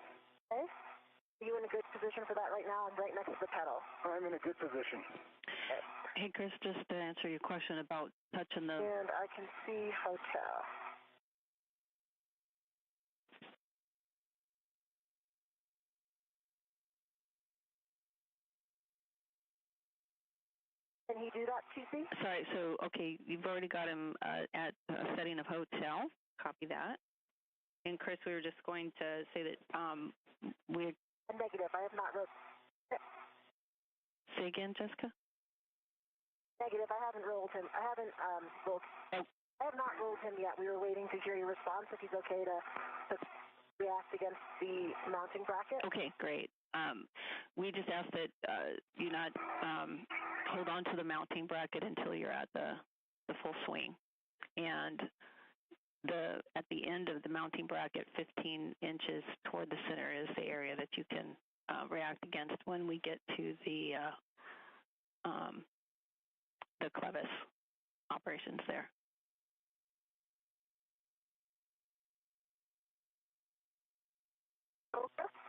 Okay. Are you in a good position for that right now? I'm right next to the pedal. I'm in a good position. Okay. Hey, Chris, just to answer your question about touching the... And I can see hotel. Can he do that, TC? Sorry, so, okay, you've already got him at a setting of hotel. Copy that. And, Chris, we were just going to say that we're... Negative. I have not wrote... Say again, Jessica? Negative. I haven't rolled him. I haven't rolled... Oh. I have not rolled him yet. We were waiting to hear your response if he's okay to react against the mounting bracket. Okay, great. We just asked that you not hold on to the mounting bracket until you're at the full swing. And at the end of the mounting bracket, 15 inches toward the center is the area that you can react against when we get to the clevis operations there.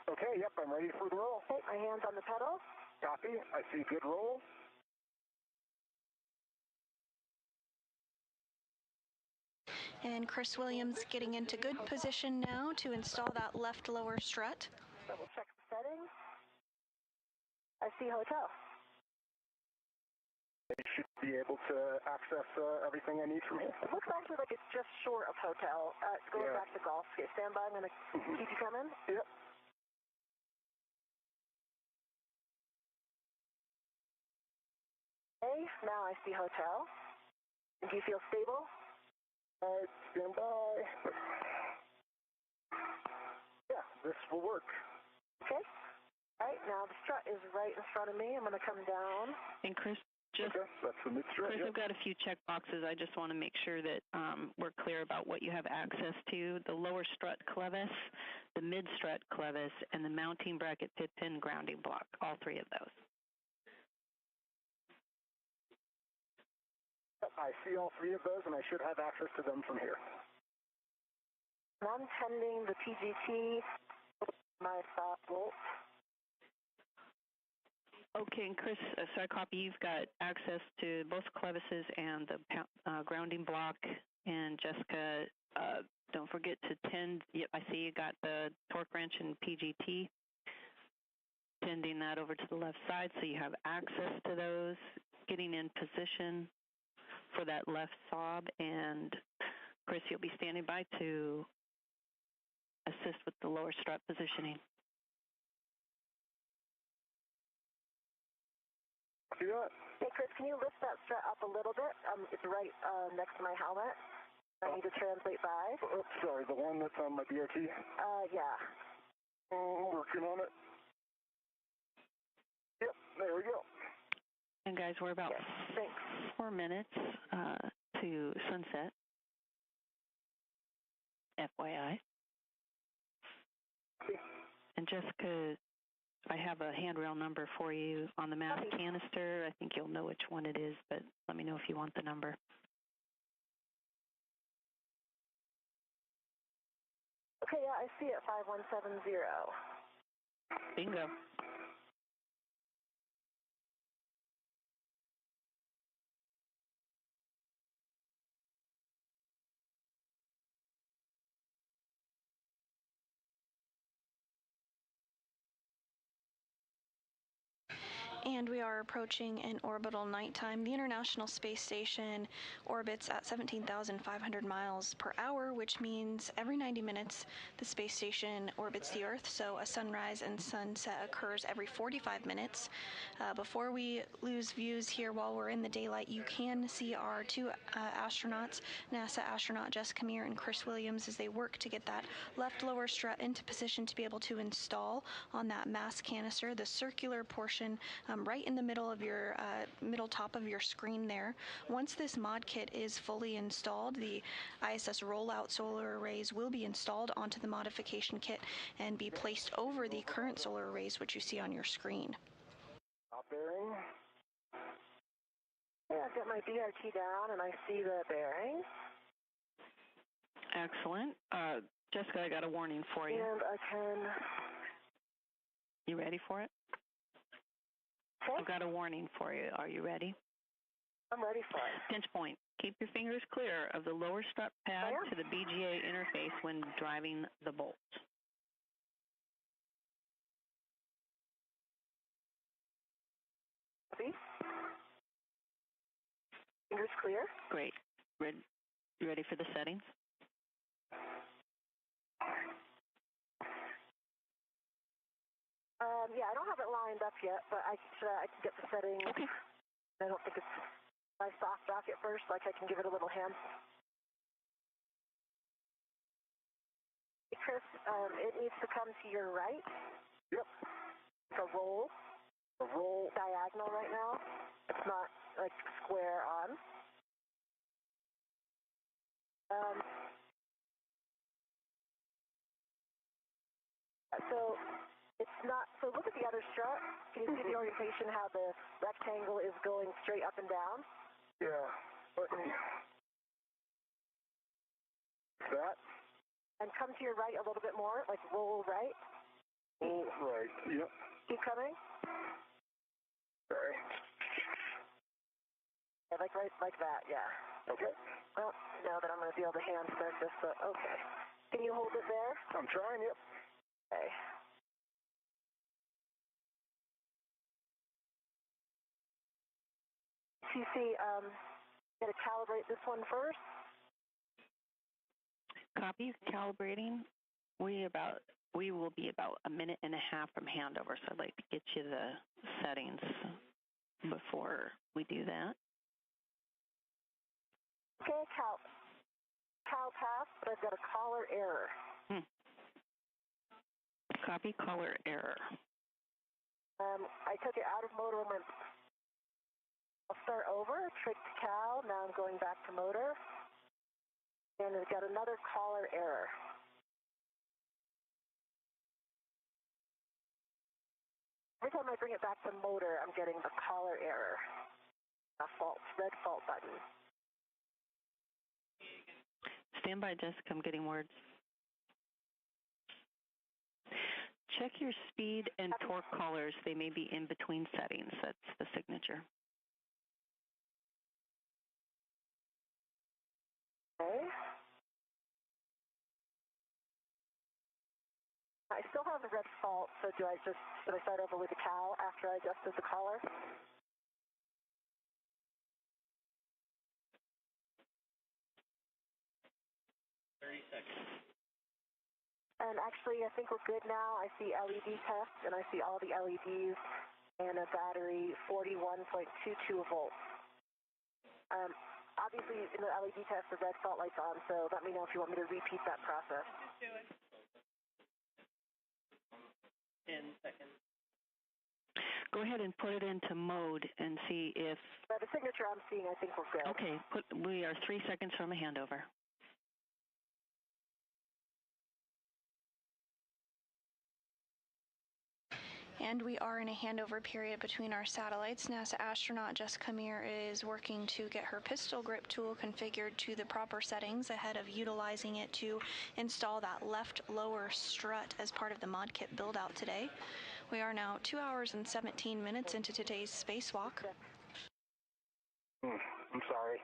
Okay, yep, I'm ready for the roll. Okay, my hand's on the pedal. Copy. I see good roll. And Chris Williams getting into good position now to install that left lower strut. Double check the settings. I see hotel. I should be able to access everything I need from here. It looks actually like it's just short of hotel. Going back to golf. Okay, stand by. I'm going to keep you coming. Yep. Okay, now I see hotel. Do you feel stable? All right, stand by. Yeah, this will work. Okay. All right, now the strut is right in front of me. I'm going to come down. And Chris, that's the mid-strut. Chris, I've got a few check boxes. I just want to make sure that we're clear about what you have access to. The lower strut clevis, the mid-strut clevis, and the mounting bracket pin grounding block, all three of those. I see all three of those, and I should have access to them from here. I'm tending the PGT, my 5 volt. Okay, and Chris, so I copy you've got access to both clevises and the grounding block. And Jessica, don't forget to tend. Yep, I see you got the torque wrench and PGT. Tending that over to the left side so you have access to those. Getting in position for that left sob. And Chris, you'll be standing by to assist with the lower strut positioning. Copy that. Hey, Chris, can you lift that strut up a little bit? It's right next to my helmet. I need to translate by. Oops, sorry, the one that's on my BRT? Yeah. Working on it. Yep, there we go. And guys, we're about 4 minutes to sunset. FYI. And Jessica, I have a handrail number for you on the mass canister. I think you'll know which one it is, but let me know if you want the number. Okay, yeah, I see it, 5170. Bingo. And we are approaching an orbital nighttime. The International Space Station orbits at 17,500 miles per hour, which means every 90 minutes the space station orbits the Earth. So a sunrise and sunset occurs every 45 minutes. Before we lose views here while we're in the daylight, you can see our two astronauts, NASA astronaut Jessica Meir and Chris Williams, as they work to get that left lower strut into position to be able to install on that mass canister, the circular portion right in the middle of your middle top of your screen there. Once this mod kit is fully installed, the ISS rollout solar arrays will be installed onto the modification kit and be placed over the current solar arrays, which you see on your screen. Top bearing. Yeah, I've got my BRT down and I see the bearing. Excellent. Jessica, I got a warning for you. And I can... You ready for it? Okay. I've got a warning for you. Are you ready? I'm ready for it. Pinch point. Keep your fingers clear of the lower strut pad to the BGA interface when driving the bolt. See? Fingers clear. Great. You ready for the settings? Yeah, I don't have it lined up yet, but I can get the settings. Okay. I don't think it's my soft dock at first, like I can give it a little hand. Chris, it needs to come to your right. Yep. It's a roll. A roll. Diagonal right now. It's not like square on. So it's not, so look at the other strut. Can you see the orientation, how the rectangle is going straight up and down? Yeah. That. And come to your right a little bit more, like roll right. Roll right, yep. Keep coming. Sorry. Yeah, like that, yeah. Okay. Well, now that I'm going to be able to hand start this, okay. Can you hold it there? I'm trying, yep. Okay. TC, going to calibrate this one first. Copy. Calibrating. We will be about a minute and a half from handover, so I'd like to get you the settings before we do that. Okay, cal passed, but I've got a caller error. Copy. Caller error. I took it out of motor and I'll start over, trick to cal, now I'm going back to motor. And I've got another caller error. Every time I bring it back to motor, I'm getting the caller error. A red fault button. Stand by, Jessica. I'm getting words. Check your speed and torque collars. They may be in between settings. That's the signature. Okay. I still have the red fault, so should I start over with the cal after I adjusted the collar? And actually, I think we're good now. I see LED test, and I see all the LEDs and a battery 41.22 volts. Obviously, in the LED test, the red fault light's on, so let me know if you want me to repeat that process. 10 seconds. Go ahead and put it into mode and see if... The signature I'm seeing, I think we're good. Okay, we are 3 seconds from a handover. And we are in a handover period between our satellites. NASA astronaut Jessica Meir is working to get her pistol grip tool configured to the proper settings ahead of utilizing it to install that left lower strut as part of the mod kit build out today. We are now 2 hours and 17 minutes into today's spacewalk. I'm sorry.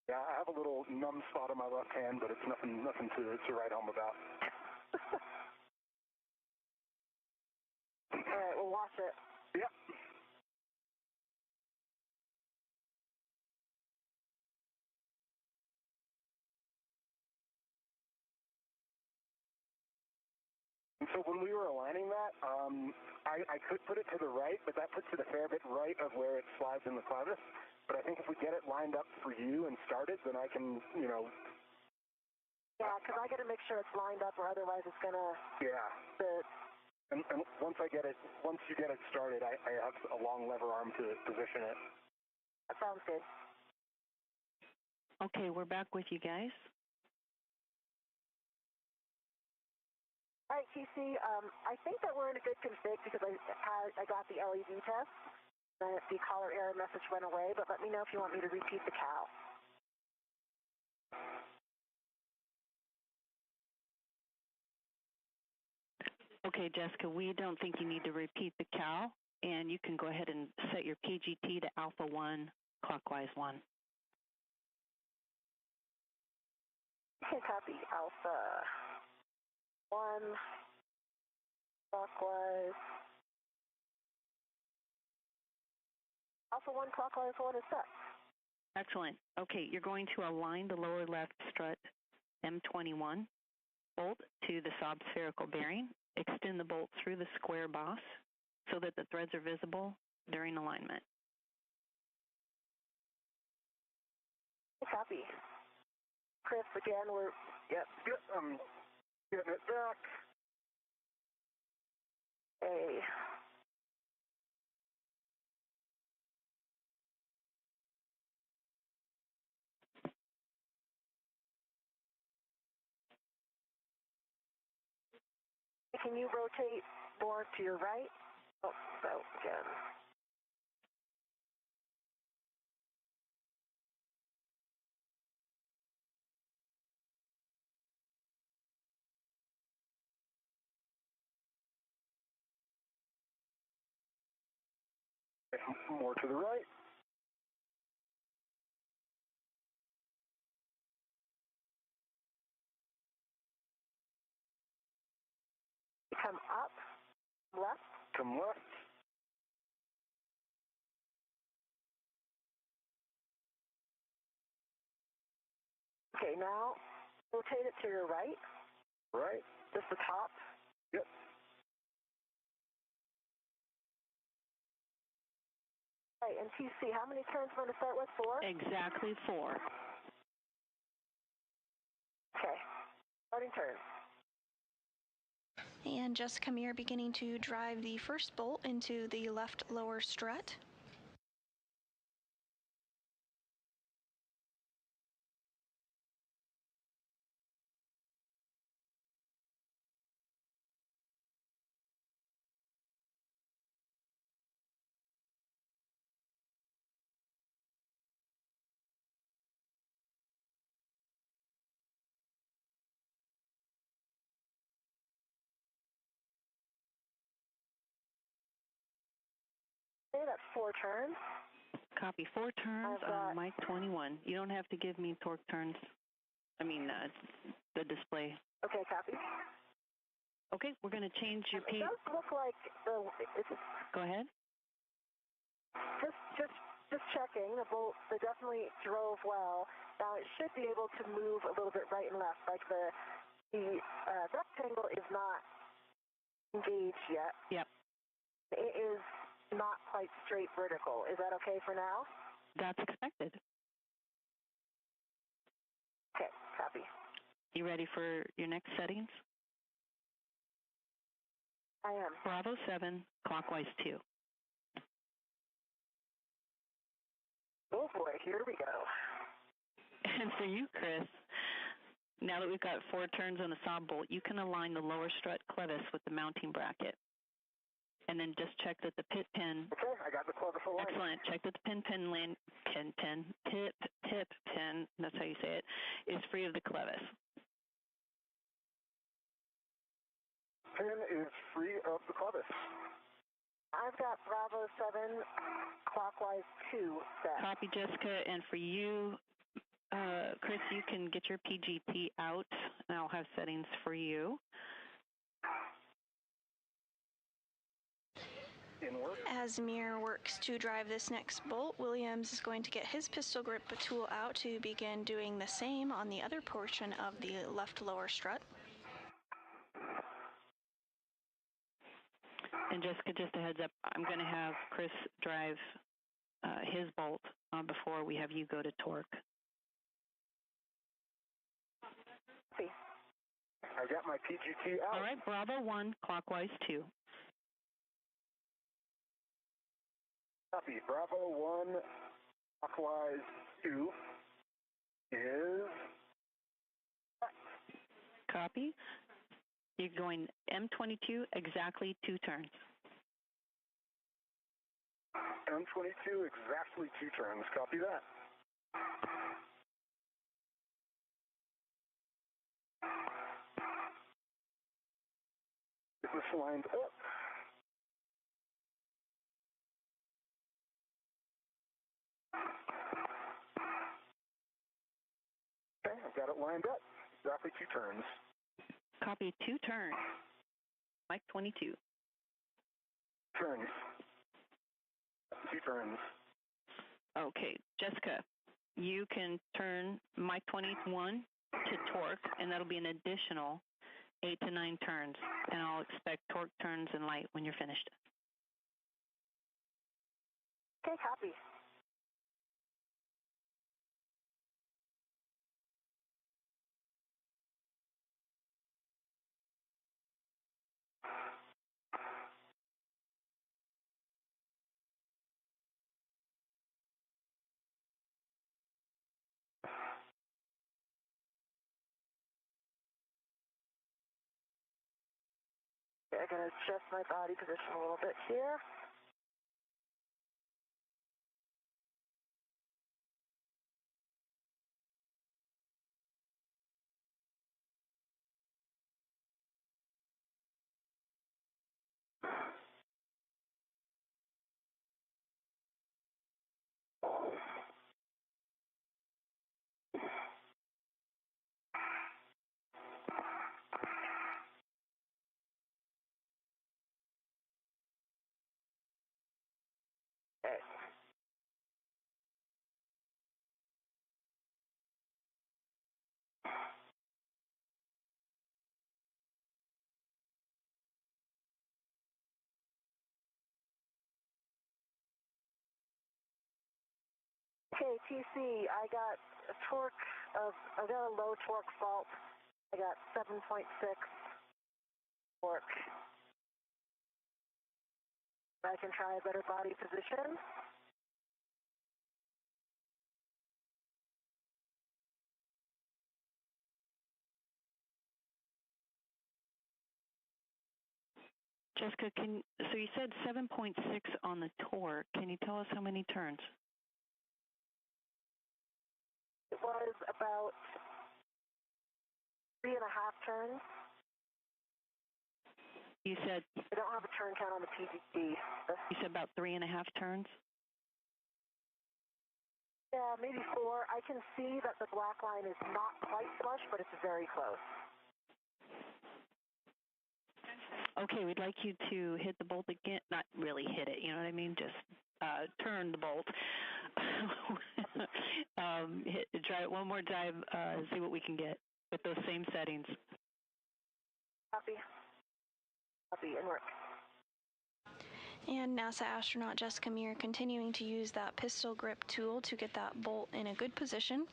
Yeah, I have a little numb spot on my left hand, but it's nothing to write home about. All right, we'll watch it. Yep. And so when we were aligning that, I could put it to the right, but that puts it a fair bit right of where it slides in the clavus. But I think if we get it lined up for you and started, then I can, you know... Yeah, because I got to make sure it's lined up, or otherwise it's going to... Yeah. And once you get it started, I have a long lever arm to position it. That sounds good. Okay, we're back with you guys. All right, TC, I think that we're in a good config because I got the LED test. The caller error message went away, but let me know if you want me to repeat the CAL. Okay, Jessica, we don't think you need to repeat the CAL, and you can go ahead and set your PGT to Alpha 1, clockwise 1. Okay, copy. Alpha 1, clockwise. Alpha 1, clockwise 1 is set. Excellent. Okay, you're going to align the lower left strut M21 bolt to the sob spherical bearing. Extend the bolt through the square boss so that the threads are visible during alignment. Copy. Chris, again, we're... Yep, I'm getting it back. A... Can you rotate more to your right? Oh, so again. More to the right. Come up, left. Come left. Okay, now rotate it to your right. Right. Just the top. Yep. Right, and TC, how many turns am I going to start with? 4? Exactly 4. Okay, starting turn. And Jessica Meir beginning to drive the first bolt into the left lower strut. Okay, that's 4 turns. Copy 4 turns on Mike 21. You don't have to give me torque turns. The display. Okay, copy. Okay, we're going to change your It does look like Go ahead. Just checking. The bolt, they definitely drove well. Now it should be able to move a little bit right and left. Like the rectangle is not engaged yet. Yep. It is not quite straight vertical. Is that okay for now? That's expected. Okay, copy. You ready for your next settings? I am. Bravo 7, clockwise 2. Oh boy, here we go. And for you, Chris, now that we've got 4 turns on the saw bolt, you can align the lower strut clevis with the mounting bracket. And then just check that the pit pin. Okay, I got the clevis aligned. Excellent. Check that the tip pin, that's how you say it, is free of the clevis. Pin is free of the clevis. I've got Bravo 7, clockwise 2 set. Copy, Jessica. And for you, Chris, you can get your PGT out, and I'll have settings for you. As Meir works to drive this next bolt, Williams is going to get his pistol grip tool out to begin doing the same on the other portion of the left lower strut. And Jessica, just a heads up, I'm going to have Chris drive his bolt before we have you go to torque. See. I got my PGT out. All right, Bravo 1, clockwise 2. Copy. Bravo 1, clockwise 2 is... Copy. You're going M22, exactly 2 turns. M22, exactly 2 turns. Copy that. Get this lined up. Okay, I've got it lined up. Exactly 2 turns. Copy, 2 turns. Mike 22. Turns. 2 turns. Okay, Jessica, you can turn Mike 21 to torque, and that'll be an additional 8 to 9 turns, and I'll expect torque turns and light when you're finished. Okay, copy. Okay, I'm going to adjust my body position a little bit here. Okay. Okay, TC, I got a low torque fault. I got 7.6 torque. I can try a better body position. Jessica, so you said 7.6 on the torque. Can you tell us how many turns? It was about 3.5 turns. You said... I don't have a turn count on the PGT. You said about 3.5 turns? Yeah, maybe 4. I can see that the black line is not quite flush, but it's very close. Okay, we'd like you to hit the bolt again. Not really hit it, you know what I mean? Just turn the bolt. Try it one more time, see what we can get with those same settings. Copy. Copy, and work. And NASA astronaut Jessica Meir continuing to use that pistol grip tool to get that bolt in a good position.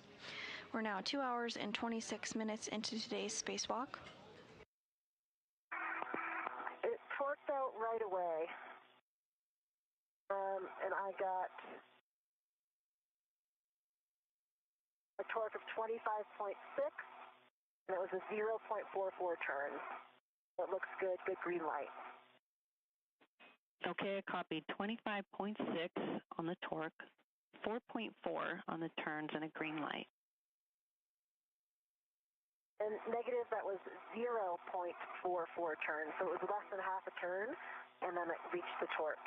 We're now 2 hours and 26 minutes into today's spacewalk. It torqued out right away. And I got a torque of 25.6, and it was a 0.44 turn. It looks good, good green light. Okay, I copied 25.6 on the torque, 4.4 on the turns, and a green light. And negative, that was 0.44 turns, so it was less than half a turn, and then it reached the torque.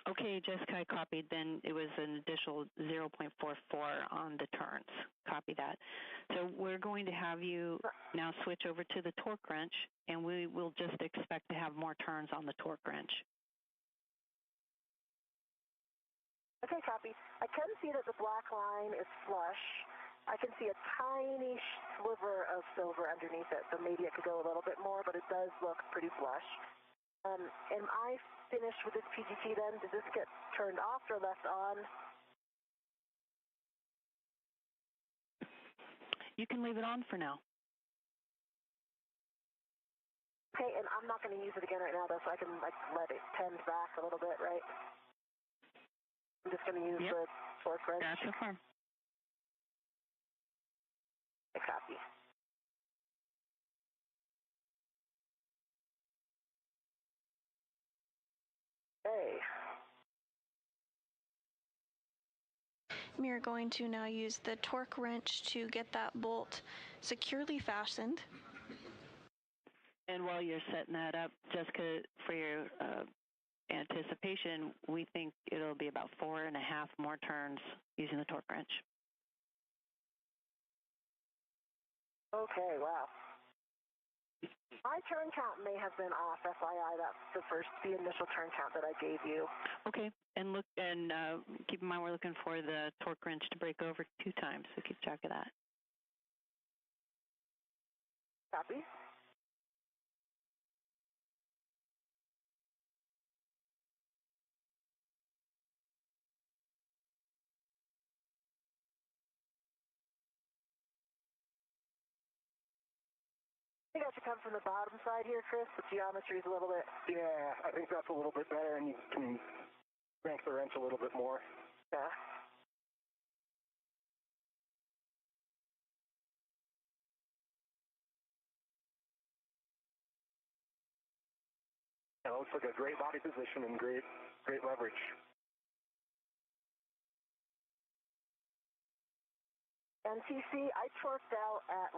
Okay, Jessica, I copied. Then it was an additional 0.44 on the turns. Copy that. So we're going to have you now switch over to the torque wrench, and we will just expect to have more turns on the torque wrench. Okay, copy. I can see that the black line is flush. I can see a tiny sliver of silver underneath it, so maybe it could go a little bit more, but it does look pretty flush. Am I finished with this PGT then? Does this get turned off or left on? You can leave it on for now. Okay, and I'm not going to use it again right now, though, so I can let it tend back a little bit, right? I'm just going to use the torque wrench. That's affirm. Okay, copy. Okay. We're going to now use the torque wrench to get that bolt securely fastened. And while you're setting that up, Jessica, for your anticipation, we think it'll be about 4.5 more turns using the torque wrench. Okay, wow. My turn count may have been off, FYI. That's the initial turn count that I gave you. Okay, and look, and keep in mind we're looking for the torque wrench to break over 2 times, so keep track of that. Copy. I think I should come from the bottom side here, Chris. The geometry's a little bit... Yeah, I think that's a little bit better, and you can crank the wrench a little bit more. Yeah. Yeah, it looks like a great body position and great leverage. And TC, I torqued out at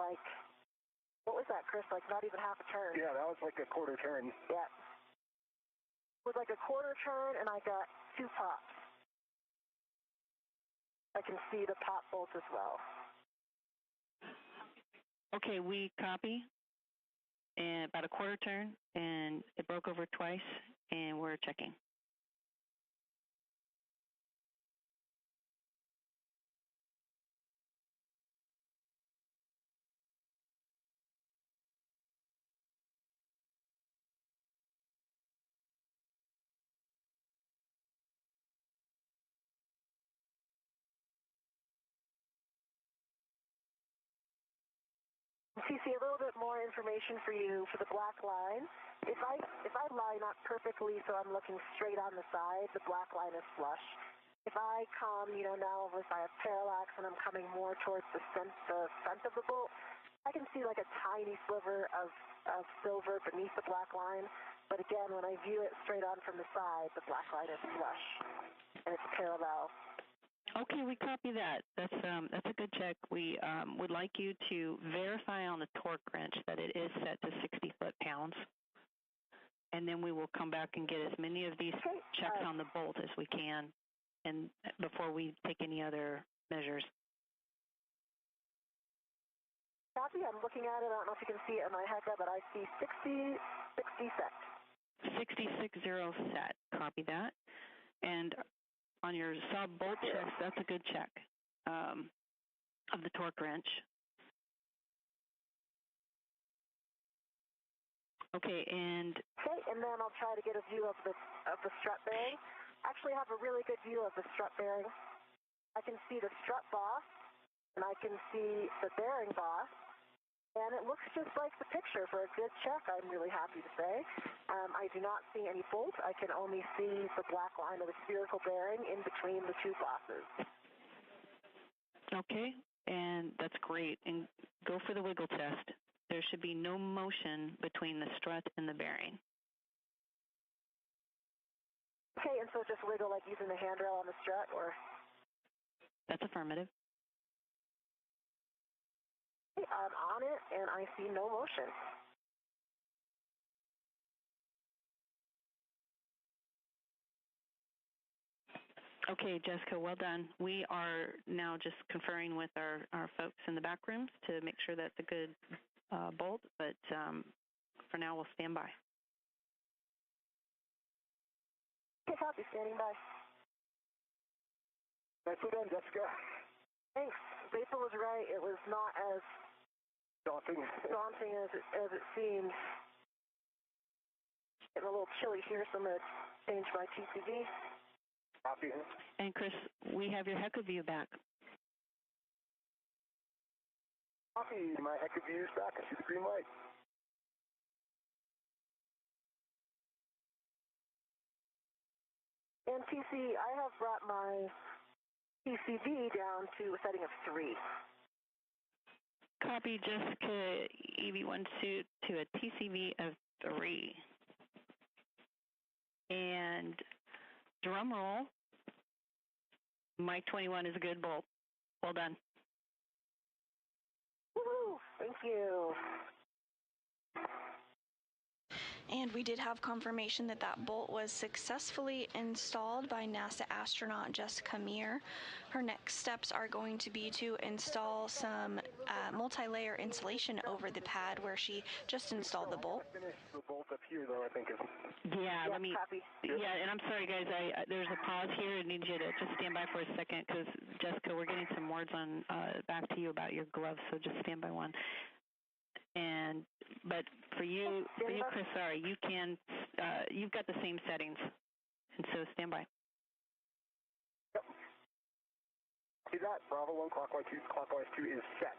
what was that, Chris? Not even half a turn. Yeah, that was like a quarter turn. Yeah. It was like a quarter turn, and I got 2 pops. I can see the pop bolt as well. Okay, we copy, and about a quarter turn, and it broke over twice, and we're checking. TC, a little bit more information for you for the black line. If I line up perfectly so I'm looking straight on the side, the black line is flush. If I come, now if I have parallax and I'm coming more towards the front of the bolt, I can see like a tiny sliver of silver beneath the black line. But again, when I view it straight on from the side, the black line is flush and it's parallel. Okay, we copy that. That's a good check. We would like you to verify on the torque wrench that it is set to 60 foot-pounds, and then we will come back and get as many of these checks on the bolt as we can, and before we take any other measures. Copy. I'm looking at it. I don't know if you can see it in my head, but I see 60 set. 60 set. Copy that. And on your sub bolt checks, that's a good check. of the torque wrench. Okay, and then I'll try to get a view of the strut bearing. Actually, I have a really good view of the strut bearing. I can see the strut boss, and I can see the bearing boss, and it looks just like the picture for a good check, I'm really happy to say. I do not see any bolt. I can only see the black line of the spherical bearing in between the two bosses. Okay, and that's great. And go for the wiggle test. There should be no motion between the strut and the bearing. Okay, and so just wiggle like using the handrail on the strut, or? That's affirmative. Okay, I'm on it, and I see no motion. Okay, Jessica, well done. We are now just conferring with our folks in the back rooms to make sure that's a good bolt, but for now we'll stand by. Okay, copy, standing by. Nicely done, Jessica. Thanks. Basil was right. It was not as daunting as it seemed. Getting a little chilly here, so I'm going to change my TCV. Copy. And Chris, we have your HECA view back. Copy. My HECA view is back. I see the green light. And TC, I have brought my TCV down to a setting of 3. Copy, Jessica, EV1 suit to a TCV of 3. And drum roll, Mike 21 is a good bolt. Well done. Woohoo! Thank you. And we did have confirmation that that bolt was successfully installed by NASA astronaut Jessica Meir. Her next steps are going to be to install some multi-layer insulation over the pad where she just installed the bolt. Finish the bolt up here, though, I think. Yeah, let me. Copy. Yeah, and I'm sorry, guys. There's a pause here. I need you to just stand by for a second because, Jessica, we're getting some words on back to you about your gloves, so just stand by one. But for you, Chris, sorry, you can. You've got the same settings, and so stand by. Yep. See that? Bravo 1, clockwise 2 is set.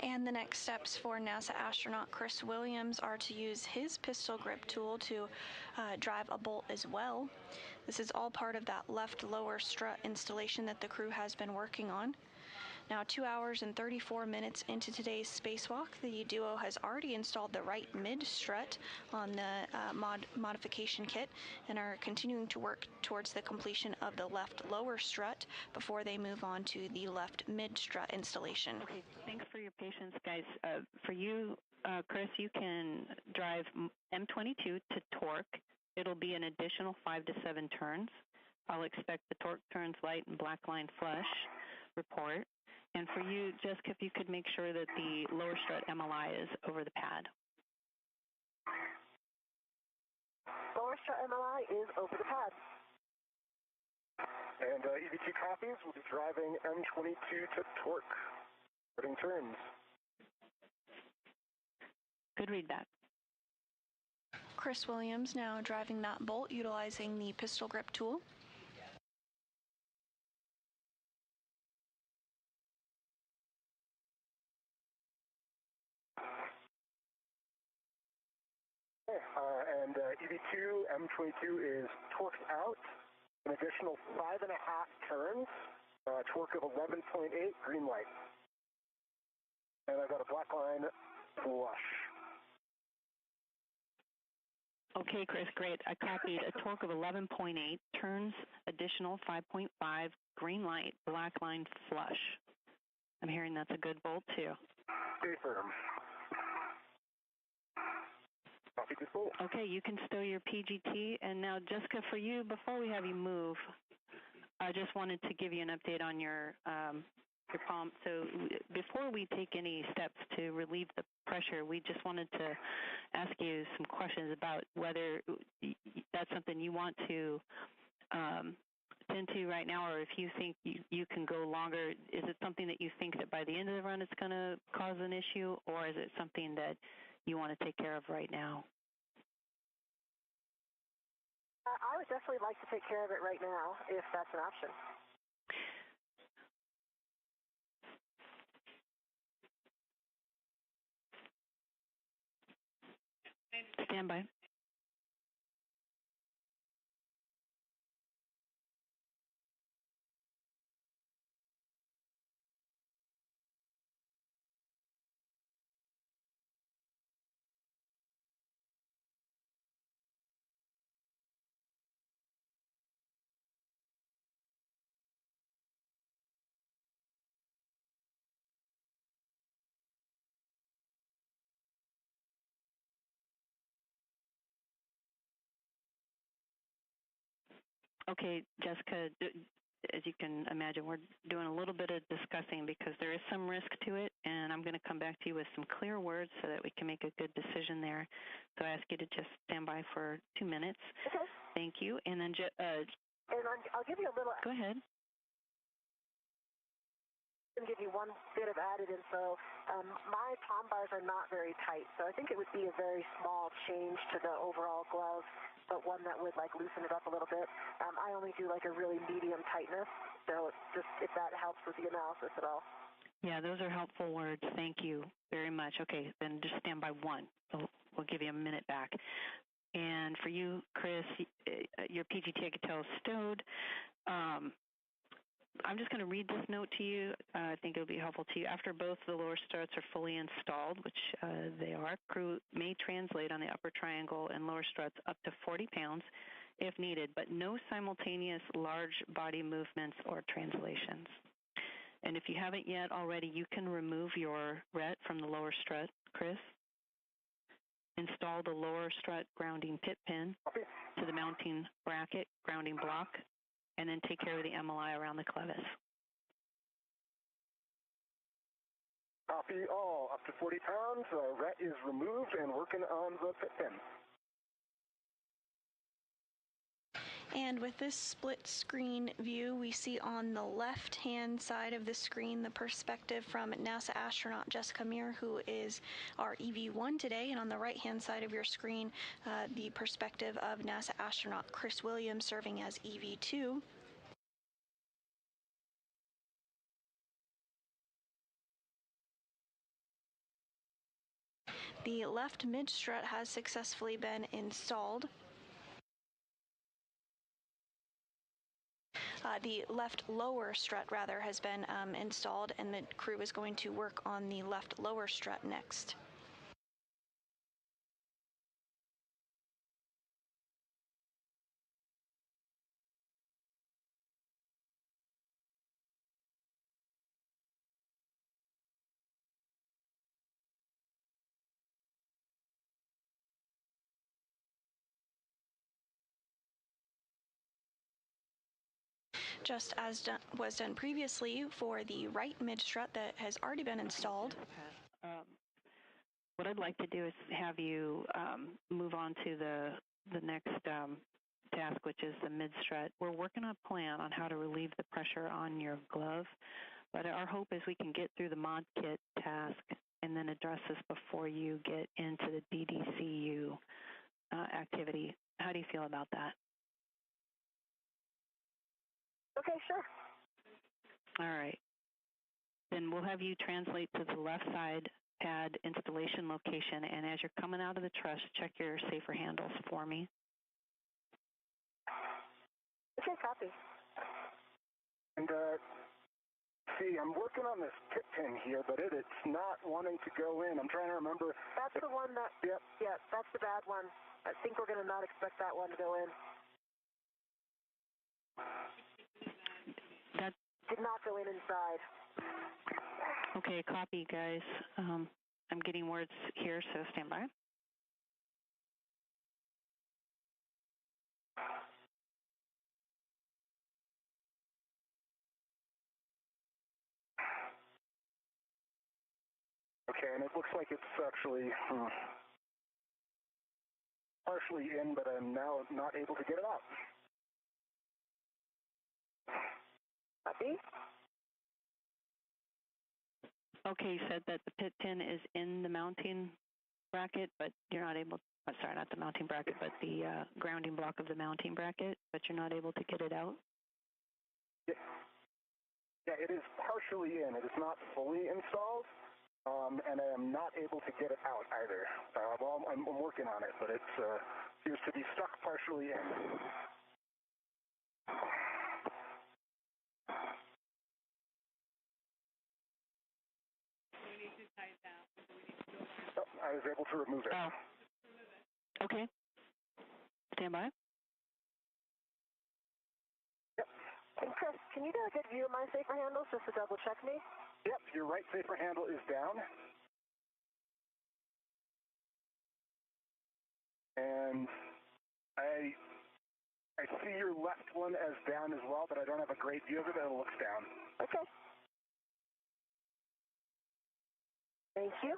And the next steps for NASA astronaut Chris Williams are to use his pistol grip tool to drive a bolt as well. This is all part of that left lower strut installation that the crew has been working on. Now, 2 hours and 34 minutes into today's spacewalk, the duo has already installed the right mid strut on the modification kit and are continuing to work towards the completion of the left lower strut before they move on to the left mid strut installation. Okay, thanks for your patience, guys. For you, Chris, you can drive M22 to torque. It'll be an additional 5 to 7 turns. I'll expect the torque turns light and black line flush report. And for you, Jessica, if you could make sure that the lower strut MLI is over the pad. Lower strut MLI is over the pad. And EV2 copies will be driving M22 to torque. Starting turns. Good read back. Chris Williams now driving that bolt utilizing the pistol grip tool. And EV2 M22 is torqued out. An additional 5.5 turns. Torque of 11.8, green light. And I've got a black line flush. Okay, Chris, great. I copied a torque of 11.8, turns additional 5.5, green light, black line flush. I'm hearing that's a good bolt, too. Stay firm. Copy this bolt. Okay, you can stow your PGT. And now, Jessica, for you, before we have you move, I just wanted to give you an update on your your pump. So before we take any steps to relieve the pressure, we just wanted to ask you some questions about whether that's something you want to tend to right now, or if you think you can go longer. Is it something that you think that by the end of the run it's going to cause an issue, or is it something that you want to take care of right now? I would definitely like to take care of it right now, if that's an option. Stand by. Okay, Jessica, as you can imagine, we're doing a little bit of discussing because there is some risk to it, and I'm going to come back to you with some clear words so that we can make a good decision there. So I ask you to just stand by for 2 minutes. Okay. Thank you. And then, I'll give you a little. Go ahead. And give you one bit of added info. My palm bars are not very tight, so I think it would be a very small change to the overall glove, but one that would like loosen it up a little bit. I only do like a really medium tightness, so just if that helps with the analysis at all. Yeah, those are helpful words. Thank you very much. Okay, then just stand by one. We'll give you a minute back. And for you, Chris, your PGT I could tell is stowed. I'm just going to read this note to you. I think it'll be helpful to you. After both the lower struts are fully installed, which they are, crew may translate on the upper triangle and lower struts up to 40 pounds if needed, but no simultaneous large body movements or translations. And if you haven't yet already, you can remove your RET from the lower strut, Chris. Install the lower strut grounding pit pin to the mounting bracket grounding block, and then take care of the MLI around the clevis. Copy all. Up to 40 pounds. RET is removed and working on the pit pin. And with this split screen view, we see on the left-hand side of the screen the perspective from NASA astronaut Jessica Meir, who is our EV1 today, and on the right-hand side of your screen, the perspective of NASA astronaut Chris Williams serving as EV2. The left mid-strut has successfully been installed. The left lower strut, rather, has been installed, and the crew is going to work on the left lower strut next. Just as was done previously for the right mid-strut that has already been installed. What I'd like to do is have you move on to the next task, which is the mid-strut. We're working on a plan on how to relieve the pressure on your glove, but our hope is we can get through the mod kit task and then address this before you get into the DDCU activity. How do you feel about that? Okay, sure. All right. Then we'll have you translate to the left side pad installation location, and as you're coming out of the truss, check your safer handles for me. Okay, copy. And see, I'm working on this pit pin here, but it's not wanting to go in. I'm trying to remember. That's the one that, yep. Yeah, that's the bad one. I think we're going to not expect that one to go in. That did not go in inside. Okay, copy, guys. I'm getting words here, so stand by. Okay, and it looks like it's actually partially in, but I'm now not able to get it out. Copy. Okay, you said that the pit pin is in the mounting bracket, but you're not able, sorry, not the mounting bracket, but the grounding block of the mounting bracket, but you're not able to get it out? Yeah, it is partially in. It is not fully installed, and I am not able to get it out either. Well, I'm working on it, but it appears to be stuck partially in. Oh, I was able to remove it. Oh. Okay. Stand by. Yep. And Chris, can you get a good view of my safer handles just to double check me? Yep, your right safer handle is down. And I see your left one as down as well, but I don't have a great view of it, but it looks down. Okay. Thank you.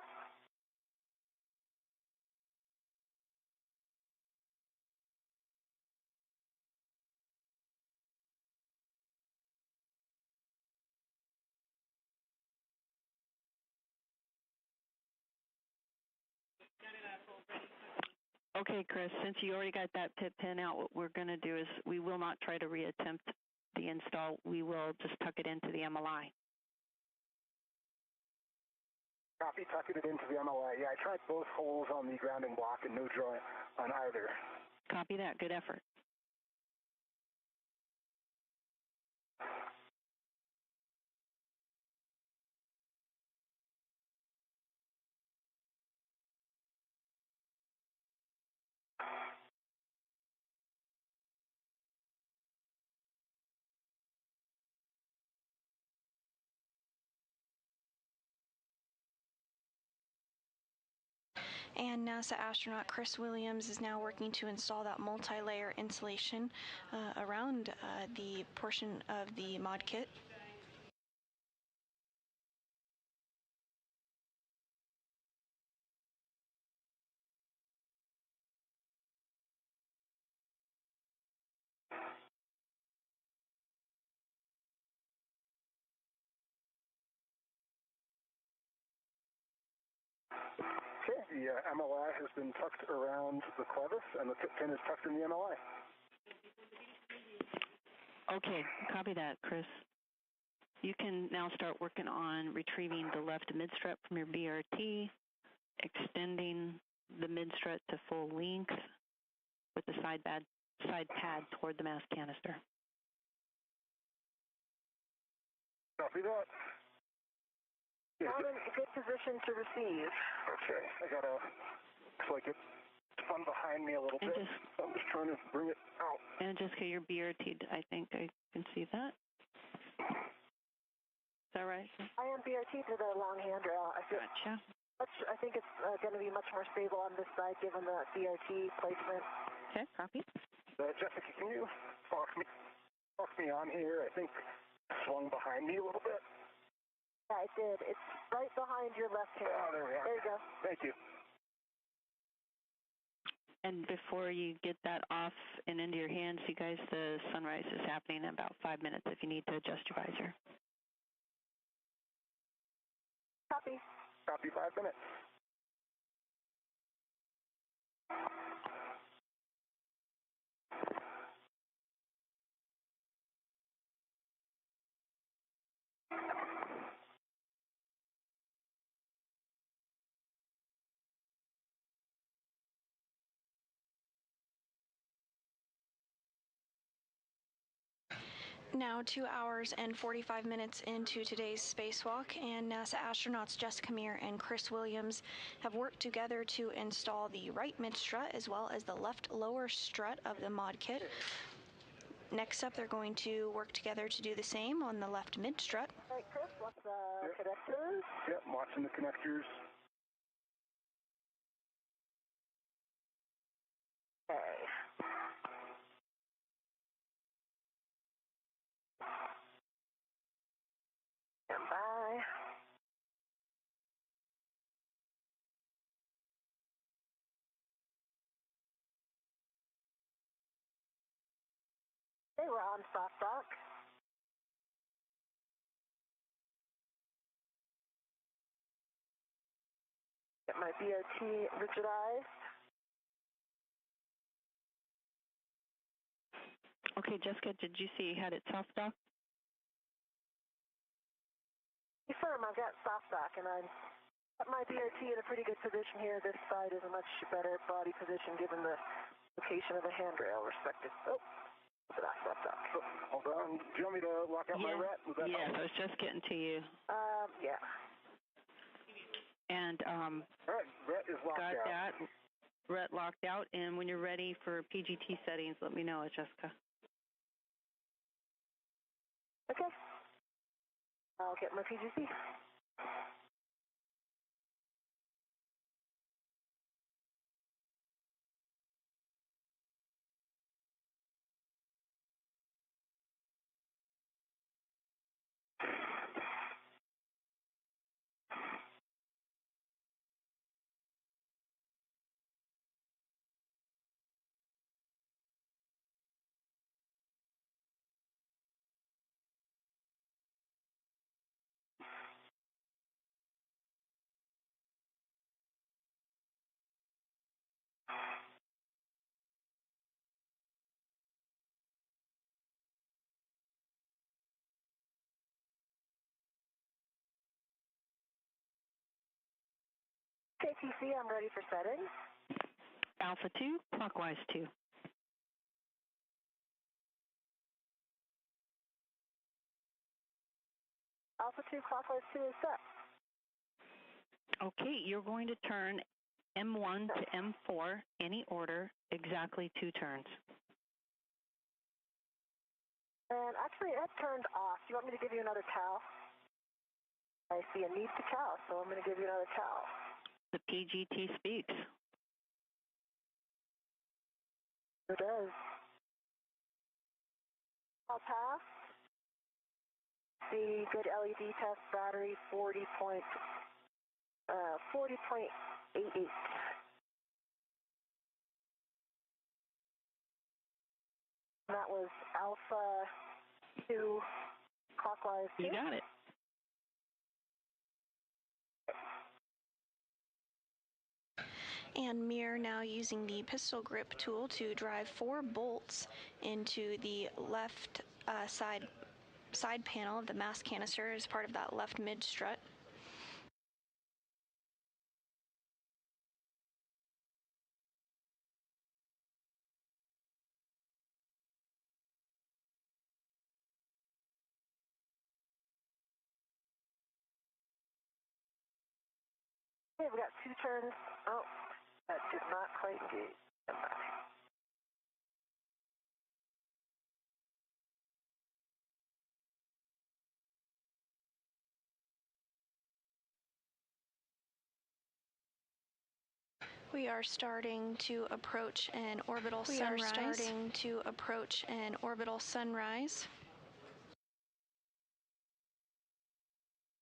Okay, Chris, since you already got that pit pin out, what we're going to do is we will not try to reattempt the install. We will just tuck it into the MLI. Copy, tucking it into the MLI. Yeah, I tried both holes on the grounding block and no joint on either. Copy that. Good effort. And NASA astronaut Chris Williams is now working to install that multi-layer insulation around the portion of the mod kit. Okay, the MLI has been tucked around the clevis, and the pit pin is tucked in the MLI. Okay, copy that, Chris. You can now start working on retrieving the left mid-strut from your BRT, extending the mid-strut to full length with the side pad toward the mass canister. Copy that. I'm in a good position to receive. Okay, looks like it's spun behind me a little bit. I'm just trying to bring it out. And just get your BRT, I think I can see that. Is that right? I am BRT to the long handrail. Gotcha. I think it's going to be much more stable on this side given the BRT placement. Okay, copy. Jessica, can you walk me on here? I think it swung behind me a little bit. Yeah, it did. It's right behind your left hand. Oh, there we are. There you go. Thank you. And before you get that off and into your hands, you guys, the sunrise is happening in about 5 minutes if you need to adjust your visor. Copy. Copy, 5 minutes. Now 2 hours and 45 minutes into today's spacewalk, and NASA astronauts Jessica Meir and Chris Williams have worked together to install the right mid-strut as well as the left lower strut of the mod kit. Next up, they're going to work together to do the same on the left mid-strut. All right, Chris, watch the connectors. Yep, watching the connectors. Okay. Stand by. Okay, we're on soft dock. Get my BRT rigidized. Okay, Jessica, did you see you had it soft dock? Confirm, I've got soft dock, and I'm got my BRT in a pretty good position here. This side is a much better body position given the location of the handrail respective. Oh, look at that soft dock. Oh, hold on. Do you want me to lock out my ret? Yes, I was just getting to you. Yeah. And all right, ret is locked out. got that. Ret locked out, and when you're ready for PGT settings, let me know, Jessica. Okay. I'll get my PGC. KTC, I'm ready for settings. Alpha 2, clockwise 2. Alpha 2, clockwise 2 is set. Okay, you're going to turn M1 to M4, any order, exactly 2 turns. And actually, that turned off. Do you want me to give you another cow? I see a need to cow, so I'm going to give you another cow. The PGT speaks. It does. I'll pass. The good LED test battery 40.88. That was Alpha 2 clockwise 2. You got it. And Meir now using the pistol grip tool to drive 4 bolts into the left side panel of the mast canister as part of that left mid strut. Okay, we got 2 turns. Oh, that did not quite engage. We are starting to approach an orbital sunrise.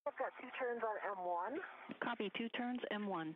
I've got 2 turns on M1. Copy, 2 turns, M1.